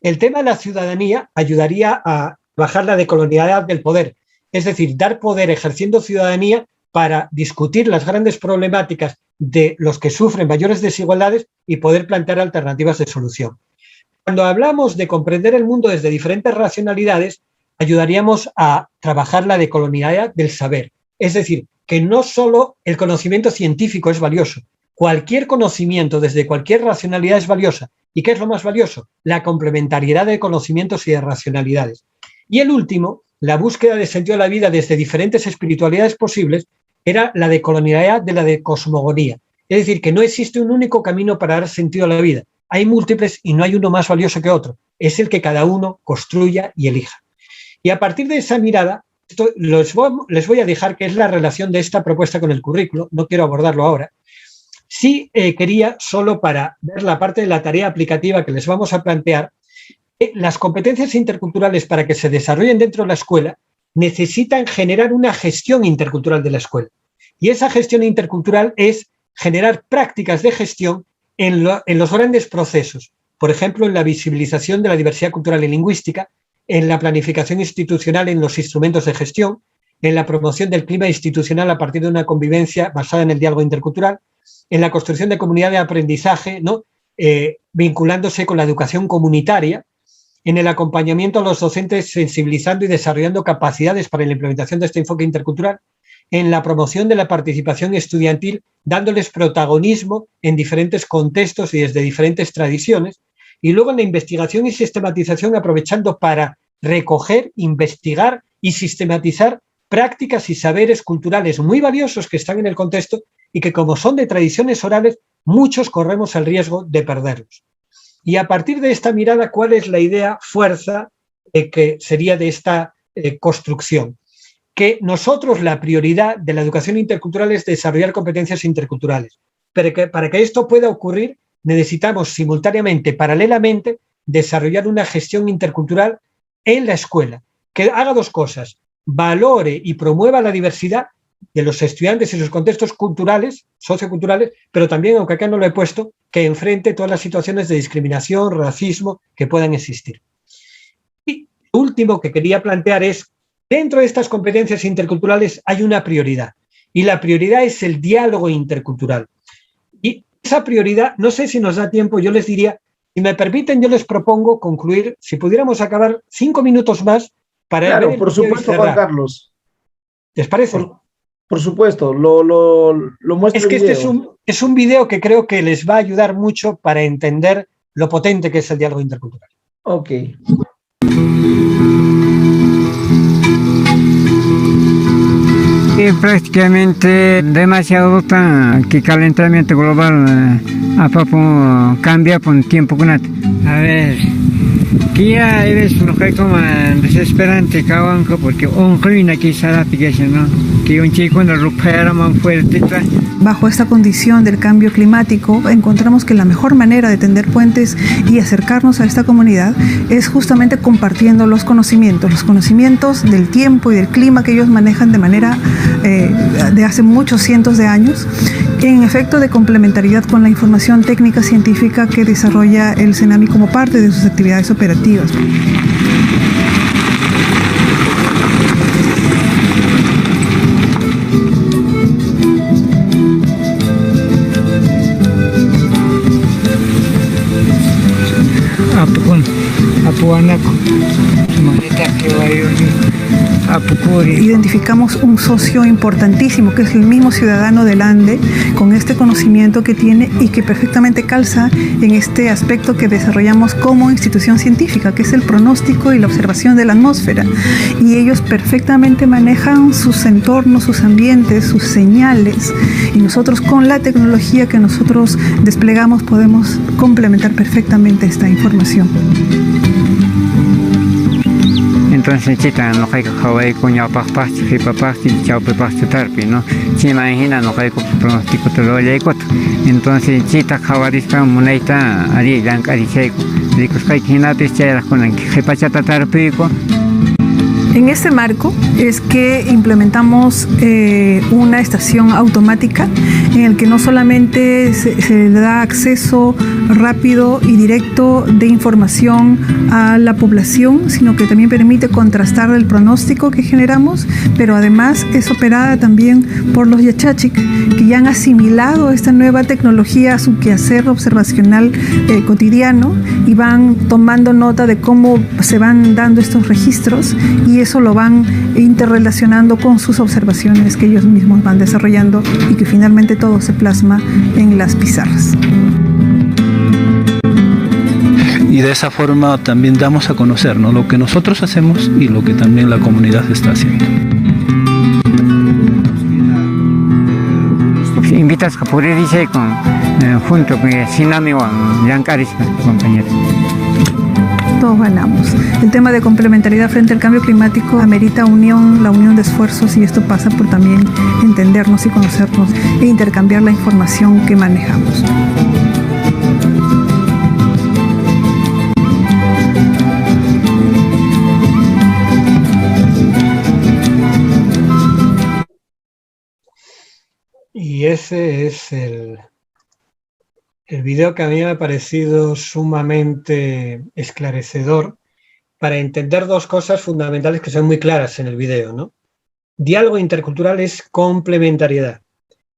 El tema de la ciudadanía ayudaría a bajar la decolonialidad del poder, es decir, dar poder ejerciendo ciudadanía para discutir las grandes problemáticas de los que sufren mayores desigualdades y poder plantear alternativas de solución. Cuando hablamos de comprender el mundo desde diferentes racionalidades, ayudaríamos a trabajar la decolonialidad del saber, es decir, que no solo el conocimiento científico es valioso, cualquier conocimiento desde cualquier racionalidad es valiosa ¿Y qué es lo más valioso? La complementariedad de conocimientos y de racionalidades. Y el último, la búsqueda de sentido de la vida desde diferentes espiritualidades posibles, era la de colonialidad de la de cosmogonía. Es decir, que no existe un único camino para dar sentido a la vida. Hay múltiples y no hay uno más valioso que otro. Es el que cada uno construya y elija. Y a partir de esa mirada, les voy a dejar que es la relación de esta propuesta con el currículo. No quiero abordarlo ahora. Sí quería, solo para ver la parte de la tarea aplicativa que les vamos a plantear, las competencias interculturales para que se desarrollen dentro de la escuela necesitan generar una gestión intercultural de la escuela. Y esa gestión intercultural es generar prácticas de gestión en los grandes procesos. Por ejemplo, en la visibilización de la diversidad cultural y lingüística, en la planificación institucional en los instrumentos de gestión, en la promoción del clima institucional a partir de una convivencia basada en el diálogo intercultural, en la construcción de comunidad de aprendizaje, ¿no? Vinculándose con la educación comunitaria, en el acompañamiento a los docentes sensibilizando y desarrollando capacidades para la implementación de este enfoque intercultural, en la promoción de la participación estudiantil, dándoles protagonismo en diferentes contextos y desde diferentes tradiciones, y luego en la investigación y sistematización aprovechando para recoger, investigar y sistematizar prácticas y saberes culturales muy valiosos que están en el contexto y que, como son de tradiciones orales, muchos corremos el riesgo de perderlos. Y a partir de esta mirada, ¿cuál es la idea fuerza que sería de esta construcción? Que nosotros la prioridad de la educación intercultural es desarrollar competencias interculturales. Pero que para que esto pueda ocurrir necesitamos simultáneamente, paralelamente, desarrollar una gestión intercultural en la escuela, que haga dos cosas: valore y promueva la diversidad de los estudiantes y sus contextos culturales, socioculturales, pero también, aunque acá no lo he puesto, que enfrente todas las situaciones de discriminación, racismo que puedan existir. Y lo último que quería plantear es, dentro de estas competencias interculturales hay una prioridad, y la prioridad es el diálogo intercultural. Y esa prioridad, no sé si nos da tiempo, yo les diría, si me permiten, yo les propongo concluir, si pudiéramos acabar 5 minutos más para... Claro, por supuesto, Juan Carlos. ¿Les parece? Por supuesto, lo muestro. Es que este es un video que creo que les va a ayudar mucho para entender lo potente que es el diálogo intercultural. Ok. Y prácticamente demasiado que calentamiento global cambia por tiempo. A ver, que ya eres un como desesperante cabanco porque un ruina aquí será piqueche, ¿no? Que un chico no recupera más fuerte. Bajo esta condición del cambio climático, encontramos que la mejor manera de tender puentes y acercarnos a esta comunidad es justamente compartiendo los conocimientos del tiempo y del clima que ellos manejan de manera de hace muchos cientos de años, en efecto de complementariedad con la información técnica científica que desarrolla el CENAMI como parte de sus actividades operativas. Identificamos un socio importantísimo que es el mismo ciudadano del Ande, con este conocimiento que tiene y que perfectamente calza en este aspecto que desarrollamos como institución científica, que es el pronóstico y la observación de la atmósfera. Y ellos perfectamente manejan sus entornos, sus ambientes, sus señales, y nosotros con la tecnología que nosotros desplegamos podemos complementar perfectamente esta información. Entonces, chita, no hay que jugar con ya pasti, chaupe pasti tarpi, ¿no? Si imagina, no hay que pronóstico todo lo que entonces, chita, jabarisca, moneita, ari, yank, ari, checo. Ricos, hay que hinate, cheras con el que pachata tarpico. En este marco es que implementamos una estación automática en el que no solamente se le da acceso rápido y directo de información a la población, sino que también permite contrastar el pronóstico que generamos, pero además es operada también por los yachachik, que ya han asimilado esta nueva tecnología a su quehacer observacional cotidiano y van tomando nota de cómo se van dando estos registros, y eso lo van interrelacionando con sus observaciones que ellos mismos van desarrollando y que finalmente todo se plasma en las pizarras. y de esa forma también damos a conocer, ¿no?, lo que nosotros hacemos y lo que también la comunidad está haciendo. Invitas a poder irse junto con Sinami o Yancaris, compañeros. Todos ganamos. El tema de complementariedad frente al cambio climático amerita unión, la unión de esfuerzos, y esto pasa por también entendernos y conocernos e intercambiar la información que manejamos. Y ese es el video que a mí me ha parecido sumamente esclarecedor para entender dos cosas fundamentales que son muy claras en el video, ¿no? Diálogo intercultural es complementariedad.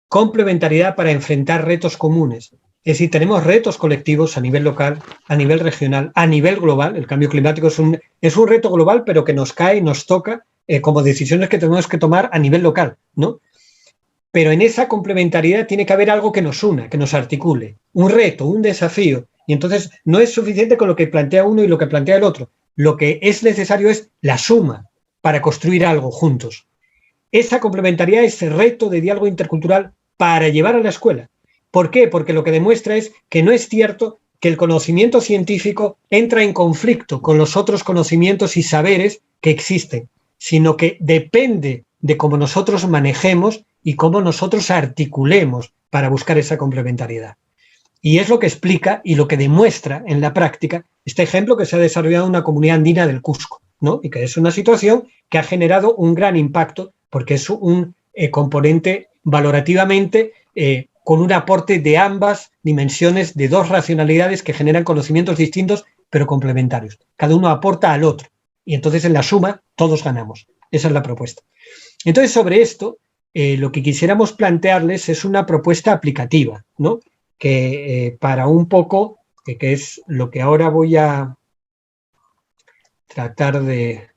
Complementariedad para enfrentar retos comunes. Es decir, tenemos retos colectivos a nivel local, a nivel regional, a nivel global. El cambio climático es un reto global, pero que nos cae y nos toca como decisiones que tenemos que tomar a nivel local, ¿no? Pero en esa complementariedad tiene que haber algo que nos una, que nos articule, un reto, un desafío. Y entonces no es suficiente con lo que plantea uno y lo que plantea el otro. Lo que es necesario es la suma para construir algo juntos. Esa complementariedad, ese reto de diálogo intercultural para llevar a la escuela. ¿Por qué? Porque lo que demuestra es que no es cierto que el conocimiento científico entra en conflicto con los otros conocimientos y saberes que existen, sino que depende de cómo nosotros manejemos y cómo nosotros articulemos para buscar esa complementariedad. Y es lo que explica y lo que demuestra en la práctica este ejemplo que se ha desarrollado en una comunidad andina del Cusco, ¿no? Y que es una situación que ha generado un gran impacto porque es un componente valorativamente con un aporte de ambas dimensiones, de dos racionalidades que generan conocimientos distintos pero complementarios. Cada uno aporta al otro y entonces en la suma todos ganamos. Esa es la propuesta. Entonces sobre esto lo que quisiéramos plantearles es una propuesta aplicativa, ¿no? Que para un poco, que es lo que ahora voy a tratar de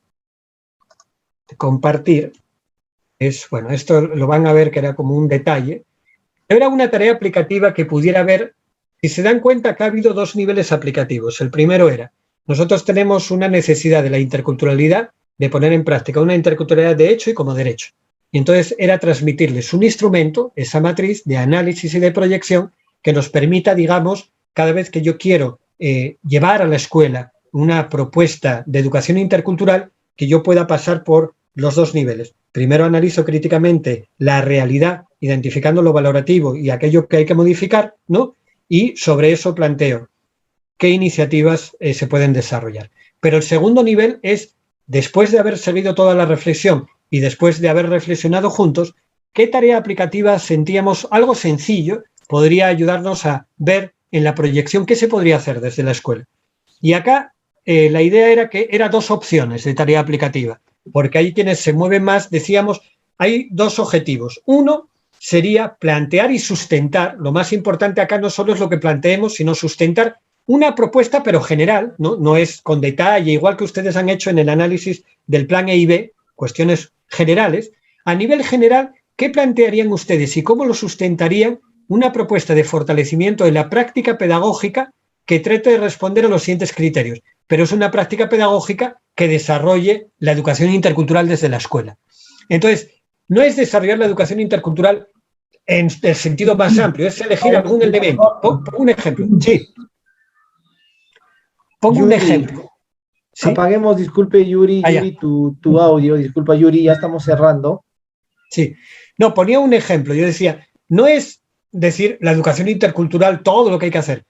compartir, es, bueno, esto lo van a ver que era como un detalle, era una tarea aplicativa que pudiera ver, si se dan cuenta que ha habido dos niveles aplicativos. El primero era, nosotros tenemos una necesidad de la interculturalidad, de poner en práctica una interculturalidad de hecho y como derecho. Y entonces era transmitirles un instrumento, esa matriz de análisis y de proyección que nos permita, digamos, cada vez que yo quiero llevar a la escuela una propuesta de educación intercultural, que yo pueda pasar por los dos niveles. Primero analizo críticamente la realidad, identificando lo valorativo y aquello que hay que modificar, ¿no? Y sobre eso planteo qué iniciativas se pueden desarrollar. Pero el segundo nivel es, después de haber seguido toda la reflexión y después de haber reflexionado juntos, ¿qué tarea aplicativa sentíamos algo sencillo podría ayudarnos a ver en la proyección qué se podría hacer desde la escuela? Y acá la idea era que eran dos opciones de tarea aplicativa, porque hay quienes se mueven más, decíamos, hay dos objetivos. Uno sería plantear y sustentar, lo más importante acá no solo es lo que planteemos, sino sustentar una propuesta pero general, no es con detalle, igual que ustedes han hecho en el análisis del plan EIB, cuestiones generales. A nivel general, ¿qué plantearían ustedes y cómo lo sustentarían una propuesta de fortalecimiento de la práctica pedagógica que trate de responder a los siguientes criterios? Pero es una práctica pedagógica que desarrolle la educación intercultural desde la escuela. Entonces, no es desarrollar la educación intercultural en el sentido más amplio, es elegir algún elemento. Pongo un ejemplo. Sí. Pongo un ejemplo. ¿Sí? Apaguemos, disculpe Yuri, tu audio, disculpa Yuri, ya estamos cerrando. Sí, no, ponía un ejemplo, yo decía, no es decir la educación intercultural, todo lo que hay que hacer.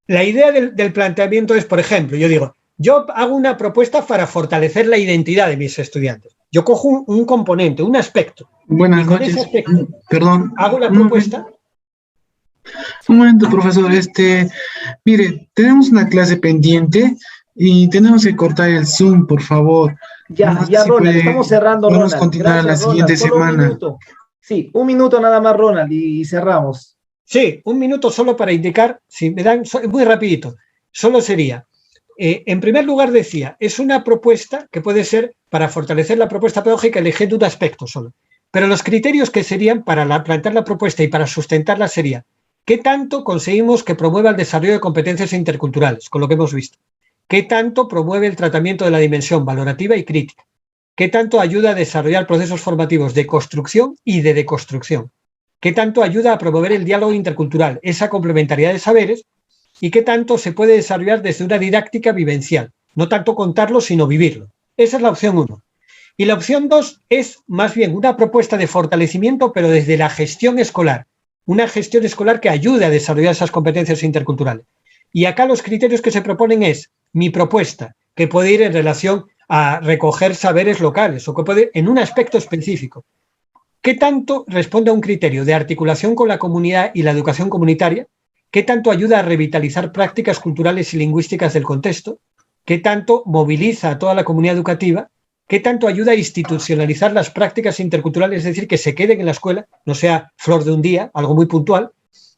La idea del planteamiento es, por ejemplo, yo digo, yo hago una propuesta para fortalecer la identidad de mis estudiantes. Yo cojo un componente, un aspecto. Buenas y con noches. ese aspecto Perdón. hago la propuesta. Un momento, profesor. Mire, tenemos una clase pendiente y tenemos que cortar el Zoom, por favor. Ya, Ronald, estamos cerrando, Ronald. Vamos a continuar la siguiente semana. Sí, un minuto nada más, Ronald, y cerramos. Sí, un minuto solo para indicar, si me dan, muy rapidito, solo sería, en primer lugar decía, es una propuesta que puede ser para fortalecer la propuesta pedagógica eligiendo un aspecto solo, pero los criterios que serían para plantear la propuesta y para sustentarla sería ¿Qué tanto conseguimos que promueva el desarrollo de competencias interculturales, con lo que hemos visto? ¿Qué tanto promueve el tratamiento de la dimensión valorativa y crítica? ¿Qué tanto ayuda a desarrollar procesos formativos de construcción y de deconstrucción? ¿Qué tanto ayuda a promover el diálogo intercultural, esa complementariedad de saberes? ¿Y qué tanto se puede desarrollar desde una didáctica vivencial? No tanto contarlo, sino vivirlo. Esa es la opción 1. Y la opción 2 es más bien una propuesta de fortalecimiento, pero desde la gestión escolar. Una gestión escolar que ayude a desarrollar esas competencias interculturales. Y acá los criterios que se proponen es mi propuesta, que puede ir en relación a recoger saberes locales o que puede ir en un aspecto específico. ¿Qué tanto responde a un criterio de articulación con la comunidad y la educación comunitaria? ¿Qué tanto ayuda a revitalizar prácticas culturales y lingüísticas del contexto? ¿Qué tanto moviliza a toda la comunidad educativa? ¿Qué tanto ayuda a institucionalizar las prácticas interculturales, es decir, que se queden en la escuela, no sea flor de un día, algo muy puntual?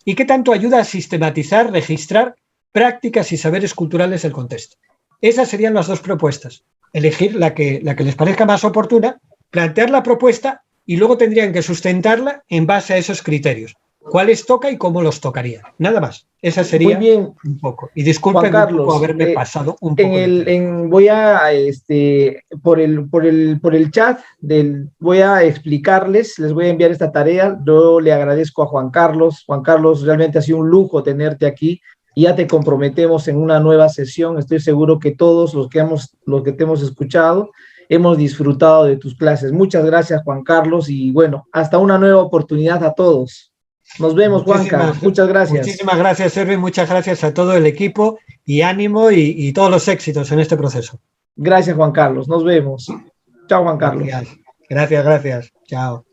¿Y qué tanto ayuda a sistematizar, registrar prácticas y saberes culturales del contexto? Esas serían las dos propuestas. Elegir la que les parezca más oportuna, plantear la propuesta y luego tendrían que sustentarla en base a esos criterios. ¿Cuáles toca y cómo los tocaría? Nada más. Esa sería Muy bien, un poco. Y disculpen Juan Carlos, por haberme pasado un poco. Voy a, por el chat, voy a explicarles, les voy a enviar esta tarea. Yo le agradezco a Juan Carlos. Juan Carlos, realmente ha sido un lujo tenerte aquí. Y ya te comprometemos en una nueva sesión. Estoy seguro que todos los que te hemos escuchado hemos disfrutado de tus clases. Muchas gracias, Juan Carlos, y bueno, hasta una nueva oportunidad a todos. Nos vemos, Juanca. Muchas gracias. Muchísimas gracias, Erwin. Muchas gracias a todo el equipo y ánimo y todos los éxitos en este proceso. Gracias, Juan Carlos. Nos vemos. Chao, Juan Carlos. Gracias. Chao.